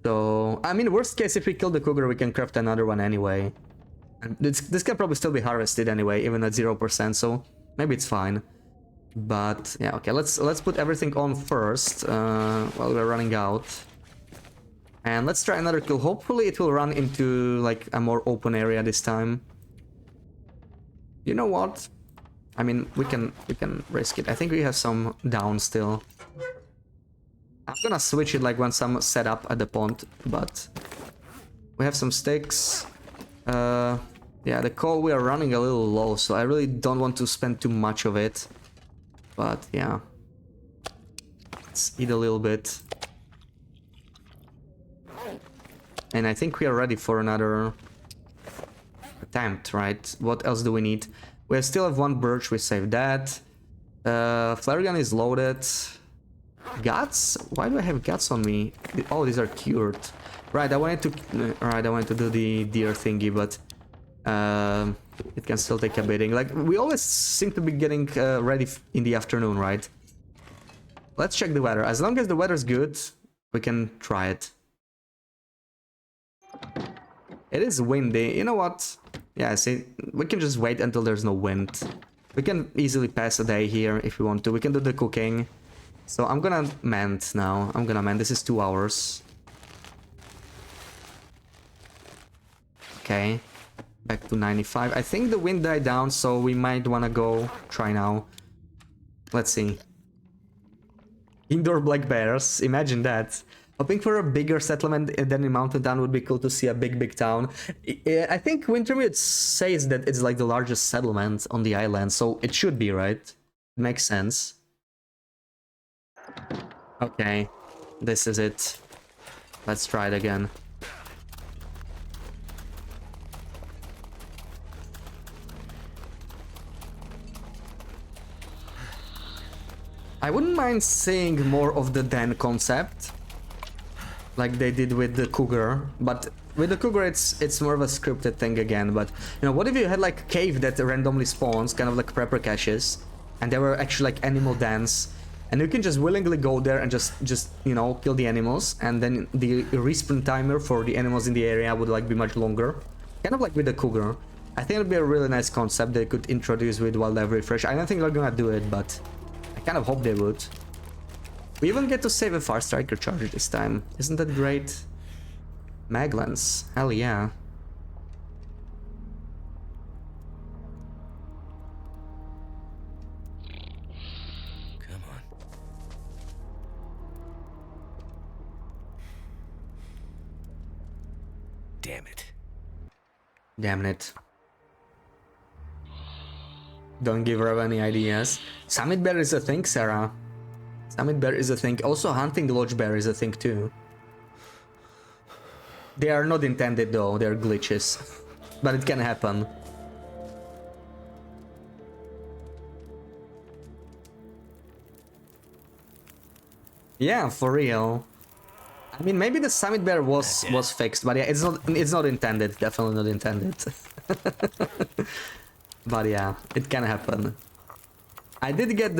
So, I mean, worst case, if we kill the Cougar, we can craft another one anyway. And this can probably still be harvested anyway, even at 0%, so maybe it's fine. But, yeah, okay, let's put everything on first, while we're running out. And let's try another kill. Hopefully it will run into, like, a more open area this time. You know what? I mean, we can risk it. I think we have some down still. I'm gonna switch it like once I'm set up at the pond, but we have some sticks. Yeah, the coal we are running a little low, so I really don't want to spend too much of it. But yeah, let's eat a little bit. And I think we are ready for another attempt, right? What else do we need? We still have 1 birch, we saved that. Flare gun is loaded. Guts? Why do I have guts on me? Oh, these are cured. Right, I wanted to do the deer thingy, but it can still take a beating. Like, we always seem to be getting ready in the afternoon, right? Let's check the weather. As long as the weather's good, we can try it. It is windy. You know what? Yeah, see, we can just wait until there's no wind. We can easily pass a day here if we want to. We can do the cooking. So I'm gonna mend now. I'm gonna mend. This is 2 hours. Okay. Back to 95. I think the wind died down, so we might wanna go try now. Let's see. Indoor black bears. Imagine that. Hoping for a bigger settlement than in Mountain Town would be cool to see a big town. I think Wintermute says that it's like the largest settlement on the island, so it should be, right? It makes sense. Okay, this is it. Let's try it again. I wouldn't mind seeing more of the den concept, like they did with the Cougar, but with the Cougar it's more of a scripted thing again. But you know, what if you had like a cave that randomly spawns, kind of like prepper caches, and there were actually like animal dens, and you can just willingly go there and just you know, kill the animals, and then the respawn timer for the animals in the area would like be much longer, kind of like with the Cougar. I think it would be a really nice concept they could introduce with Wildlife Refresh. I don't think they're gonna do it, but I kind of hope they would. We even get to save a Far Striker charge this time. Isn't that great? Maglans. Hell yeah. Damn it. Damn it. Don't give Rev any ideas. Summit bear is a thing, Sarah. Summit bear is a thing. Also, hunting lodge bear is a thing too. They are not intended though, they're glitches. But it can happen. Yeah, for real. I mean, maybe the summit bear was fixed, but yeah, it's not intended. Definitely not intended. But yeah, it can happen. I did get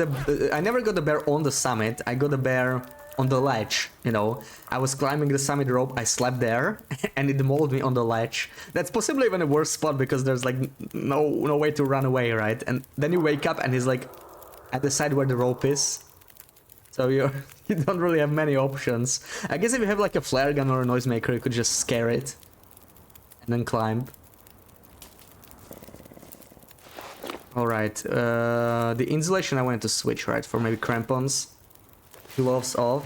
I never got the bear on the summit. I got the bear on the ledge, you know. I was climbing the summit rope, I slept there, and it mauled me on the ledge. That's possibly even a worse spot because there's like no way to run away, right? And then you wake up and he's like at the side where the rope is. So you don't really have many options. I guess if you have like a flare gun or a noisemaker, you could just scare it and then climb. Alright, the insulation I wanted to switch, right? For maybe crampons. Gloves off.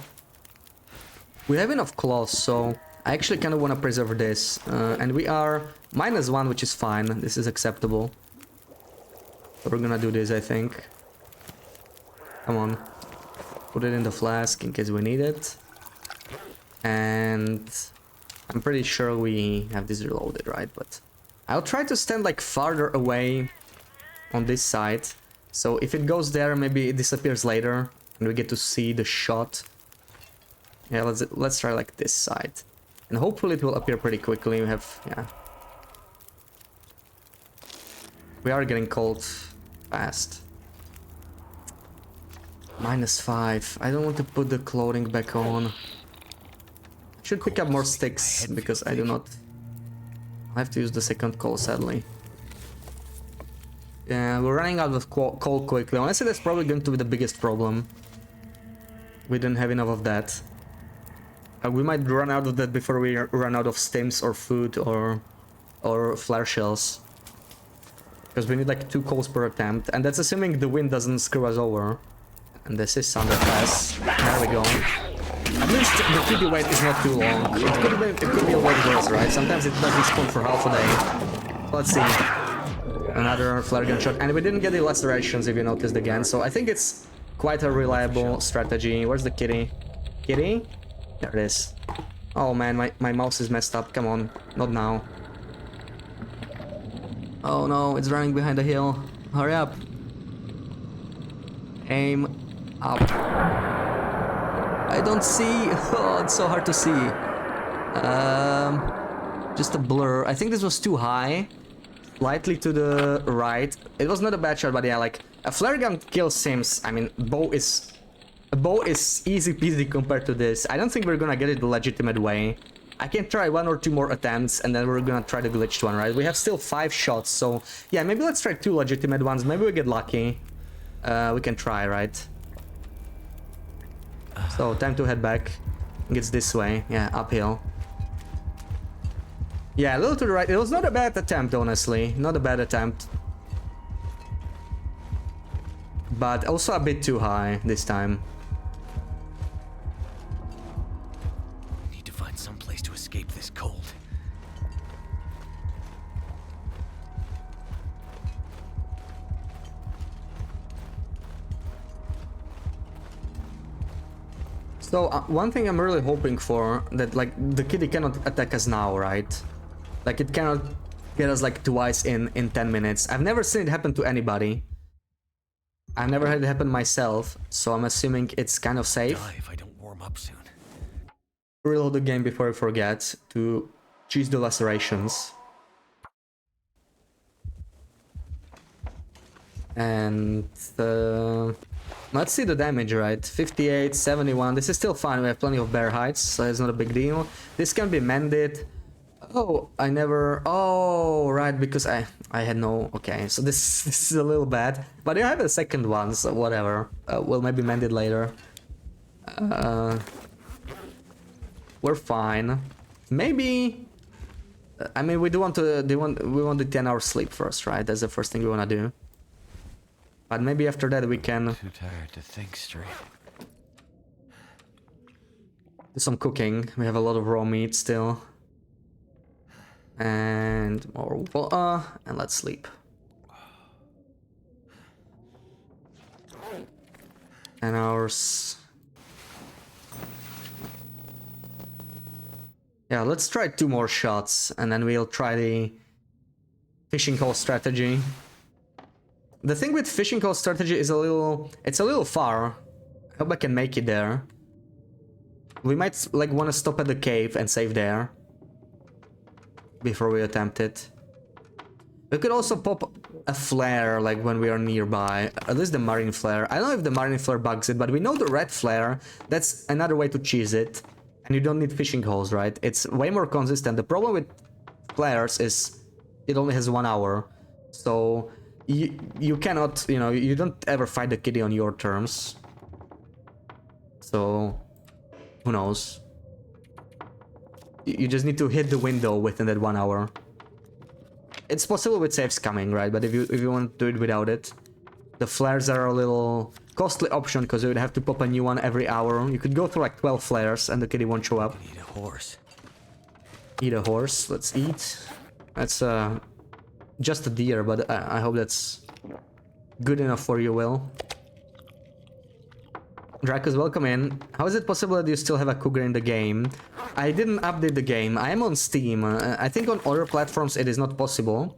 We have enough cloths, so I actually kind of want to preserve this. And we are -1, which is fine. This is acceptable. So we're gonna do this, I think. Come on. Put it in the flask in case we need it. And I'm pretty sure we have this reloaded, right? But I'll try to stand like farther away on this side. So if it goes there, maybe it disappears later and we get to see the shot. Yeah, let's try like this side. And hopefully it will appear pretty quickly. We have, yeah. We are getting cold fast. -5. I don't want to put the clothing back on. I should pick up more sticks because I do not. I have to use the second coal, sadly. Yeah, we're running out of coal quickly. Honestly, that's probably going to be the biggest problem. We didn't have enough of that. We might run out of that before we run out of stims or food or flare shells. Because we need like 2 coals per attempt, and that's assuming the wind doesn't screw us over. And this is Thunderpass. There we go. At least the TP wait is not too long. It could be a lot worse, right? Sometimes it doesn't spawn for half a day. Let's see. Another flare gun shot. And we didn't get the lacerations, if you noticed again. So I think it's quite a reliable strategy. Where's the kitty? Kitty? There it is. Oh man, my mouse is messed up. Come on. Not now. Oh no, it's running behind the hill. Hurry up. Aim up. I don't see. Oh, it's so hard to see. Just a blur. I think this was too high. Slightly to the right. It was not a bad shot, but yeah, like a flare gun kill Sims. I mean, a bow is easy peasy compared to this. I don't think we're gonna get it the legitimate way. I can try 1 or 2 more attempts and then we're gonna try the glitched one, right? We have still 5 shots, so yeah, maybe let's try 2 legitimate ones. Maybe we get lucky. We can try, right? So, time to head back. It's this way. Yeah, uphill. Yeah, a little to the right. It was not a bad attempt, honestly. Not a bad attempt. But also a bit too high this time. Need to find some place to escape this cold. So one thing I'm really hoping for, that like the kitty cannot attack us now, right? Like it cannot get us like twice in 10 minutes. I've never seen it happen to anybody. I've never had it happen myself, so I'm assuming it's kind of safe. Die if I don't warm up soon. Reload the game before I forget to choose the lacerations. And let's see the damage, right? 58, 71. This is still fine. We have plenty of bear hides, so it's not a big deal. This can be mended. Oh, I never... Oh, right, because I had no... Okay, so this is a little bad. But I have a second one, so whatever. We'll maybe mend it later. We're fine. Maybe... I mean, we want the 10-hour sleep first, right? That's the first thing we want to do. But maybe after that we can Too tired to think straight. do some cooking. We have a lot of raw meat still. And more water, and let's sleep. And ours. Yeah, let's try 2 more shots, and then we'll try the fishing hole strategy. The thing with fishing hole strategy is it's a little far. I hope I can make it there. We might like want to stop at the cave and save there before we attempt it. We could also pop a flare like when we are nearby, at least the marine flare. I don't know if the marine flare bugs it, but we know the red flare, that's another way to cheese it. And you don't need fishing holes, right? It's way more consistent. The problem with flares is it only has 1 hour. So you cannot, you know, you don't ever fight the kitty on your terms. So who knows? You just need to hit the window within that 1 hour. It's possible with saves coming, right? But if you want to do it without it, the flares are a little costly option because you would have to pop a new one every hour. You could go through like 12 flares and the kitty won't show up. Need a horse. Eat a horse. Let's eat. That's just a deer, but I hope that's good enough for you, Will. Dracos, welcome in. How is it possible that you still have a cougar in the game? I didn't update the game. I am on Steam. I think on other platforms it is not possible.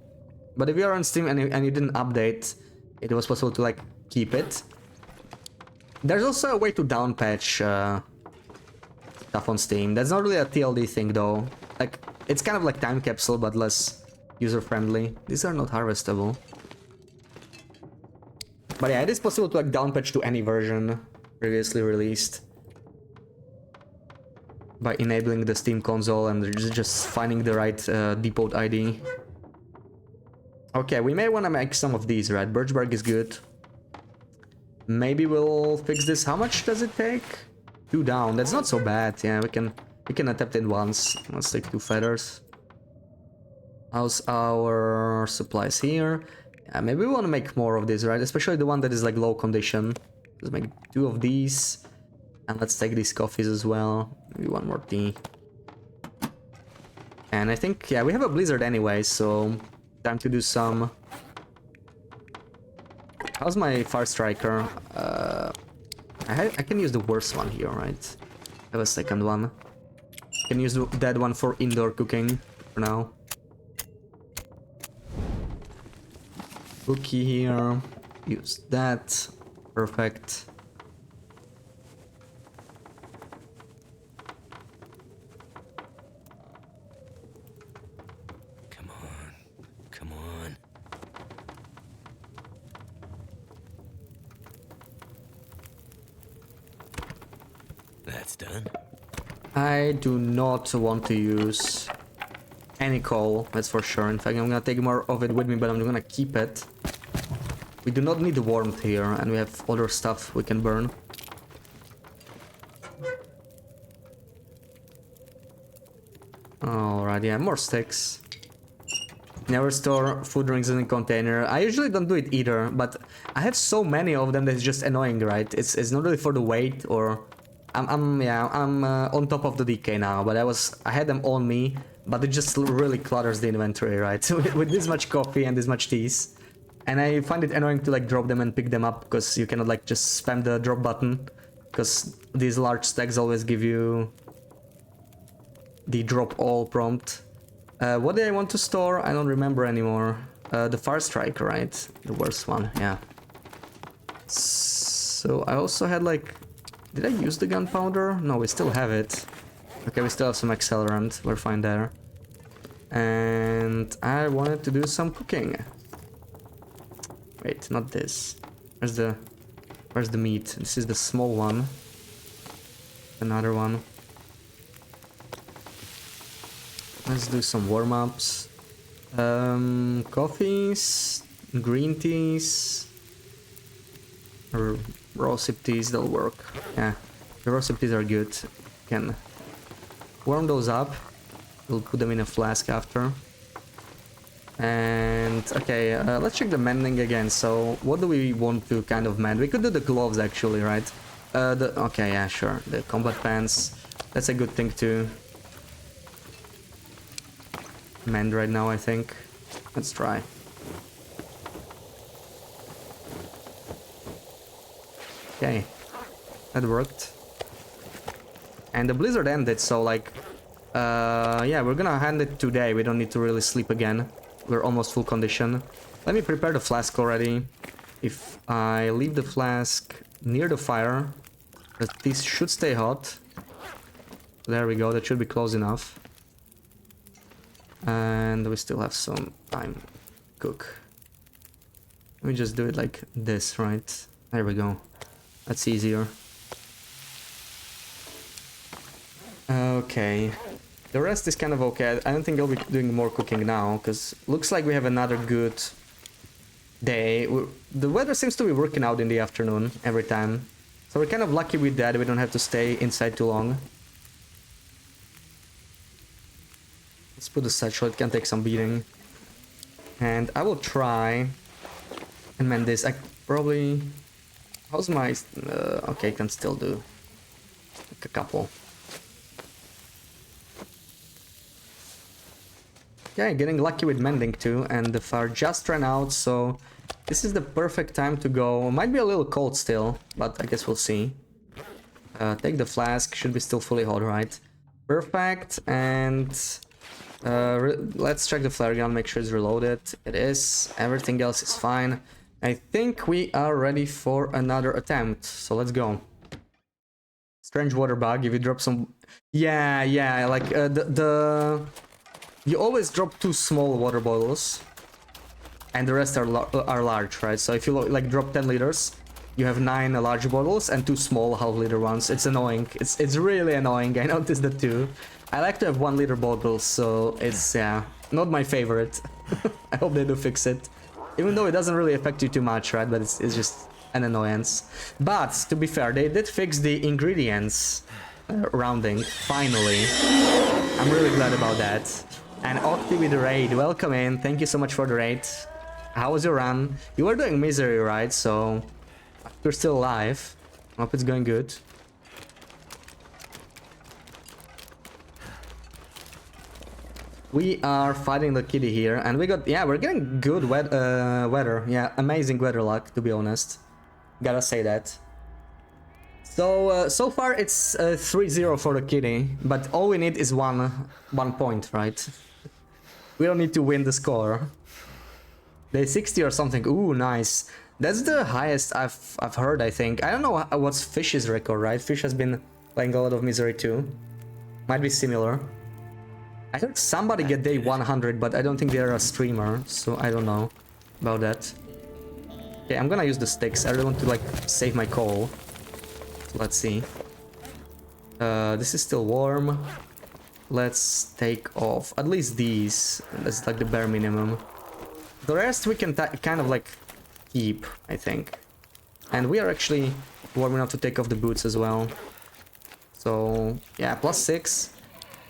But if you are on Steam and you didn't update, it was possible to like keep it. There's also a way to downpatch stuff on Steam. That's not really a TLD thing though. Like, it's kind of like time capsule but less user-friendly. These are not harvestable. But yeah, it is possible to like downpatch to any version previously released by enabling the Steam console and just finding the right depot ID. Okay, we may want to make some of these, right? Birch bark is good. Maybe we'll fix this. How much does it take? 2 down. That's not so bad. Yeah, we can attempt it once. Let's take 2 feathers. How's our supplies here? Yeah, maybe we want to make more of this, right? Especially the one that is like low condition. Let's make 2 of these. And let's take these coffees as well. Maybe 1 more tea. And I think, yeah, we have a blizzard anyway, so time to do some... How's my fire striker? I can use the worst one here, right? I have a second one. Can use that one for indoor cooking for now. Cookie here. Use that. Perfect. Come on. Come on. That's done. I do not want to use any coal, that's for sure. In fact, I'm gonna take more of it with me, but I'm gonna keep it. We do not need the warmth here, and we have other stuff we can burn. Alright, yeah, more sticks. Never store food drinks in a container. I usually don't do it either, but I have so many of them that it's just annoying, right? It's not really for the weight or... I'm on top of the DK now, but I had them on me, but it just really clutters the inventory, right? So with this much coffee and this much teas. And I find it annoying to like drop them and pick them up because you cannot like just spam the drop button, because these large stacks always give you the drop all prompt. What did I want to store? I don't remember anymore. The fire strike, right? The worst one, yeah. So I also had like... Did I use the gunpowder? No, we still have it. Okay, we still have some accelerant. We're fine there. And I wanted to do some cooking. Wait, not this. Where's the meat? This is the small one. Another one. Let's do some warm-ups. Coffees, green teas, or raw sip teas, they'll work. Yeah, the raw sip teas are good. Can warm those up. We'll put them in a flask after. And okay, let's check the mending again. So what do we want to kind of mend? We could do the gloves actually, right? Okay, yeah, sure. The combat pants. That's a good thing too. mend right now, I think. Let's try. Okay, that worked. And the blizzard ended, so like, yeah, we're gonna hand it today. We don't need to really sleep again. We're almost full condition. Let me prepare the flask already. If I leave the flask near the fire, this should stay hot. There we go, that should be close enough. And we still have some time to cook. Let me just do it like this, right? There we go. That's easier. Okay. The rest is kind of okay. I don't think I'll be doing more cooking now, because looks like we have another good day. The weather seems to be working out in the afternoon every time. So we're kind of lucky with that. We don't have to stay inside too long. Let's put the satchel. It can take some beating. And I will try and mend this. I probably... How's my... okay, I can still do like a couple. Yeah, getting lucky with mending too, and the fire just ran out, so this is the perfect time to go. Might be a little cold still, but I guess we'll see. Take the flask, should be still fully hot, right? Perfect, and let's check the flare gun, make sure it's reloaded. It is, everything else is fine. I think we are ready for another attempt, so let's go. Strange water bug, if you drop some... Yeah, like you always drop 2 small water bottles, and the rest are large, right? So if you like drop 10 liters, you have 9 large bottles and 2 small half-liter ones. It's annoying. It's really annoying. I noticed that too. I like to have 1 liter bottles, so it's not my favorite. I hope they do fix it, even though it doesn't really affect you too much, right? But it's just an annoyance. But to be fair, they did fix the ingredients rounding finally. I'm really glad about that. And Octi with the raid, welcome in, thank you so much for the raid. How was your run? You were doing misery, right? So you're still alive. Hope it's going good. We are fighting the kitty here, and we got, yeah, we're getting good weather. Yeah, amazing weather luck, to be honest. Gotta say that. So, so far it's 3-0 for the kitty, but all we need is one point, right? We don't need to win the score. Day 60 or something. Ooh, nice. That's the highest I've heard, I think. I don't know what's Fish's record, right? Fish has been playing a lot of misery too. Might be similar. I heard somebody get day 100, but I don't think they're a streamer, so I don't know about that. Okay, I'm gonna use the sticks. I really want to like save my coal. So let's see. This is still warm. Let's take off at least these. That's like the bare minimum. The rest we can kind of like keep, I think. And we are actually warm enough to take off the boots as well. So yeah, +6.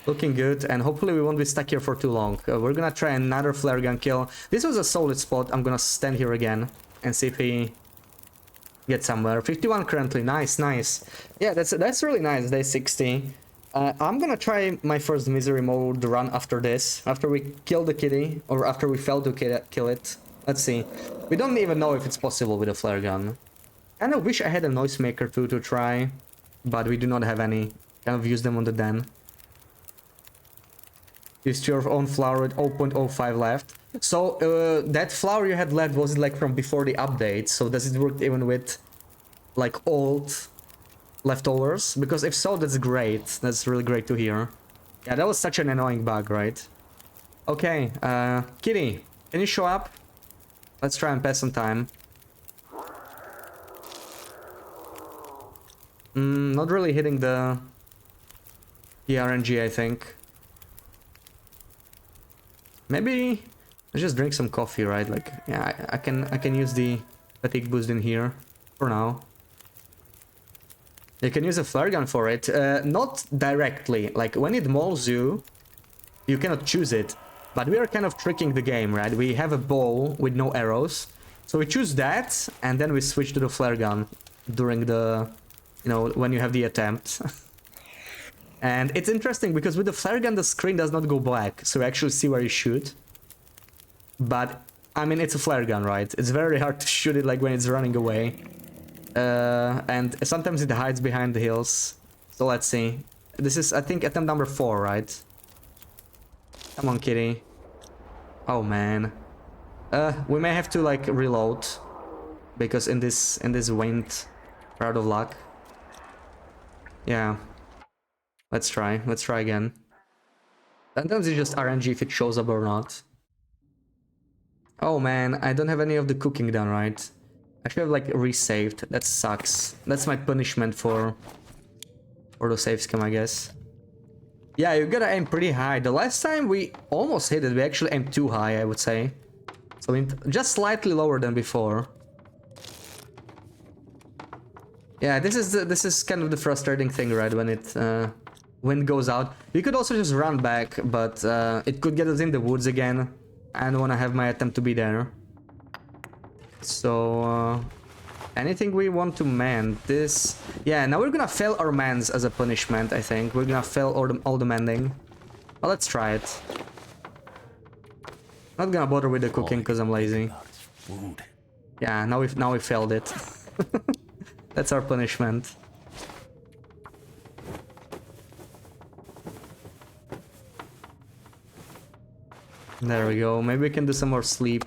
Looking good, and hopefully we won't be stuck here for too long. We're gonna try another flare gun kill. This was a solid spot. I'm gonna stand here again and see if he gets somewhere. 51 currently. Nice, nice. Yeah, that's really nice. Day 60. I'm gonna try my first misery mode run after this. After we kill the kitty, or after we fail to kill it. Let's see. We don't even know if it's possible with a flare gun. And I wish I had a noisemaker too to try, but we do not have any. Kind of use them on the den. Used your own flour with 0.05 left. So that flour you had left, was it like from before the update? So does it work even with like old leftovers? Because if so, that's great. That's really great to hear. Yeah, that was such an annoying bug, right? Okay, Kitty, can you show up? Let's try and pass some time. Not really hitting the RNG, I think. Maybe let's just drink some coffee, right? Like, yeah, I can use the fatigue boost in here for now. You can use a flare gun for it, not directly. Like when it mauls you, you cannot choose it. But we are kind of tricking the game, right? We have a bow with no arrows, so we choose that, and then we switch to the flare gun during the, you know, when you have the attempt. And it's interesting because with the flare gun the screen does not go black, so you actually see where you shoot. But I mean, it's a flare gun, right? It's very hard to shoot it like when it's running away. And sometimes it hides behind the hills. So let's see. This is, I think, attempt number 4, right? Come on, kitty. Oh man. We may have to like reload because in this wind, we're out of luck. Yeah. Let's try. Let's try again. Sometimes it's just RNG if it shows up or not. Oh man, I don't have any of the cooking done, right? I should have like resaved. That sucks. That's my punishment for the save scam, I guess. Yeah, you gotta aim pretty high. The last time we almost hit it, we actually aimed too high, I would say. So just slightly lower than before. Yeah, this is kind of the frustrating thing, right? When it wind goes out. We could also just run back, but it could get us in the woods again. I don't want to have my attempt to be there. So anything we want to mend? This, yeah. Now we're gonna fail our mends as a punishment. I think we're gonna fail all the mending. Well, let's try it. Not gonna bother with the cooking because I'm lazy. Yeah, now we failed it. That's our punishment. There we go. Maybe we can do some more sleep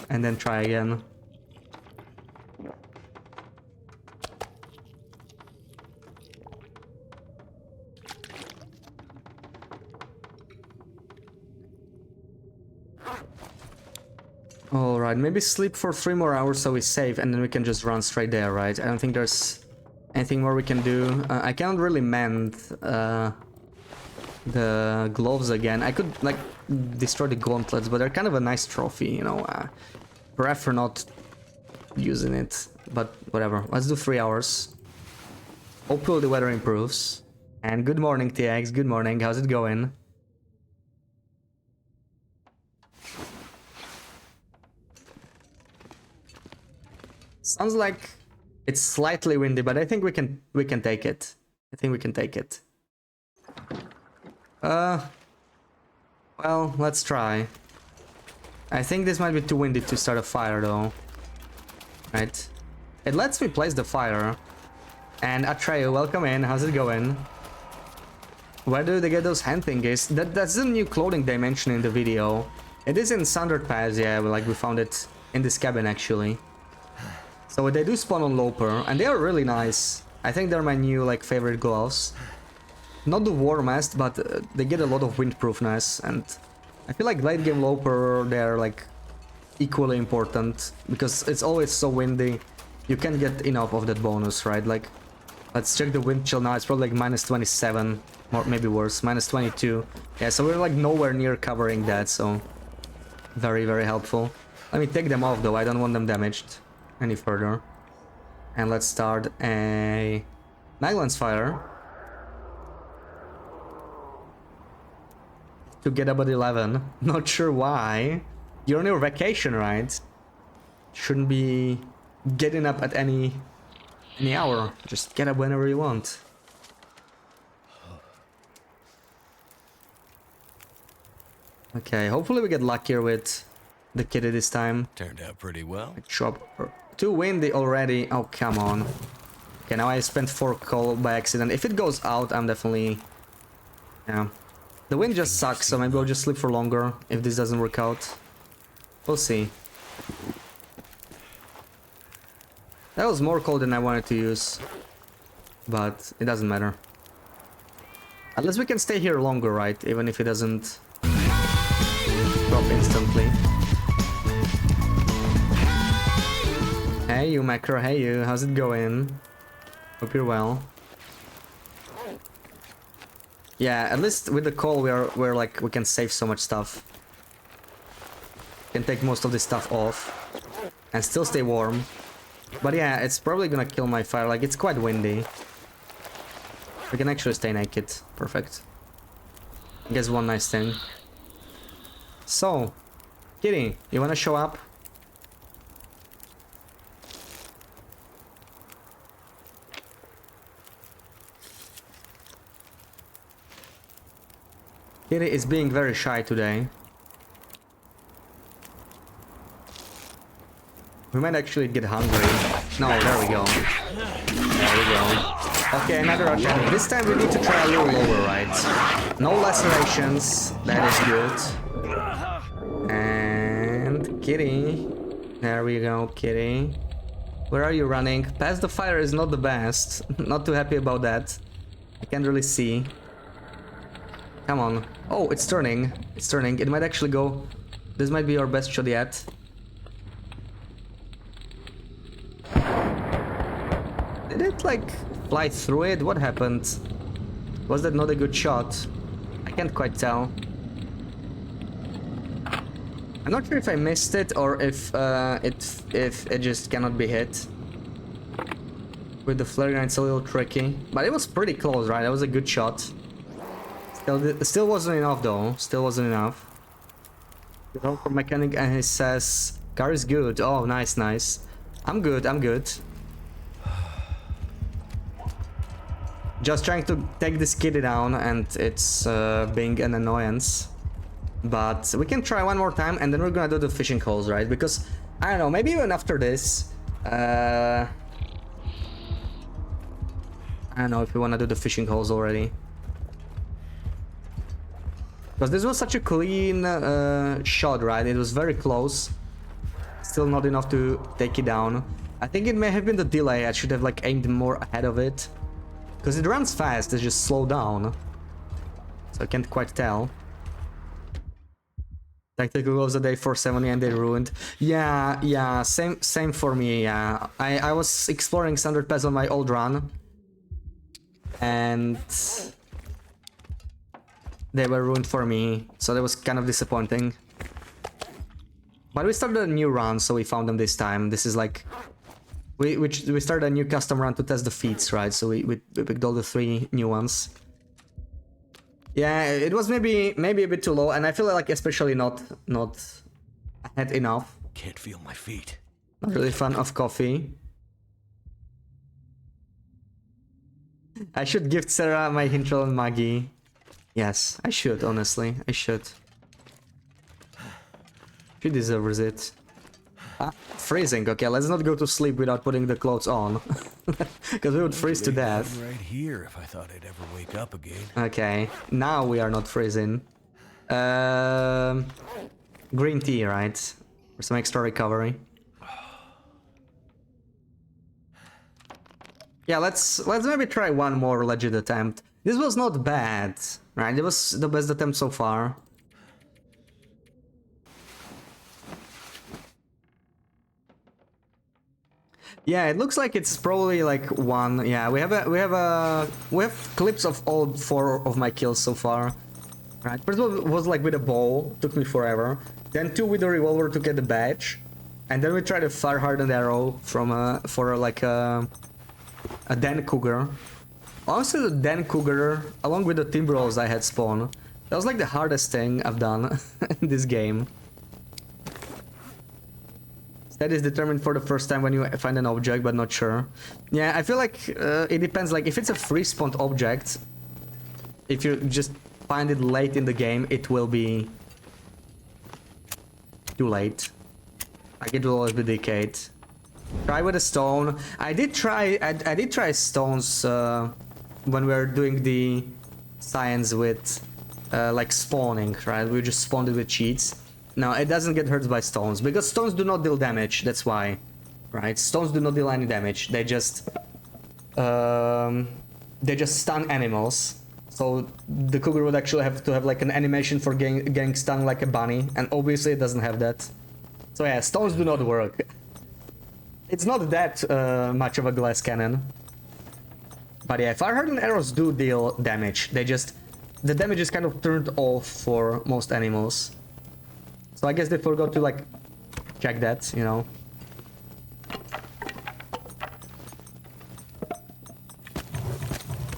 and then try again. Alright, maybe sleep for 3 more hours so we save and then we can just run straight there, right? I don't think there's anything more we can do. I can't really mend the gloves again. I could like destroy the gauntlets, but they're kind of a nice trophy, you know. Prefer not using it, but whatever. Let's do 3 hours. Hopefully the weather improves. And good morning, TX. Good morning. How's it going? Sounds like it's slightly windy, but I think we can take it. I think we can take it. Well, let's try. I think this might be too windy to start a fire though. Right. It lets me place the fire. And Atreyu, welcome in. How's it going? Where do they get those hand thingies? That's the new clothing they mentioned in the video. It is in Sundered Pass, yeah, like we found it in this cabin actually. So they do spawn on Loper, and they are really nice. I think they're my new like favorite gloves. Not the warmest, but they get a lot of windproofness, and I feel like late game Loper, they're like equally important because it's always so windy. You can't get enough of that bonus, right? Like, let's check the wind chill now. It's probably like minus 27, or maybe worse, minus 22. Yeah, so we're like nowhere near covering that, so very, very helpful. Let me take them off though. I don't want them damaged any further. And let's start a Maglance fire to get up at 11. Not sure why. You're on your vacation, right? Shouldn't be getting up at any hour. Just get up whenever you want. Okay, hopefully we get luckier with the kitty this time. Turned out pretty well. Chop. Too windy already. Oh, come on. Okay, now I spent 4 coal by accident. If it goes out, I'm definitely... Yeah. The wind just sucks, so maybe I'll just sleep for longer if this doesn't work out. We'll see. That was more coal than I wanted to use. But it doesn't matter. Unless we can stay here longer, right? Even if it doesn't drop instantly. Hey you, Macro. Hey you. How's it going? Hope you're well. Yeah, at least with the coal we're like we can save so much stuff. Can take most of this stuff off and still stay warm. But yeah, it's probably gonna kill my fire. Like, it's quite windy. We can actually stay naked. Perfect. I guess one nice thing. So, Kitty, you wanna show up? Kitty is being very shy today. We might actually get hungry. No, there we go. There we go. Okay, another attempt. This time we need to try a little lower, right? No lacerations. That is good. And Kitty. There we go, Kitty. Where are you running? Past the fire is not the best. Not too happy about that. I can't really see. Come on. Oh, it's turning. It's turning. It might actually go... This might be our best shot yet. Did it, like, fly through it? What happened? Was that not a good shot? I can't quite tell. I'm not sure if I missed it or if it just cannot be hit. With the flare gun, it's a little tricky. But it was pretty close, right? That was a good shot. Still wasn't enough, though. Still wasn't enough. The helper mechanic and he says, car is good. Oh, nice, nice. I'm good, I'm good. Just trying to take this kitty down and it's being an annoyance. But we can try one more time and then we're gonna do the fishing holes, right? Because, I don't know, maybe even after this... I don't know if we wanna do the fishing holes already. Because this was such a clean shot, right? It was very close. Still not enough to take it down. I think it may have been the delay. I should have like aimed more ahead of it. Because it runs fast, it's just slow down. So I can't quite tell. Tactical gloves a day 470 and they ruined. Yeah, same for me, yeah. I was exploring standard paths on my old run. And... they were ruined for me, so that was kind of disappointing. But we started a new run, so we found them this time. This is like... We started a new custom run to test the feats, right? So we picked all the 3 new ones. Yeah, it was maybe a bit too low, and I feel like especially not ahead enough. Can't feel my feet. Not really fan of coffee. I should gift Sarah my Hintrell and Maggie. Yes, I should, honestly. I should. She deserves it. Ah, freezing. Okay, let's not go to sleep without putting the clothes on. Because we would freeze to death. Right here if I thought I'd ever wake up again. Okay, now we are not freezing. Green tea, right? For some extra recovery. Yeah, let's maybe try one more legit attempt. This was not bad, right? It was the best attempt so far. Yeah, it looks like it's probably like one. Yeah, we have clips of all 4 of my kills so far. Right, first one was like with a bow, took me forever. Then 2 with the revolver to get the badge, and then we tried a fire hardened arrow from for like a Den Cougar. Honestly, the Den Cougar, along with the Timberwolves I had spawn, that was like the hardest thing I've done in this game. That is determined for the first time when you find an object, but not sure. Yeah, I feel like it depends. Like, if it's a free spawned object, if you just find it late in the game, it will be too late. Like, it will always be decayed. Try with a stone. I did try stones when we were doing the science with like spawning, right? We just spawned it with cheats. No, it doesn't get hurt by stones, because stones do not deal damage, that's why. Right? Stones do not deal any damage, they just stun animals. So the Cougar would actually have to have like an animation for getting stung like a bunny, and obviously it doesn't have that. So yeah, stones do not work. It's not that much of a glass cannon. But yeah, fire hardened arrows do deal damage, the damage is kind of turned off for most animals. So I guess they forgot to like check that, you know.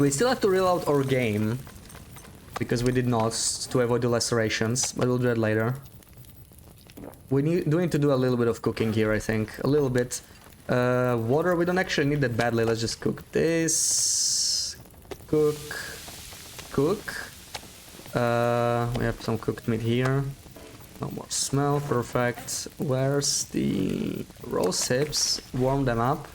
We still have to reload our game because we did not, to avoid the lacerations, but we'll do that later. We need to do a little bit of cooking here, I think, a little bit. Water, we don't actually need that badly. Let's just cook this. Cook. We have some cooked meat here. No more smell, perfect. Where's the roast hips? Warm them up.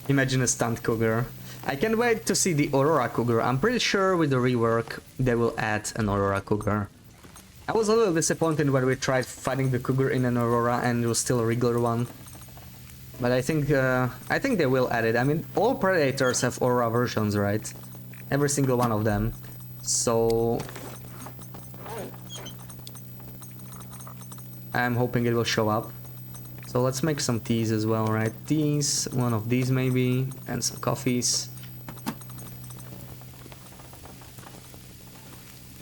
Imagine a stunt cougar. I can't wait to see the Aurora cougar. I'm pretty sure with the rework they will add an Aurora cougar. I was a little disappointed when we tried fighting the cougar in an Aurora and it was still a regular one. But I think they will add it. I mean, all Predators have Aurora versions, right? Every single one of them. So I'm hoping it will show up. So let's make some teas as well, right? Teas, one of these maybe, and some coffees.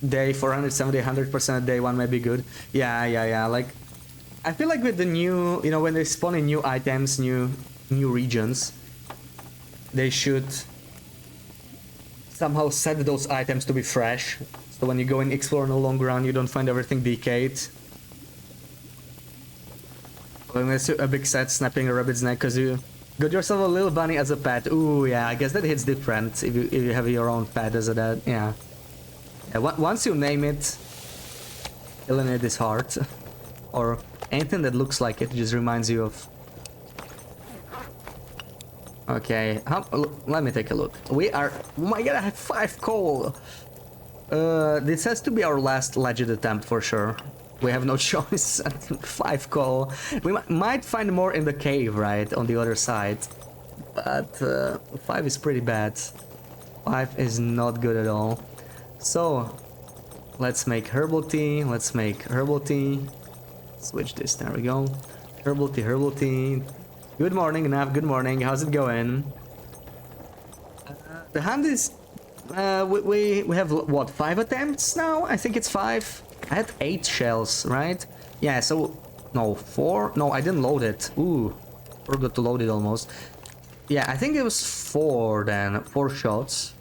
Day 470, 100% day one may be good. Yeah. Like, I feel like with the new, you know, when they spawn in new items, new regions, they should somehow set those items to be fresh. So when you go and explore on a long run, you don't find everything decayed. When there's a big set snapping a rabbit's neck because you got yourself a little bunny as a pet. Ooh, yeah, I guess that hits different if you have your own pet as a dad. Yeah. Once you name it, killing it is hard. Or anything that looks like it just reminds you of. Okay, let me take a look. We are. Oh my god, I have 5 coal. This has to be our last legit attempt for sure. We have no choice. 5 coal. We might find more in the cave, right, on the other side. But 5 is pretty bad. 5 is not good at all. So, let's make herbal tea. Switch this, there we go. Herbal tea. Good morning, Nav, good morning. How's it going? The hand is... we have, what, 5 attempts now? I think it's 5. I had 8 shells, right? Yeah, so... No, 4? No, I didn't load it. Ooh, forgot to load it almost. Yeah, I think it was 4 then. 4 shots.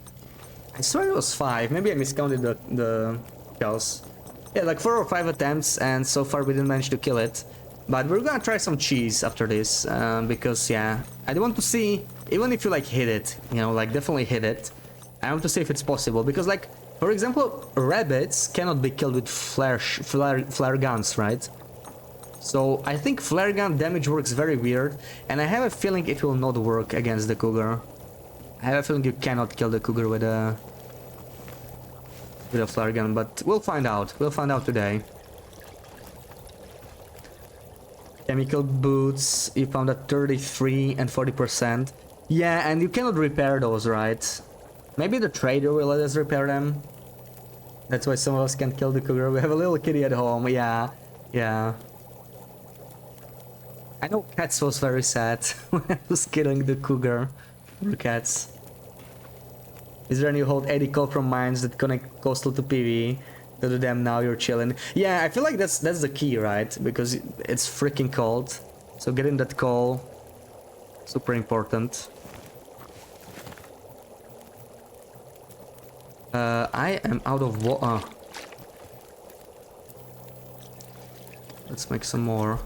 I swear it was 5. Maybe I miscounted the shells. Yeah, like 4 or 5 attempts, and so far we didn't manage to kill it. But we're gonna try some cheese after this, because, yeah, I want to see, even if you, like, hit it, you know, like, definitely hit it. I want to see if it's possible, because, like, for example, rabbits cannot be killed with flare guns, right? So, I think flare gun damage works very weird, and I have a feeling it will not work against the cougar. I have a feeling you cannot kill the cougar with a flare gun, but we'll find out. We'll find out today. Chemical boots, you found at 33 and 40%. Yeah, and you cannot repair those, right? Maybe the trader will let us repair them. That's why some of us can't kill the cougar. We have a little kitty at home, yeah. I know Cats was very sad when I was killing the cougar. The cats. Is there any hold 80 coal from mines that connect coastal to PV? To the dam now you're chilling. Yeah, I feel like that's the key, right? Because it's freaking cold. So getting that coal, super important. I am out of water. Let's make some more.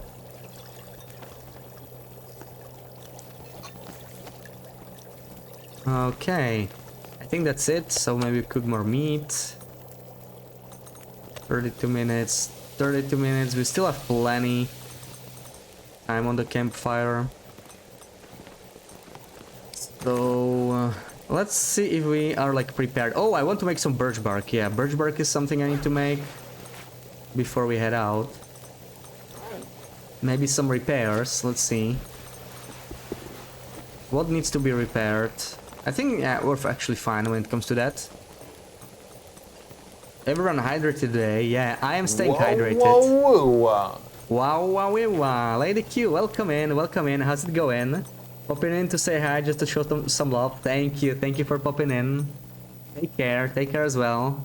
Okay, I think that's it. So maybe cook more meat. 32 minutes. We still have plenty time on the campfire. So let's see if we are like prepared. Oh, I want to make some birch bark. Yeah, birch bark is something I need to make before we head out. Maybe some repairs. Let's see. What needs to be repaired? I think, yeah, we're actually fine when it comes to that. Everyone hydrated today. Yeah, I am staying hydrated. Wow. Lady Q, welcome in. How's it going? Popping in to say hi, just to show some love. Thank you for popping in. Take care as well.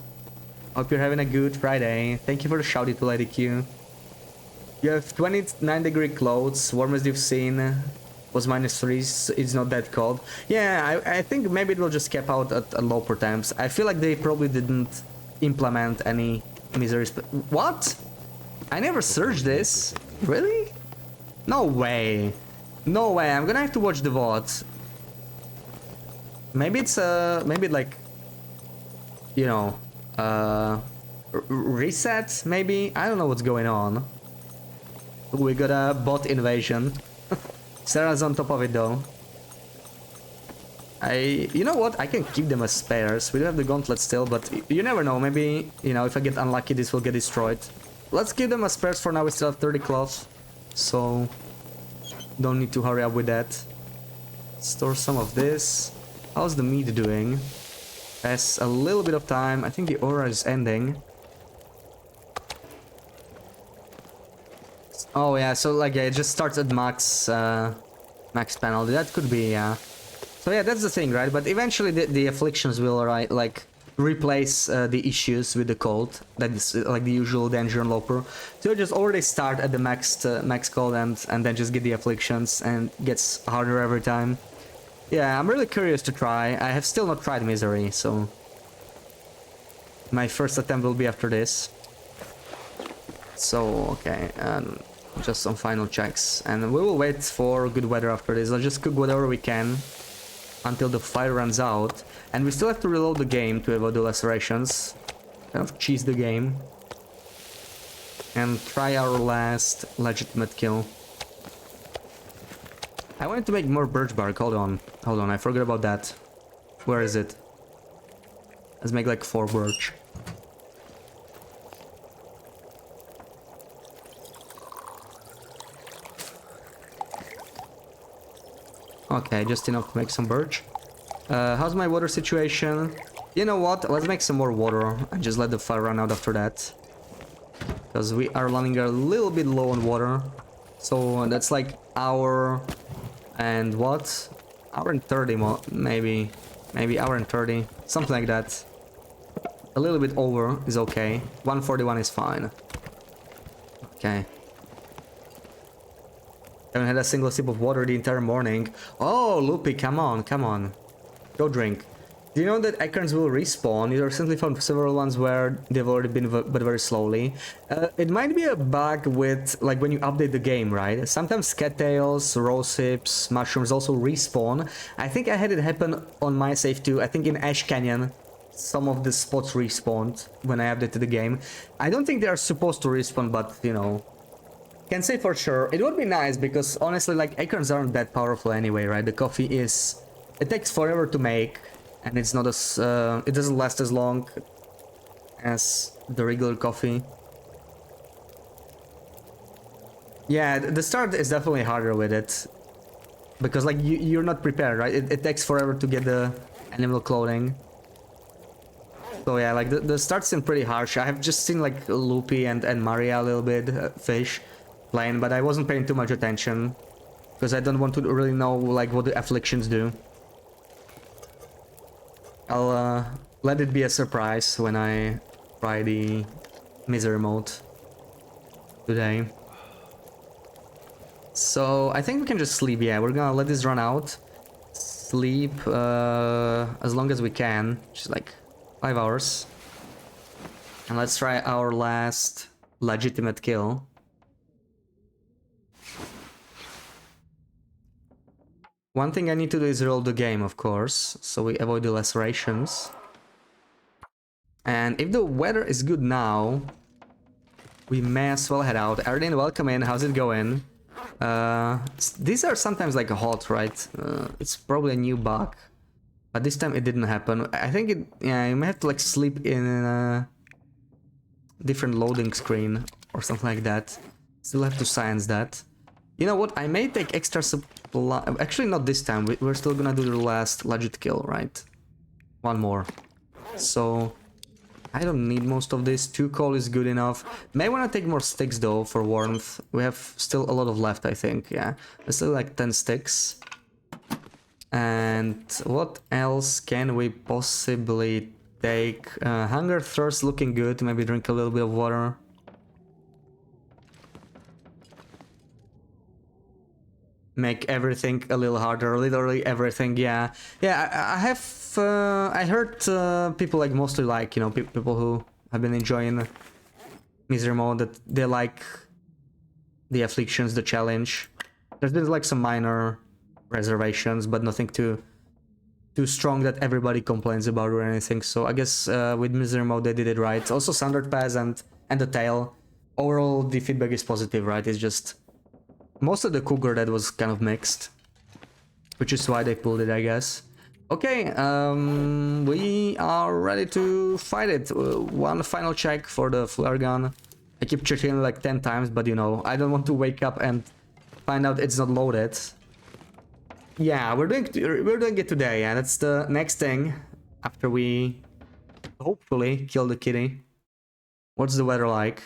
Hope you're having a good Friday. Thank you for the shouty to Lady Q. You have 29-degree clothes, warmest you've seen. Was -3, so it's not that cold. Yeah, I think maybe it will just cap out at lower temps. I feel like they probably didn't implement any misery. What? I never searched this. Really? No way. No way, I'm gonna have to watch the VOD. Maybe it's maybe like, you know, reset, maybe? I don't know what's going on. We got a bot invasion. Sarah's on top of it though. You know what? I can keep them as spares. We do have the gauntlet still, but you never know. Maybe, you know, if I get unlucky, this will get destroyed. Let's keep them as spares for now. We still have 30 cloth, so don't need to hurry up with that. Store some of this. How's the meat doing? Has a little bit of time. I think the aura is ending. Oh yeah, so like yeah, it just starts at max max penalty. That could be, yeah. So yeah, that's the thing, right? But eventually the afflictions will like replace the issues with the cold. That is like the usual danger and loper. So just already start at the max cold and then just get the afflictions, and gets harder every time. Yeah, I'm really curious to try. I have still not tried misery, so my first attempt will be after this. So okay, just some final checks, and we will wait for good weather after this. Let's just cook whatever we can until the fire runs out, and we still have to reload the game to avoid the lacerations. Kind of cheese the game and try our last legitimate kill. I wanted to make more birch bark. Hold on, I forgot about that. Where is it? Let's make like 4 birch. Okay, just enough to make some birch. How's my water situation? You know what? Let's make some more water and just let the fire run out after that. Because we are running a little bit low on water. So that's like hour and what? Hour and 30 more, maybe hour and 30, something like that. A little bit over is okay. 141 is fine. Okay. Haven't had a single sip of water the entire morning. Oh, Loopy, come on. Go drink. Do you know that acorns will respawn? You recently found several ones where they've already been, but very slowly. It might be a bug with, like, when you update the game, right? Sometimes cattails, rose hips, mushrooms also respawn. I think I had it happen on my save too. I think in Ash Canyon, some of the spots respawned when I updated the game. I don't think they are supposed to respawn, but, you know, can say for sure. It would be nice because, honestly, like, acorns aren't that powerful anyway, right? The coffee is... It takes forever to make. And it's not as, it doesn't last as long as the regular coffee. Yeah, the start is definitely harder with it. Because, like, you're not prepared, right? It takes forever to get the animal clothing. So yeah, like, the start seemed pretty harsh. I have just seen, like, Loopy and Maria a little bit, fish, playing, but I wasn't paying too much attention. Because I don't want to really know, like, what the afflictions do. I'll let it be a surprise when I try the misery mode today. So I think we can just sleep. Yeah, we're gonna let this run out. Sleep as long as we can, which is like 5 hours. And let's try our last legitimate kill. One thing I need to do is roll the game, of course, so we avoid the lacerations. And if the weather is good now, we may as well head out. Erdin, welcome in. How's it going? These are sometimes like hot, right? It's probably a new bug, but this time it didn't happen. I think it. Yeah, you may have to like sleep in a different loading screen or something like that. Still have to science that. You know what? I may take extra supply. Actually, not this time. We're still gonna do the last legit kill, right? One more. So I don't need most of this. 2 coal is good enough. May want to take more sticks though for warmth. We have still a lot of left, I think. Yeah, there's still like 10 sticks. And what else can we possibly take? Hunger, thirst, looking good. Maybe drink a little bit of water. Make everything a little harder, literally everything. Yeah, I have I heard people like mostly like, you know, people who have been enjoying misery mode, that they like the afflictions, the challenge. There's been like some minor reservations, but nothing too strong that everybody complains about or anything. So I guess with Misery Mode they did it right. Also Standard Pass and the tail. Overall the feedback is positive, right? It's just most of the Cougar that was kind of mixed, which is why they pulled it, I guess. Okay, we are ready to fight it. One final check for the flare gun. I keep checking like 10 times, but you know, I don't want to wake up and find out it's not loaded. Yeah, we're doing it today, and that's the next thing after we hopefully kill the kitty. What's the weather like?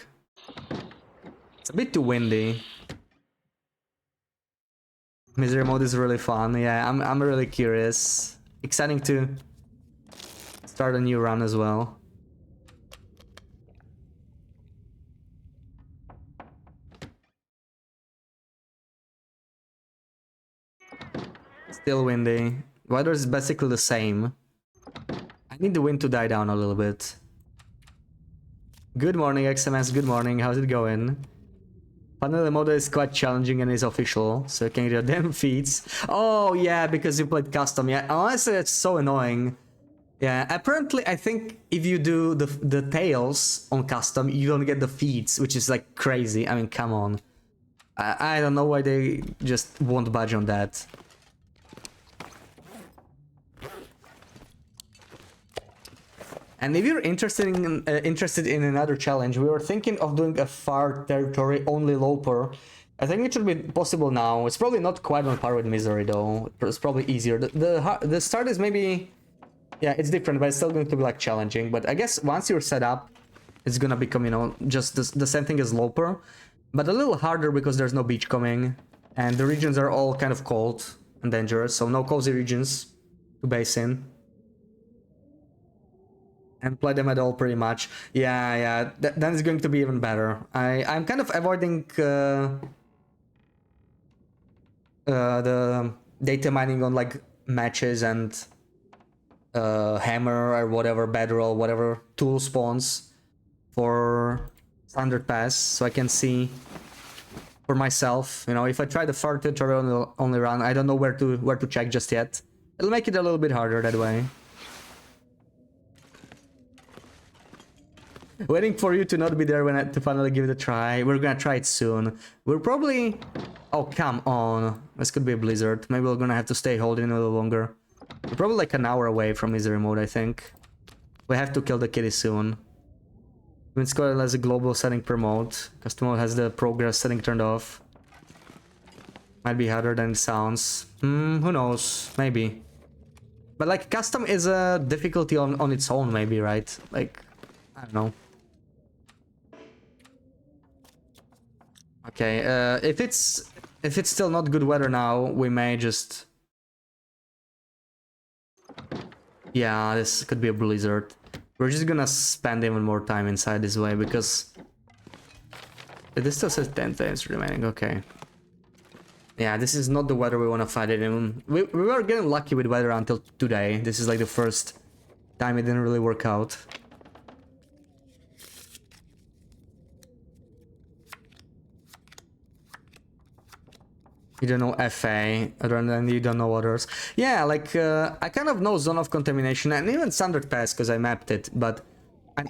It's a bit too windy. Misery mode is really fun. Yeah, I'm really curious. Exciting to start a new run as well. Still windy. Weather is basically the same. I need the wind to die down a little bit. Good morning, XMS. Good morning. How's it going? Finally, the mode is quite challenging and is official, so you can get your damn feats. Oh yeah, because you played custom. Yeah, honestly, it's so annoying. Yeah, apparently, I think if you do the tails on custom, you don't get the feats, which is like crazy. I mean, come on. I don't know why they just won't budge on that. And if you're interested in another challenge, we were thinking of doing a far territory only loper. I think it should be possible now. It's probably not quite on par with Misery though. It's probably easier. The start is maybe, yeah, it's different, but it's still going to be like challenging. But I guess once you're set up, it's gonna become, you know, just the same thing as loper, but a little harder because there's no beach coming, and the regions are all kind of cold and dangerous. So no cozy regions to base in. And play them at all, pretty much. Yeah. Then it's going to be even better. I'm kind of avoiding the data mining on like matches and hammer or whatever, bedroll, whatever tool spawns for standard pass, so I can see for myself. You know, if I try the far tutorial only run, I don't know where to check just yet. It'll make it a little bit harder that way. Waiting for you to not be there to finally give it a try. We're gonna try it soon. We're probably... Oh, come on. This could be a blizzard. Maybe we're gonna have to stay holding a little longer. We're probably like an hour away from Misery mode, I think. We have to kill the kitty soon. Win squad has a global setting per mode. Custom mode has the progress setting turned off. Might be harder than it sounds. Who knows? Maybe. But like, custom is a difficulty on its own, maybe, right? Like, I don't know. Okay, if it's still not good weather now, we may just... Yeah, this could be a blizzard. We're just gonna spend even more time inside this way, because... This still says 10 days remaining, okay. Yeah, this is not the weather we want to fight it in. We were getting lucky with weather until today. This is like the first time it didn't really work out. You don't know FA, and then you don't know others. Yeah, like, I kind of know Zone of Contamination and even Standard Pass because I mapped it, but,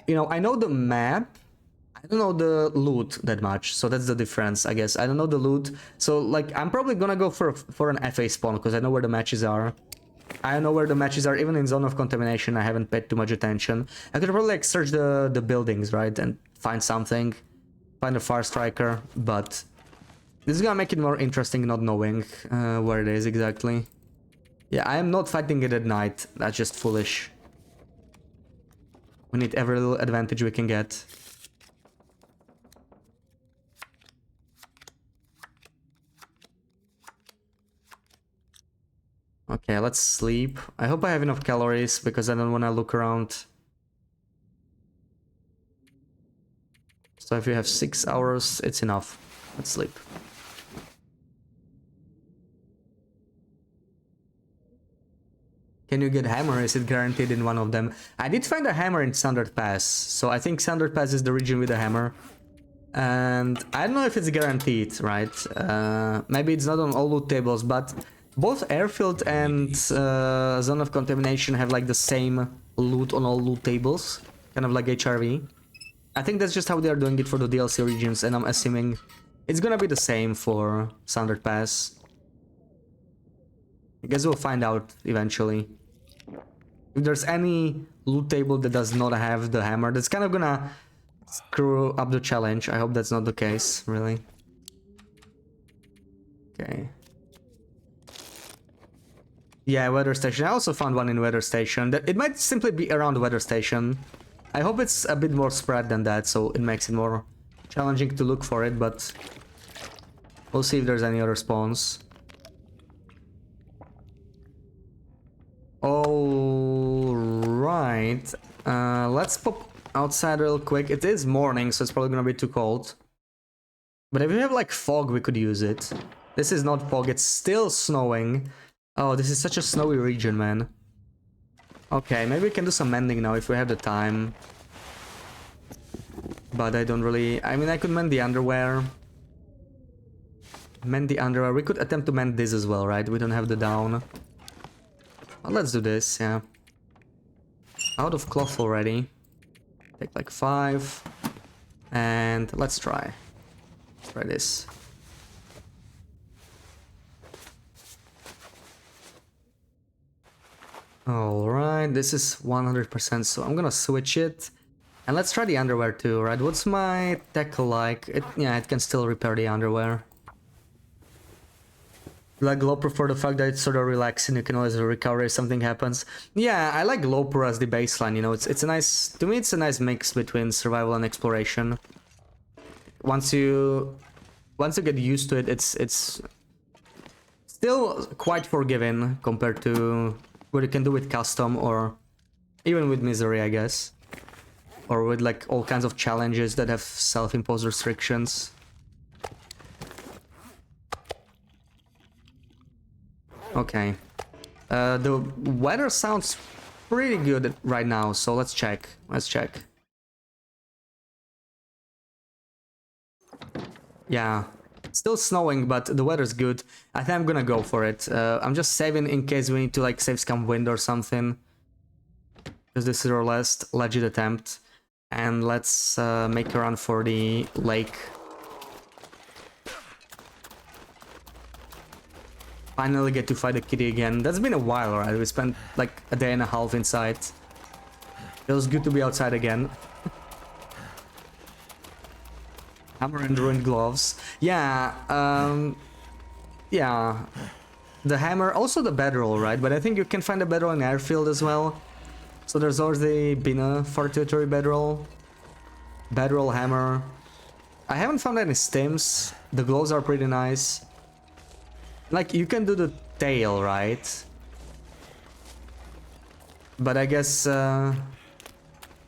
you know, I know the map, I don't know the loot that much, so that's the difference, I guess. I don't know the loot, so, like, I'm probably gonna go for an FA spawn because I know where the matches are. I know where the matches are, even in Zone of Contamination, I haven't paid too much attention. I could probably, like, search the buildings, right, and find something, find a Fire Striker, but... This is gonna make it more interesting not knowing where it is exactly. Yeah, I am not fighting it at night. That's just foolish. We need every little advantage we can get. Okay, let's sleep. I hope I have enough calories because I don't want to look around. So if you have 6 hours, it's enough. Let's sleep. Can you get hammer? Is it guaranteed in one of them? I did find a hammer in Standard Pass, so I think Standard Pass is the region with the hammer. And I don't know if it's guaranteed, right? Maybe it's not on all loot tables, but both airfield and zone of contamination have like the same loot on all loot tables, kind of like HRV. I think that's just how they are doing it for the DLC regions, and I'm assuming it's gonna be the same for Sundered Pass. I guess we'll find out eventually. If there's any loot table that does not have the hammer, that's kind of gonna screw up the challenge. I hope that's not the case, really. Okay. Yeah, weather station. I also found one in weather station. It might simply be around the weather station. I hope it's a bit more spread than that, so it makes it more challenging to look for it, but we'll see if there's any other spawns. Alright, let's pop outside real quick. It is morning, so it's probably gonna be too cold. But if we have like fog, we could use it. This is not fog, it's still snowing. Oh, this is such a snowy region, man. Okay, maybe we can do some mending now if we have the time. But I don't really... I mean, I could mend the underwear. Mend the underwear. We could attempt to mend this as well, right? We don't have the down. Well, let's do this, yeah. Out of cloth already. Take like 5. And let's try. Let's try this. Alright, this is 100%, so I'm gonna switch it. And let's try the underwear too, right? What's my tech like? Yeah, it can still repair the underwear. Like Gloper for the fact that it's sort of relaxing, you can always recover if something happens. Yeah, I like Gloper as the baseline, you know, it's a nice... To me, it's a nice mix between survival and exploration. Once you get used to it, it's still quite forgiving compared to what you can do with custom or even with misery, I guess. Or with like all kinds of challenges that have self-imposed restrictions. Okay. The weather sounds pretty good right now, so let's check. Let's check. Yeah. Still snowing, but the weather's good. I think I'm gonna go for it. I'm just saving in case we need to like save some wind or something. Because this is our last legit attempt. And let's make a run for the lake. Finally get to fight the kitty again. That's been a while, right? We spent like a day and a half inside. Feels good to be outside again. Hammer and ruined gloves. Yeah, yeah. The hammer, also the bedroll, right? But I think you can find a bedroll in airfield as well. So there's already been a fortitutory bedroll. Bedroll, hammer. I haven't found any stims. The gloves are pretty nice. Like, you can do the tail, right? But I guess, yeah,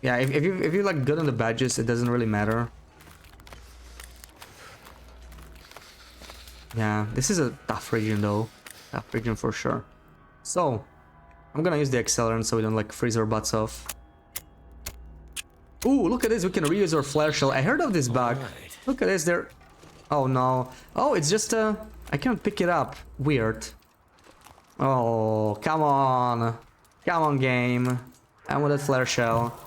if you like good on the badges, it doesn't really matter. Yeah, this is a tough region though. Tough region for sure. So, I'm gonna use the accelerant so we don't like freeze our butts off. Ooh, look at this, we can reuse our flare shell. I heard of this bug. Right. Look at this, there. Oh no. Oh, it's just I can't pick it up. Weird. Oh, come on. Come on, game. I want that flare shell.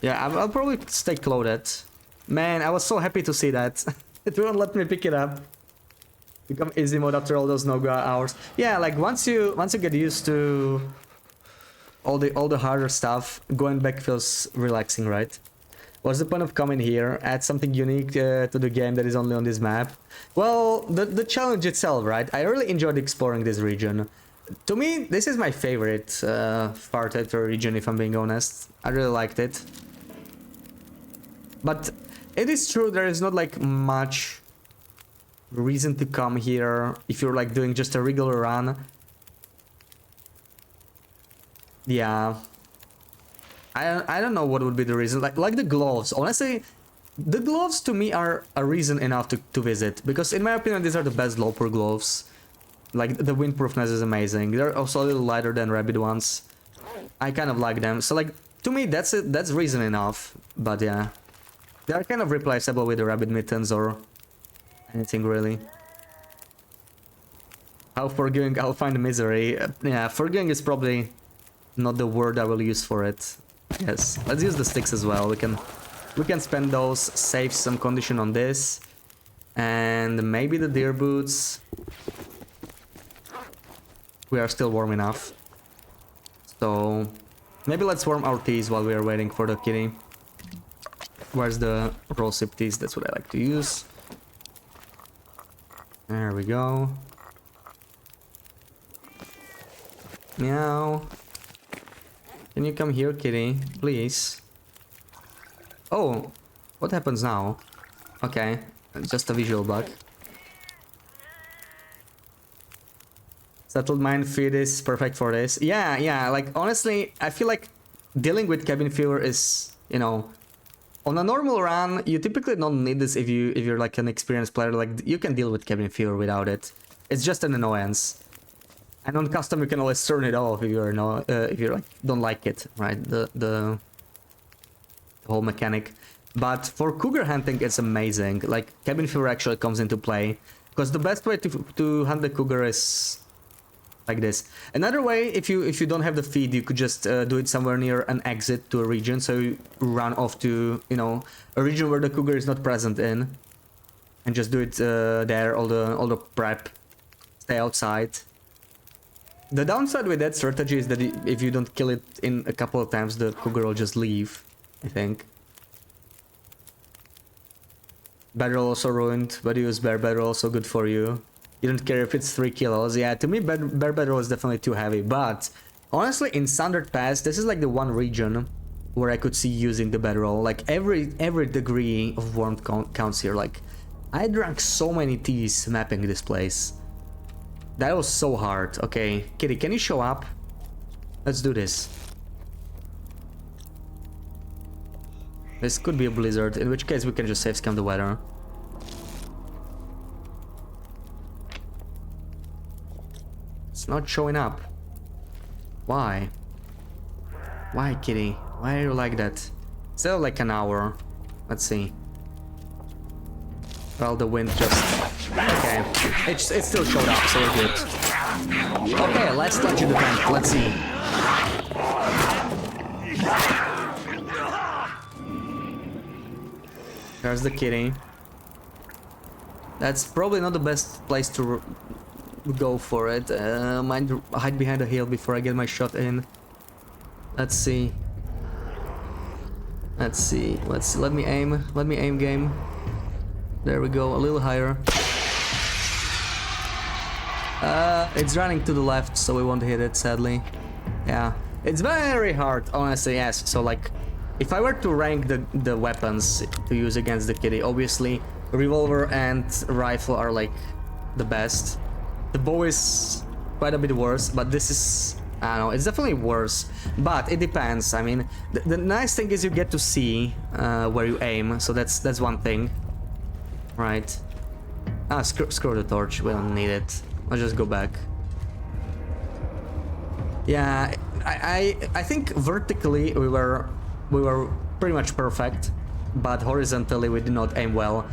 Yeah, I'll probably stay clothed. Man, I was so happy to see that. It won't let me pick it up. Become easy mode after all those no-go hours. Yeah, like once you get used to all the harder stuff, going back feels relaxing, right? What's the point of coming here? Add something unique to the game that is only on this map. Well, the challenge itself, right? I really enjoyed exploring this region. To me, this is my favorite Far Territory region, if I'm being honest. I really liked it. But it is true, there is not like much reason to come here if you're like doing just a regular run. Yeah. I don't know what would be the reason. Like the gloves. Honestly, the gloves to me are a reason enough to visit. Because in my opinion, these are the best Loper gloves. Like the windproofness is amazing. They're also a little lighter than rabbit ones. I kind of like them. So like to me, that's reason enough. But yeah. They are kind of replaceable with the rabbit mittens or anything really. How forgiving, I'll find misery. Yeah, forgiving is probably not the word I will use for it. Yes, let's use the sticks as well. We can spend those, save some condition on this. And maybe the deer boots. We are still warm enough. So maybe let's warm our teas while we are waiting for the kitty. Where's the roll sip teas? That's what I like to use. There we go. Meow. Can you come here, kitty? Please. Oh, what happens now? Okay, just a visual bug. Settled mind feed is perfect for this. Yeah, like honestly, I feel like dealing with cabin fever is, you know, on a normal run, you typically don't need this if you're like an experienced player. Like you can deal with cabin fever without it. It's just an annoyance. And on custom, you can always turn it off if you're like don't like it, right? The whole mechanic. But for cougar hunting, it's amazing. Like cabin fever actually comes into play because the best way to hunt the cougar is like this. Another way, if you don't have the feed, you could just do it somewhere near an exit to a region. So you run off to, you know, a region where the cougar is not present in, and just do it there. All the prep, stay outside. The downside with that strategy is that if you don't kill it in a couple of times, the cougar will just leave, I think. Bedroll also ruined, but use bear bedroll also good for you. You don't care if it's 3 kilos. Yeah, to me bear bedroll is definitely too heavy, but honestly in Standard Pass, this is like the one region where I could see using the bedroll. Like every degree of warmth counts here. Like I drank so many teas mapping this place. That was so hard. Okay, kitty, can you show up? Let's do this. This could be a blizzard, in which case we can just save scam the weather. It's not showing up. Why? Why, kitty? Why are you like that? Still like an hour. Let's see. Well, the wind just... Okay, it still showed up, so we're good. Okay, let's touch the vent. Let's see. There's the kitty. That's probably not the best place to go for it. Might hide behind a hill before I get my shot in. Let's see. Let's see. Let me aim. Let me aim, game. There we go. A little higher. It's running to the left, so we won't hit it, sadly. Yeah, it's very hard, honestly. Yes. So like, if I were to rank the weapons to use against the kitty, obviously revolver and rifle are like the best. The bow is quite a bit worse, but this is, I don't know, it's definitely worse. But it depends. I mean, the nice thing is you get to see where you aim, so that's one thing, right? Ah, screw the torch. We don't need it. I'll just go back. Yeah, I think vertically we were pretty much perfect, but horizontally we did not aim well.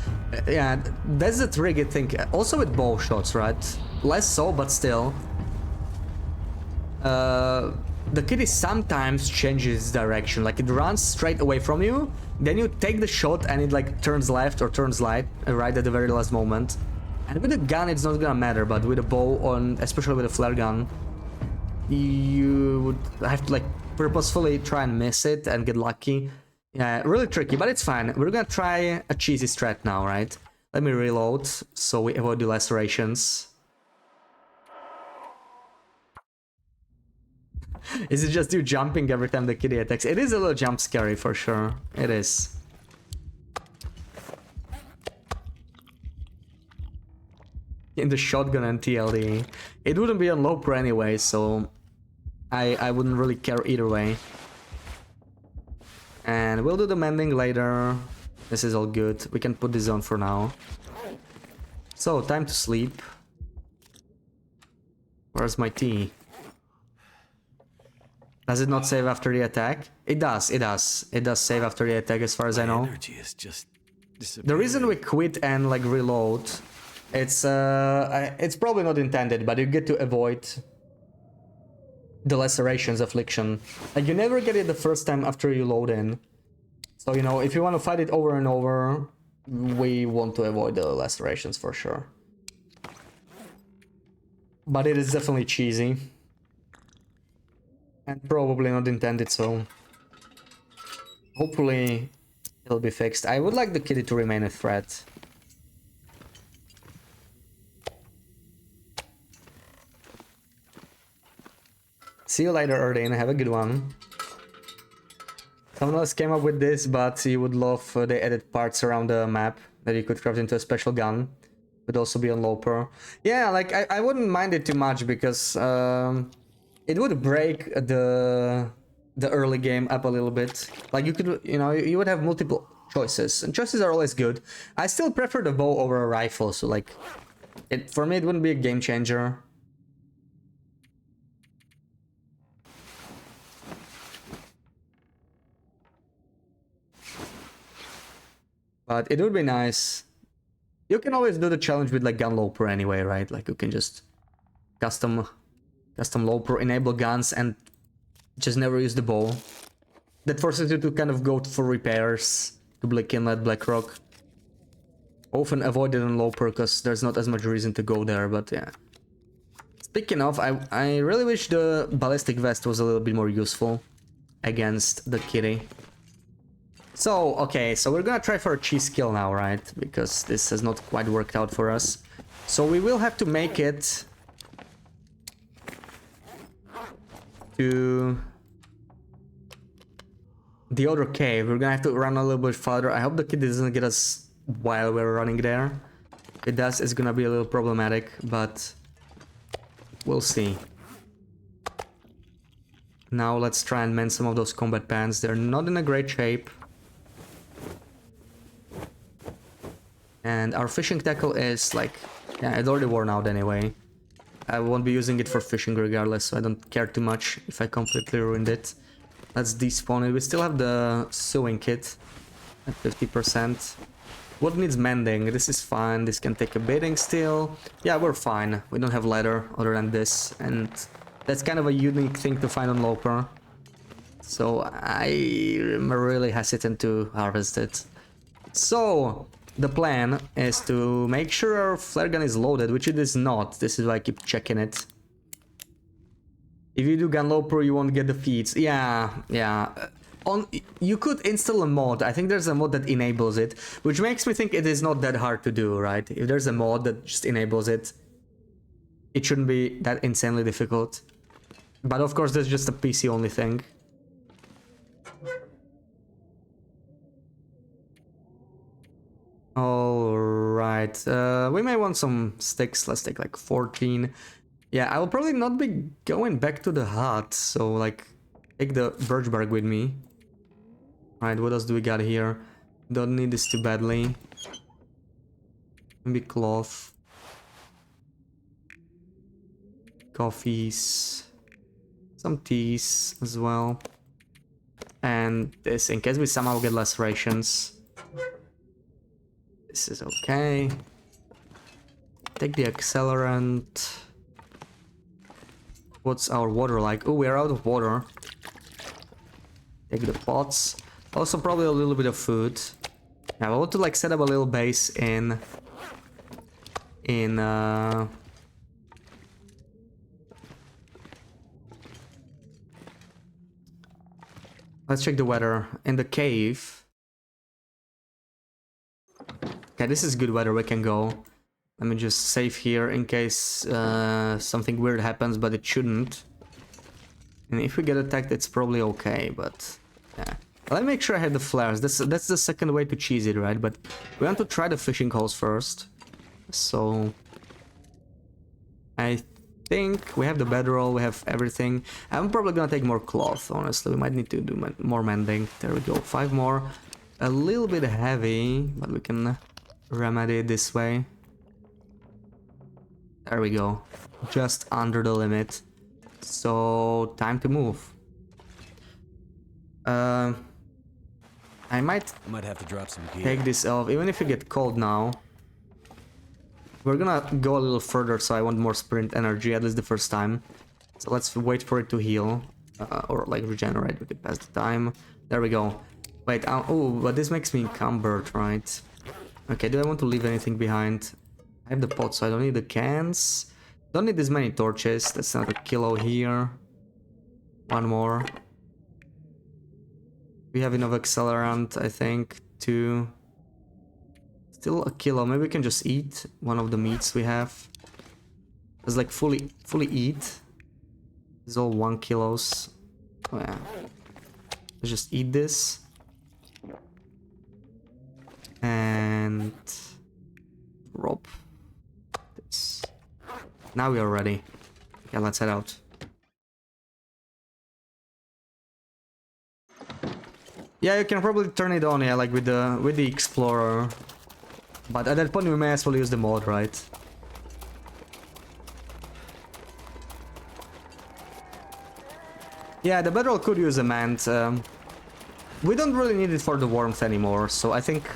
Yeah, that's the tricky thing. Also with bow shots, right? Less so, but still. The kitty sometimes changes direction. Like it runs straight away from you, then you take the shot and it like turns left or turns right at the very last moment. And with a gun it's not gonna matter, but with a bow, especially with a flare gun, you would have to like purposefully try and miss it and get lucky. Yeah, really tricky, but it's fine. We're gonna try a cheesy strat now, right? Let me reload so we avoid the lacerations. Is it just you jumping every time the kitty attacks? It is a little jump scary for sure. It is. In the shotgun and TLD. It wouldn't be on low pro anyway, so I wouldn't really care either way. And we'll do the mending later. This is all good. We can put this on for now. So, time to sleep. Where's my tea? Does it not save after the attack? It does, it does. It does save after the attack as far as I know. Energy is just The reason we quit and like reload, it's probably not intended, but you get to avoid the lacerations affliction. Like you never get it the first time after you load in. So you know, if you want to fight it over and over, we want to avoid the lacerations for sure. But it is definitely cheesy. And probably not intended, so hopefully it'll be fixed. I would like the kitty to remain a threat. See you later, Erdin. Have a good one. Someone else came up with this, but you would love the added parts around the map that you could craft into a special gun. Would also be on Loper. Yeah, like I wouldn't mind it too much because it would break the early game up a little bit. Like you could, you know, you would have multiple choices, and choices are always good. I still prefer the bow over a rifle, so like, for me it wouldn't be a game changer. But it would be nice. You can always do the challenge with like gun loper anyway, right? Like you can just custom loper, enable guns, and just never use the bow. That forces you to kind of go for repairs to Black Inlet, Blackrock. Often avoid it on loper because there's not as much reason to go there, but yeah. Speaking of, I really wish the ballistic vest was a little bit more useful against the kitty. So, okay, so we're gonna try for a cheese kill now, right? Because this has not quite worked out for us. So we will have to make it to the other cave. We're gonna have to run a little bit farther. I hope the kid doesn't get us while we're running there. If it does, it's gonna be a little problematic, but we'll see. Now let's try and mend some of those combat pants. They're not in a great shape. And our fishing tackle is like, yeah, it's already worn out anyway. I won't be using it for fishing regardless, so I don't care too much if I completely ruined it. Let's despawn it. We still have the sewing kit at 50%. What needs mending? This is fine. This can take a beating still. Yeah, we're fine. We don't have leather other than this, and that's kind of a unique thing to find on Loper. So I am really hesitant to harvest it. So the plan is to make sure our flare gun is loaded, which it is not. This is why I keep checking it. If you do gun loper, you won't get the feeds. Yeah. You could install a mod. I think there's a mod that enables it, which makes me think it is not that hard to do, right? If there's a mod that just enables it, it shouldn't be that insanely difficult. But of course, that's just a PC only thing. Alright, we may want some sticks. Let's take like 14. Yeah, I will probably not be going back to the hut, so like, take the birch bark with me. Alright, what else do we got here? Don't need this too badly. Maybe cloth. Coffees. Some teas as well. And this, in case we somehow get less rations. This is okay. Take the accelerant. What's our water like? Oh, we're out of water. Take the pots. Also probably a little bit of food. Yeah, I want to like set up a little base in let's check the weather in the cave. Okay, this is good weather, we can go. Let me just save here in case something weird happens, but it shouldn't. And if we get attacked, it's probably okay, but yeah. Let me make sure I have the flares. That's the second way to cheese it, right? But we want to try the fishing holes first. So I think we have the bedroll, we have everything. I'm probably gonna take more cloth, honestly. We might need to do more mending. There we go, 5 more. A little bit heavy, but we can remedy it this way. There we go. Just under the limit. So, time to move. I might I might have to drop some gear. take this off, even if you get cold now. We're gonna go a little further, so I want more sprint energy, at least the first time. So let's wait for it to heal, or like regenerate. We could pass the time. There we go. Wait, oh, but this makes me encumbered, right? Okay, do I want to leave anything behind? I have the pot, so I don't need the cans. Don't need this many torches. That's not a kilo here. One more. We have enough accelerant, I think. 2. Still a kilo. Maybe we can just eat one of the meats we have. It's like fully eat. It's all 1 kilos. Oh yeah. Let's just eat this. And drop this. Now we are ready. Okay, let's head out. Yeah, you can probably turn it on, yeah, like with the Explorer. But at that point we may as well use the mod, right? Yeah, the bedroll could use a mend. We don't really need it for the warmth anymore, so I think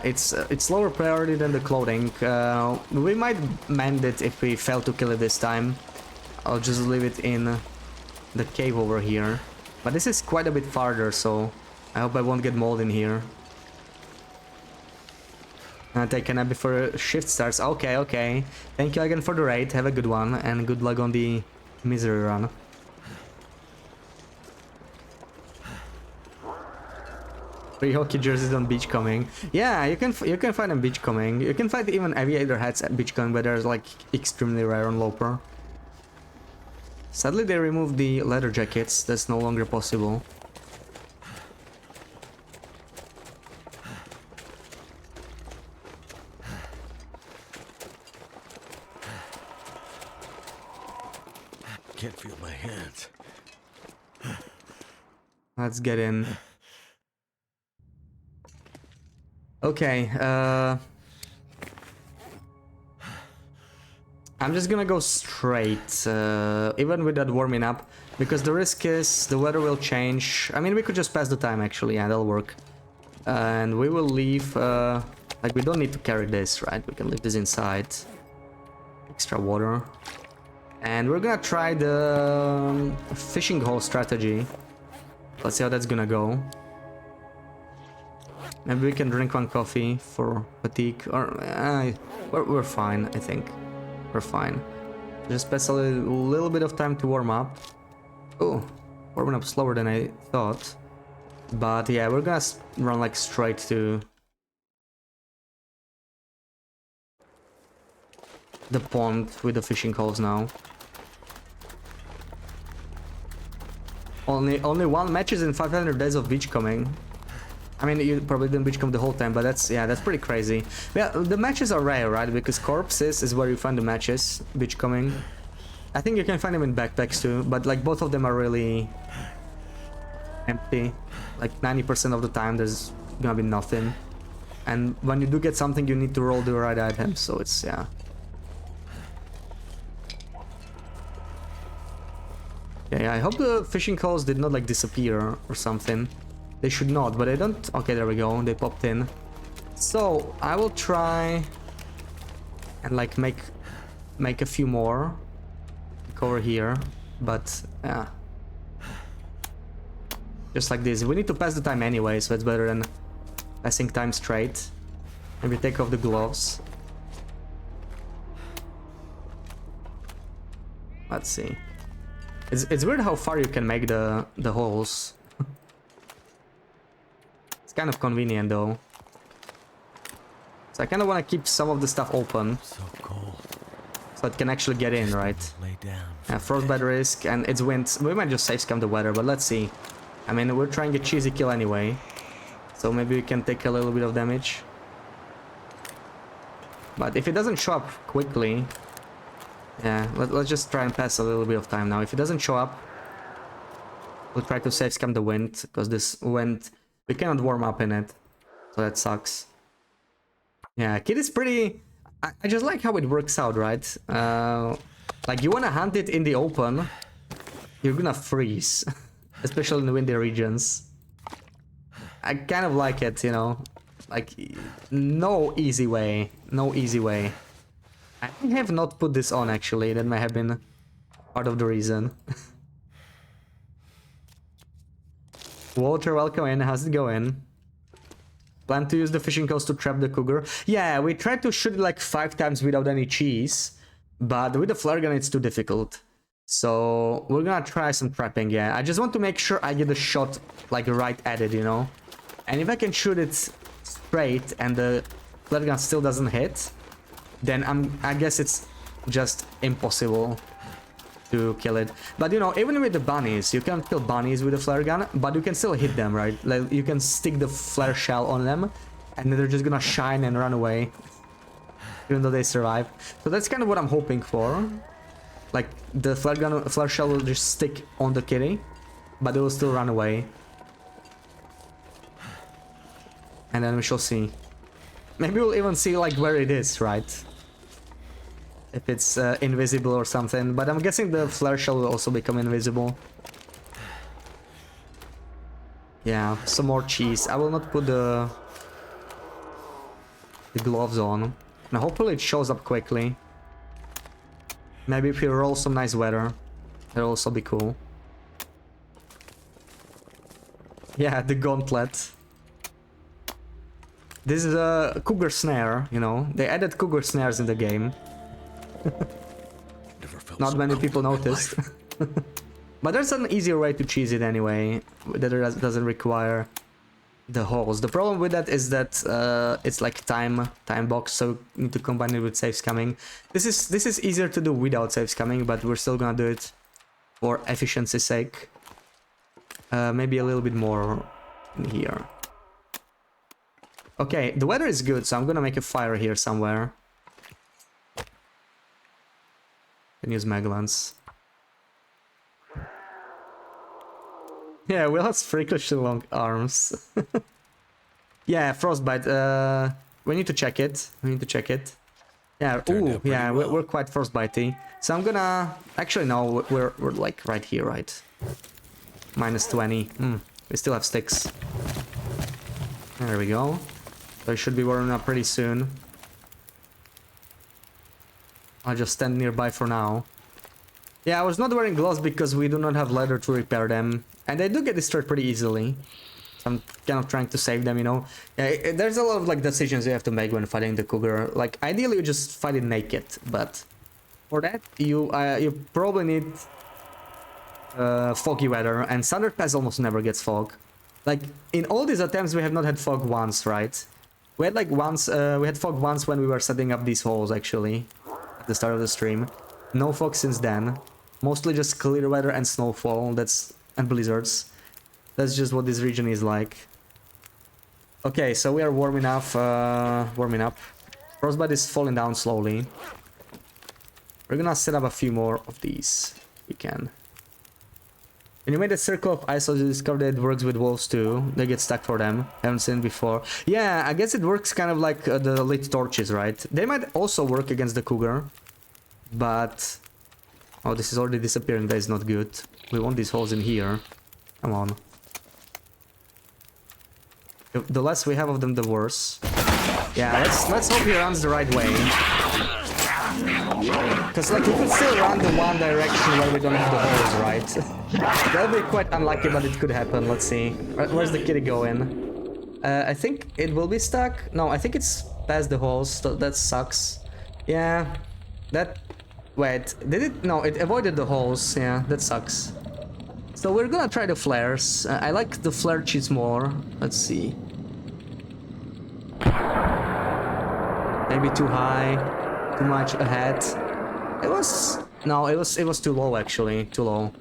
it's lower priority than the clothing. We might mend it if we fail to kill it this time. I'll just leave it in the cave over here. But this is quite a bit farther, so I hope I won't get mold in here. And take a nap before shift starts. Okay, okay. Thank you again for the raid. Have a good one, and good luck on the misery run. Free hockey jerseys on Beachcoming. Yeah, you can find them Beachcoming. You can find even aviator hats at Beachcoming, but they're like extremely rare on Loper. Sadly, they removed the leather jackets. That's no longer possible. Can't feel my hands. Let's get in. Okay, I'm just gonna go straight, even with that warming up, because the risk is the weather will change. I mean, we could just pass the time actually, yeah, that'll work. And we will leave, like we don't need to carry this, right? We can leave this inside. Extra water. And we're gonna try the fishing hole strategy. Let's see how that's gonna go. Maybe we can drink 1 coffee for fatigue, or we're fine, I think. We're fine. Just pass a little bit of time to warm up. Oh, warming up slower than I thought. But yeah, we're gonna run like straight to the pond with the fishing holes now. Only 1 matches in 500 days of Beachcoming. I mean, you probably didn't Beachcomb the whole time, but that's pretty crazy. Yeah, the matches are rare, right? Because corpses is where you find the matches, Beachcombing. I think you can find them in backpacks too, but like both of them are really empty. Like 90% of the time there's gonna be nothing. And when you do get something, you need to roll the right item, so it's, yeah. Okay, I hope the fishing holes did not like disappear or something. They should not, but they don't. Okay, there we go. They popped in. So I will try and like make a few more like over here, but yeah, just like this. We need to pass the time anyway, so it's better than passing time straight. Maybe take off the gloves. Let's see. It's weird how far you can make the holes. It's kind of convenient though. So I kind of want to keep some of the stuff open. So cold. So it can actually get in, right? Lay down. Yeah, frostbite risk and it's wind. We might just safe scam the weather, but let's see. I mean, we're trying a cheesy kill anyway. So maybe we can take a little bit of damage. But if it doesn't show up quickly... Yeah, let's just try and pass a little bit of time now. If it doesn't show up, we'll try to safe scam the wind, because this wind... We cannot warm up in it, so that sucks. Yeah, Kid is pretty... I just like how it works out, right? Like, you wanna hunt it in the open, you're gonna freeze. especially in the windy regions. I kind of like it, you know, like no easy way, no easy way. I have not put this on actually, that might have been part of the reason. Walter, welcome in, how's it going? Plan to use the fishing coast to trap the cougar? Yeah, we tried to shoot it like 5 times without any cheese, but with the flare gun it's too difficult. So we're gonna try some trapping, yeah. I just want to make sure I get a shot like right at it, you know? And if I can shoot it straight and the flare gun still doesn't hit, then I guess it's just impossible to kill it. But you know, even with the bunnies, you can't kill bunnies with a flare gun, but you can still hit them, right? Like you can stick the flare shell on them and then they're just gonna shine and run away even though they survive. So that's kind of what I'm hoping for. Like the flare shell will just stick on the kitty, but it will still run away. And then we shall see. Maybe we'll even see like where it is, right? If it's invisible or something, but I'm guessing the flare shell will also become invisible. Yeah, some more cheese. I will not put the gloves on. Now hopefully it shows up quickly. Maybe if we roll some nice weather, that'll also be cool. Yeah, the gauntlet. This is a cougar snare, you know. They added cougar snares in the game. Not many people noticed. But there's an easier way to cheese it anyway, that doesn't require the holes. The problem with that is that it's like time box, so you need to combine it with save scamming. This is easier to do without save scamming, but we're still gonna do it for efficiency's sake. Maybe a little bit more in here. Okay, the weather is good, so I'm gonna make a fire here somewhere. Can use Maglans. Yeah, Will has freakishly long arms. Yeah, frostbite. We need to check it. Yeah. Ooh, yeah. We're quite frostbitey. So I'm gonna. Actually, no. We're like right here, right? -20. We still have sticks. There we go. So I should be warming up pretty soon. I'll just stand nearby for now. Yeah, I was not wearing gloves because we do not have leather to repair them. And they do get destroyed pretty easily. So I'm kind of trying to save them, you know. Yeah, there's a lot of like decisions you have to make when fighting the cougar. Like ideally you just fight it naked, but for that you probably need foggy weather, and Thunder Pass almost never gets fog. Like in all these attempts we have not had fog once, right? We had like we had fog once when we were setting up these holes actually at the start of the stream. No fog since then. Mostly just clear weather and snowfall. And blizzards. That's just what this region is like. Okay, so we are warming up. Frostbite is falling down slowly. We're gonna set up a few more of these. We can. When you made a circle of ice, you discovered that it works with wolves too. They get stuck for them. Haven't seen it before. Yeah, I guess it works kind of like the lit torches, right? They might also work against the cougar. But... oh, this is already disappearing. That is not good. We want these holes in here. Come on. The less we have of them, the worse. Yeah, let's hope he runs the right way. Because like he could still run the one direction where we don't have the holes, right? That'll be quite unlucky, but it could happen. Let's see. Where's the kitty going? I think it will be stuck. No, I think it's past the holes. So that sucks. Yeah. That... wait, did it? No, it avoided the holes. Yeah, that sucks. So we're gonna try the flares. I like the flare cheats more. Let's see. Maybe too high, too much ahead. It was... no, it was too low actually, too low.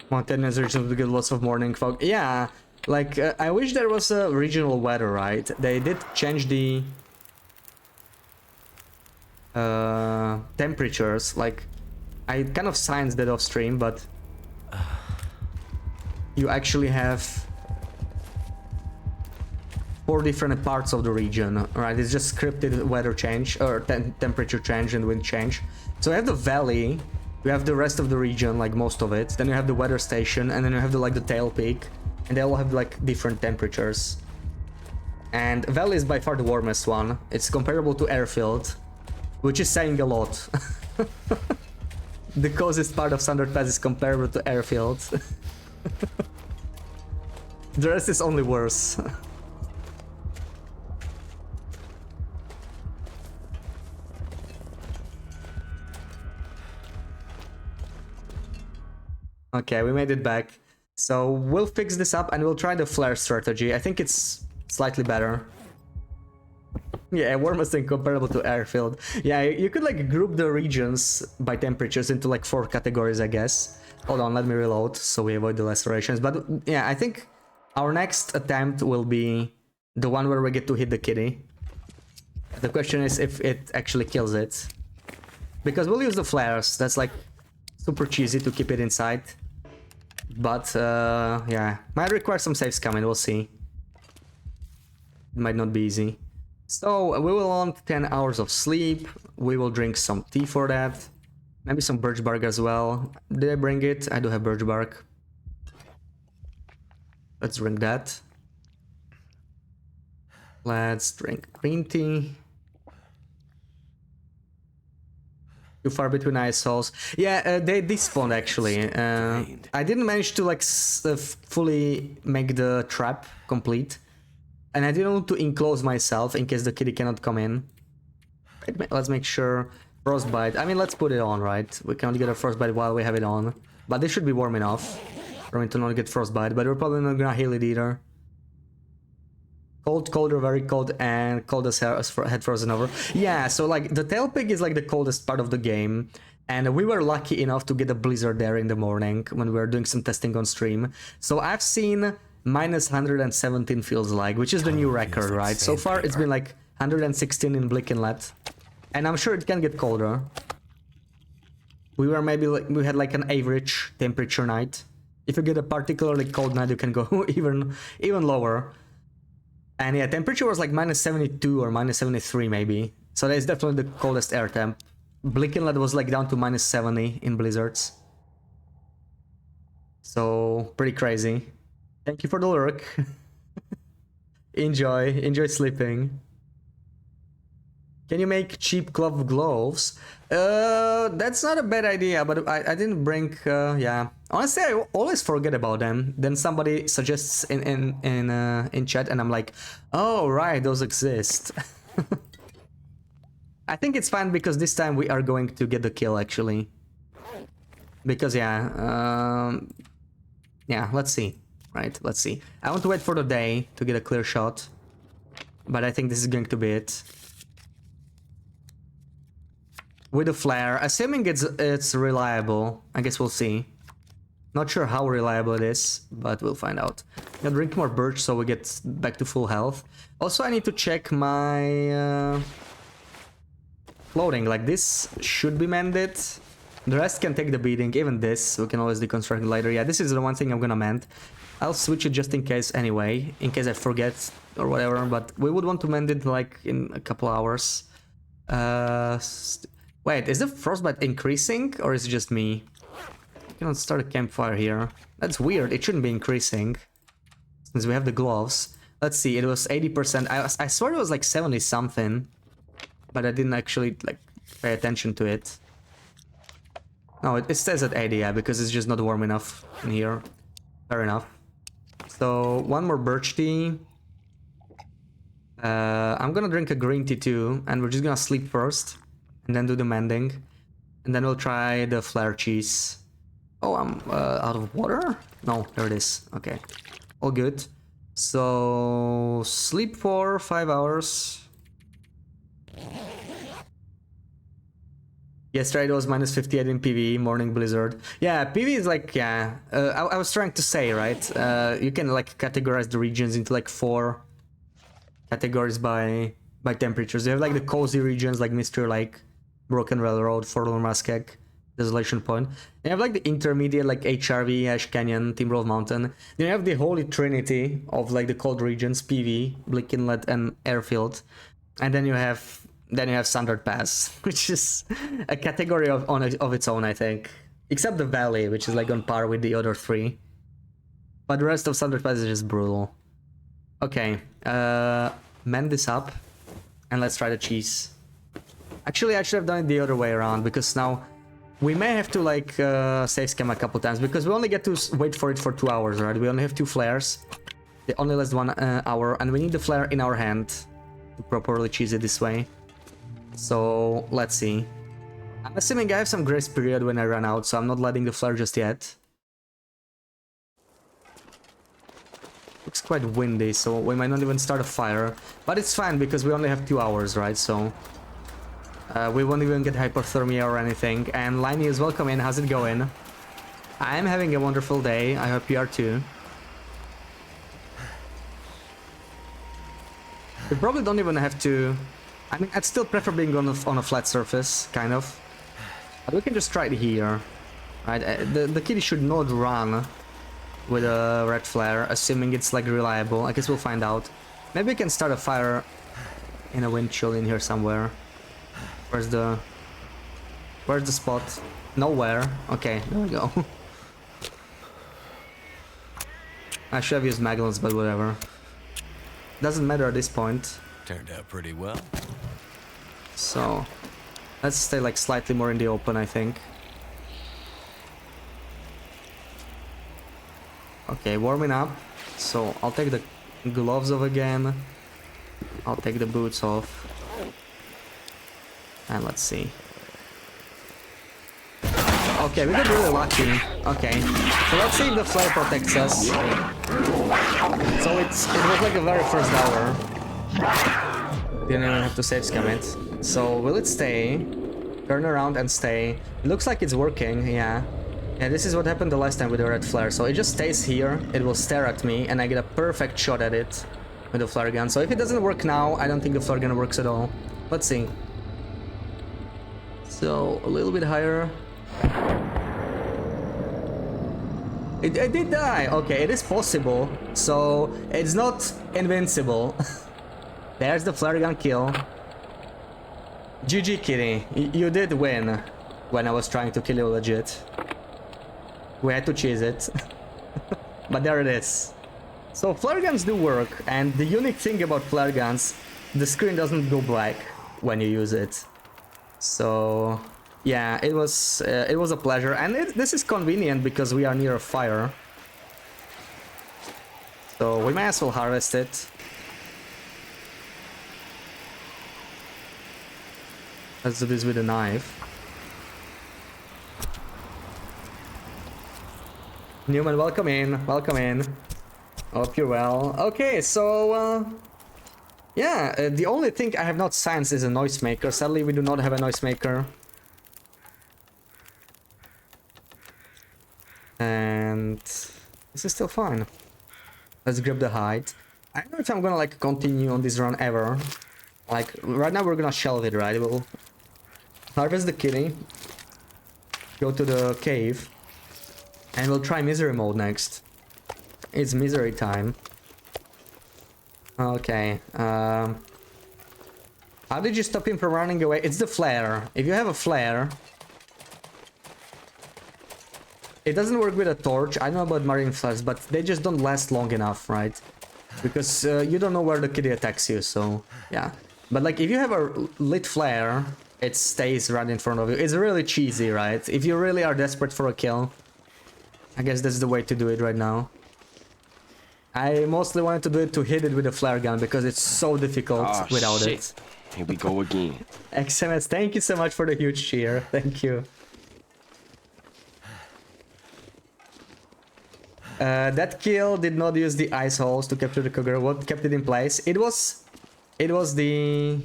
Mountainous regions get lots of morning fog. Yeah. Like, I wish there was a regional weather, right? They did change the temperatures. Like, I kind of scienced that off stream, but you actually have 4 different parts of the region, right? It's just scripted weather change or temperature change and wind change. So you have the valley, you have the rest of the region, like most of it. Then you have the weather station, and then you have the tail peak, and they all have like different temperatures. And valley is by far the warmest one. It's comparable to airfield, which is saying a lot. The coziest part of Sundered Pass is comparable to airfield. The rest is only worse. Okay, we made it back. So we'll fix this up and we'll try the flare strategy. I think it's slightly better. Yeah, warmest and comparable to airfield. Yeah, you could like group the regions by temperatures into like 4 categories, I guess. Hold on, let me reload so we avoid the lacerations. But yeah, I think our next attempt will be the one where we get to hit the kitty. The question is if it actually kills it. Because we'll use the flares. That's like super cheesy to keep it inside. But yeah, might require some save scamming, we'll see. It might not be easy. So we will want 10 hours of sleep. We will drink some tea for that. Maybe some birch bark as well. Did I bring it? I do have birch bark. Let's drink that. Let's drink green tea. Too far between isols. Yeah, they despawned actually. I didn't manage to like fully make the trap complete. And I didn't want to enclose myself in case the kitty cannot come in. Let's make sure. Frostbite. I mean, let's put it on, right? We can't get a frostbite while we have it on. But this should be warm enough for me to not get frostbite. But we're probably not gonna heal it either. Cold, colder, very cold, and cold as head frozen over. Yeah, so like the tail pig is like the coldest part of the game. And we were lucky enough to get a blizzard there in the morning when we were doing some testing on stream. So I've seen minus 117 feels like, which is the new record, right? So far it's been like 116 in Blick Inlet. And I'm sure it can get colder. We were maybe like, we had like an average temperature night. If you get a particularly cold night, you can go even lower. And yeah, temperature was like minus 72 or minus 73 maybe. So that is definitely the coldest air temp. Blick Inlet was like down to minus 70 in blizzards. So pretty crazy. Thank you for the lurk. Enjoy sleeping. Can you make cheap glove gloves? That's not a bad idea, but I didn't bring. Yeah, honestly, I always forget about them. Then somebody suggests in chat, and I'm like, oh right, those exist. I think it's fine because this time we are going to get the kill actually. Because yeah, yeah. Let's see. Right, let's see. I want to wait for the day to get a clear shot, but I think this is going to be it. With a flare, assuming it's reliable, I guess we'll see. Not sure how reliable it is, but we'll find out. I'll drink more birch so we get back to full health. Also, I need to check my clothing. Like this should be mended. The rest can take the beating, even this. We can always deconstruct it later. Yeah, this is the one thing I'm gonna mend. I'll switch it just in case anyway, in case I forget or whatever, but we would want to mend it like in a couple hours. Wait, is the frostbite increasing or is it just me? I cannot start a campfire here. That's weird, it shouldn't be increasing. Since we have the gloves. Let's see, it was 80%. I swear it was like 70 something. But I didn't actually like pay attention to it. No, it says at 80, yeah, because it's just not warm enough in here. Fair enough. So, one more birch tea. I'm gonna drink a green tea too, and we're just gonna sleep first, and then do the mending. And then we'll try the flare cheese. Oh, I'm out of water? No, there it is. Okay. All good. So, sleep for 5 hours. Yesterday it was minus 58 in PvE, morning blizzard. Yeah, PvE is like, yeah, I was trying to say, right? You can like categorize the regions into like 4 categories by temperatures. You have like the cozy regions like Mystery Lake, Broken Railroad, Forlorn Muskeg. Desolation Point. You have like the intermediate, like HRV, Ash Canyon, Timberwolf Mountain. Then you have the Holy Trinity of like the cold regions, PV, Bleak Inlet, and Airfield. And then you have Sundered Pass, which is a category of its own, I think. Except the Valley, which is like on par with the other three. But the rest of Sundered Pass is just brutal. Okay, mend this up, and let's try the cheese. Actually, I should have done it the other way around, because now we may have to like save scam a couple times, because we only get to wait for it for 2 hours, right? We only have 2 flares. They only last 1 hour, and we need the flare in our hand to properly cheese it this way. So let's see. I'm assuming I have some grace period when I run out, so I'm not letting the flare just yet. Looks quite windy, so we might not even start a fire. But it's fine, because we only have 2 hours, right? So we won't even get hypothermia or anything. And Liney is welcome in. How's it going? I'm having a wonderful day. I hope you are too. We probably don't even have to... I mean, I'd still prefer being on a flat surface, kind of. But we can just try it here. Right? The kitty should not run with a red flare, assuming it's like reliable. I guess we'll find out. Maybe we can start a fire in a wind chill in here somewhere. Where's the spot? Nowhere. Okay, there we go. I should have used maglons, but whatever. Doesn't matter at this point. Turned out pretty well. So let's stay like slightly more in the open, I think. Okay, warming up. So I'll take the gloves off again. I'll take the boots off. And let's see. Okay, we got really lucky. Okay, so let's see if the flare protects us. So it was like the very first hour. Didn't even have to save scam it. So will it stay? Turn around and stay. It looks like it's working, yeah. Yeah, this is what happened the last time with the red flare. So it just stays here, it will stare at me, and I get a perfect shot at it with the flare gun. So if it doesn't work now, I don't think the flare gun works at all. Let's see. So a little bit higher. It did die. Okay, it is possible. So it's not invincible. There's the flare gun kill. GG kitty, you did win when I was trying to kill you legit. We had to cheese it. But there it is. So flare guns do work, and the unique thing about flare guns, the screen doesn't go black when you use it. So yeah, it was a pleasure, and this is convenient because we are near a fire. So we may as well harvest it. Let's do this with a knife. Newman, welcome in. Welcome in. Hope you're well. Okay, so yeah, the only thing I have not science is a noisemaker. Sadly, we do not have a noisemaker. And this is still fine. Let's grab the hide. I don't know if I'm gonna like continue on this run ever. Like right now we're gonna shelve it, right? We'll harvest the kitty, go to the cave, and we'll try misery mode next. It's misery time. Okay. How did you stop him from running away? It's the flare. If you have a flare, it doesn't work with a torch. I don't know about marine flares, but they just don't last long enough, right? Because you don't know where the kitty attacks you, so yeah. But like if you have a lit flare, it stays right in front of you. It's really cheesy, right? If you really are desperate for a kill, I guess that's the way to do it right now. I mostly wanted to do it to hit it with a flare gun because it's so difficult without it. Here we go again. XMS, thank you so much for the huge cheer. Thank you. That kill did not use the ice holes to capture the Cougar. What kept it in place? It was the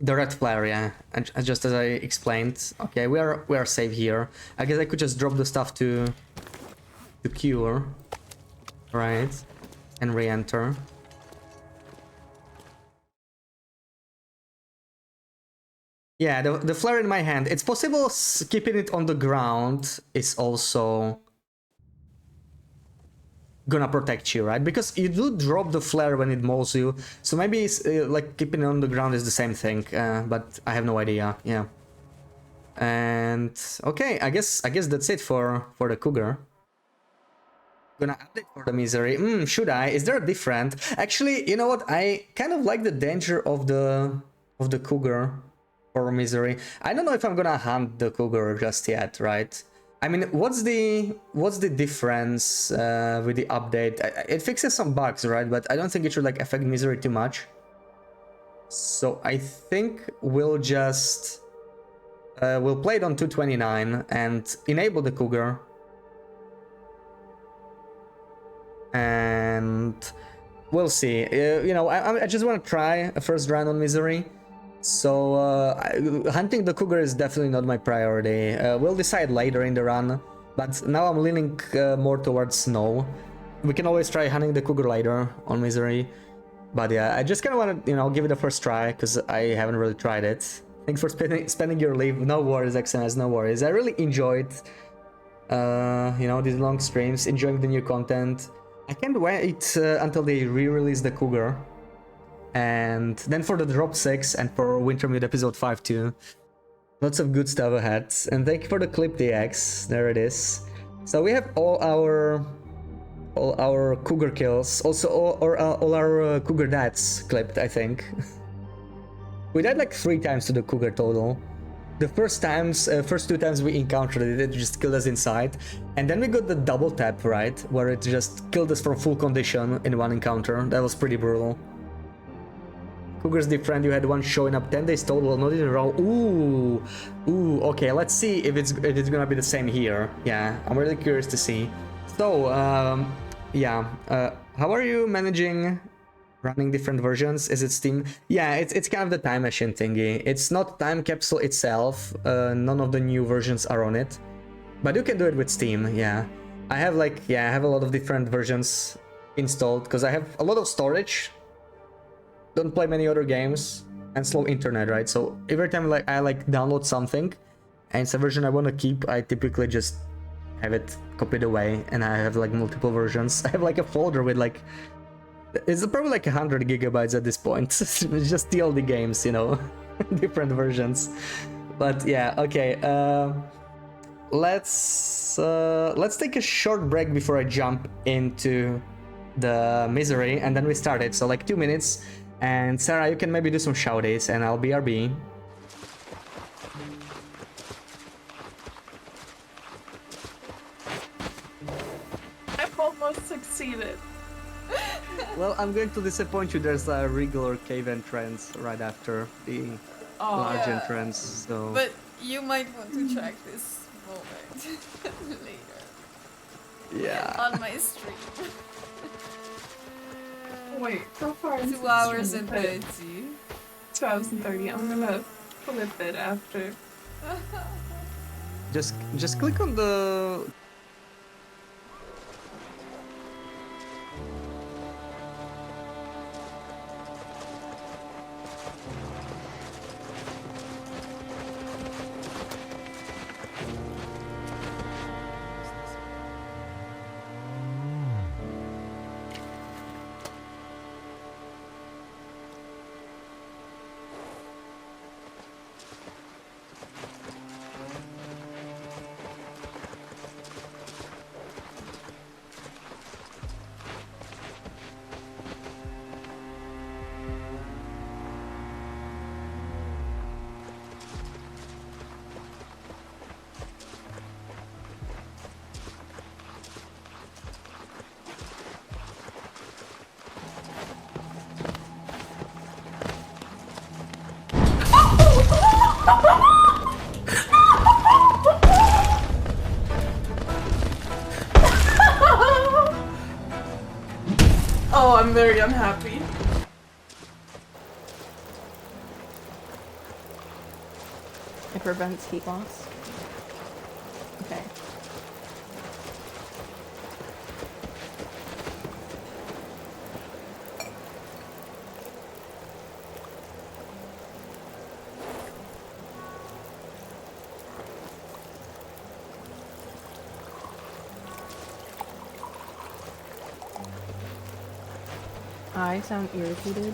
red flare, yeah. And just as I explained. Okay, we are safe here. I guess I could just drop the stuff to cure, right, and re-enter. Yeah, the flare in my hand. It's possible keeping it on the ground is also gonna protect you, right? Because you do drop the flare when it mauls you, so maybe it's, like keeping it on the ground is the same thing, but I have no idea. Yeah. And okay, I guess that's it for the Cougar. Gonna update for the misery. Should I? Is there a different? Actually, you know what? I kind of like the danger of the Cougar for misery. I don't know if I'm gonna hunt the Cougar just yet, right? I mean, what's the difference with the update? It fixes some bugs, right? But I don't think it should like affect misery too much. So I think we'll just we'll play it on 229 and enable the Cougar. And we'll see. You know, I just want to try a first round on misery. So hunting the Cougar is definitely not my priority. We'll decide later in the run, but now I'm leaning more towards snow. We can always try hunting the Cougar later on misery. But yeah, I just kind of want to, you know, give it a first try because I haven't really tried it. Thanks for spending your leave. No worries, XMS, no worries. I really enjoyed, you know, these long streams, enjoying the new content. I can't wait until they re-release the Cougar. And then for the Drop 6 and for Wintermute episode 5 too. Lots of good stuff ahead. And thank you for the clip DX. There it is. So we have all our Cougar kills. Also all our Cougar dads clipped, I think. We died like 3 times to the Cougar total. The first 2 times we encountered it, it just killed us inside. And then we got the double tap, right? Where it just killed us from full condition in one encounter. That was pretty brutal. Cougar's different, you had one showing up 10 days total, not in a row. Ooh, okay, let's see if it's gonna be the same here. Yeah, I'm really curious to see. So, yeah, how are you managing running different versions? Is it Steam? Yeah, it's kind of the time machine thingy. It's not time capsule itself, none of the new versions are on it. But you can do it with Steam, yeah. I have a lot of different versions installed, because I have a lot of storage. Don't play many other games and slow internet, right? So every time I download something and it's a version I want to keep, I typically just have it copied away, and I have like multiple versions. I have like a folder with like, it's probably like 100 gigabytes at this point. It's just the old games, you know, different versions. But yeah, okay. Let's take a short break before I jump into the misery, and then we start it. So like 2 minutes. And Sarah, you can maybe do some shout outs and I'll BRB. I've almost succeeded. Well, I'm going to disappoint you. There's a regular cave entrance right after the large entrance, so... But you might want to check this moment later. Yeah. On my stream. Wait, how far is 2 hours and 30. 2 hours and 30. I'm gonna flip it after. Just click on the... Oh, I'm very unhappy. It prevents heat loss. Okay. I sound irritated.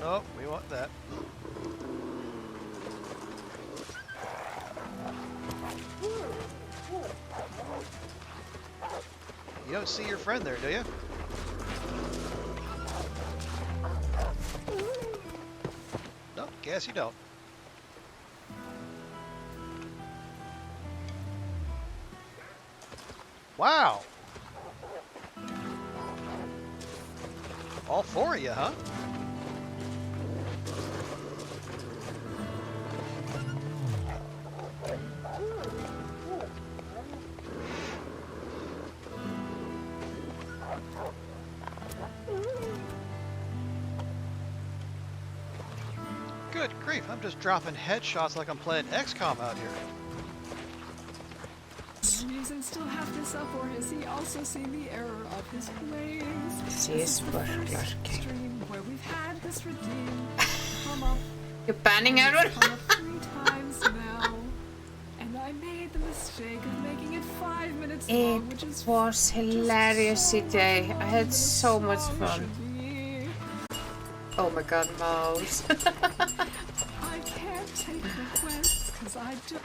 Nope, we want that. You don't see your friend there, do you? Nope, guess you don't. Wow! All four of you, huh? Good grief, I'm just dropping headshots like I'm playing XCOM out here. Reason still have this up, or has he also seen the error of his ways? Precis, börjar. Stream where we've had this redeem come up. You're banning everyone. come up 3 times now. And I made the mistake of making it 5 minutes long, which is It was hilarious today. I had so much fun. Oh my god, mouse. I can't take requests because I don't.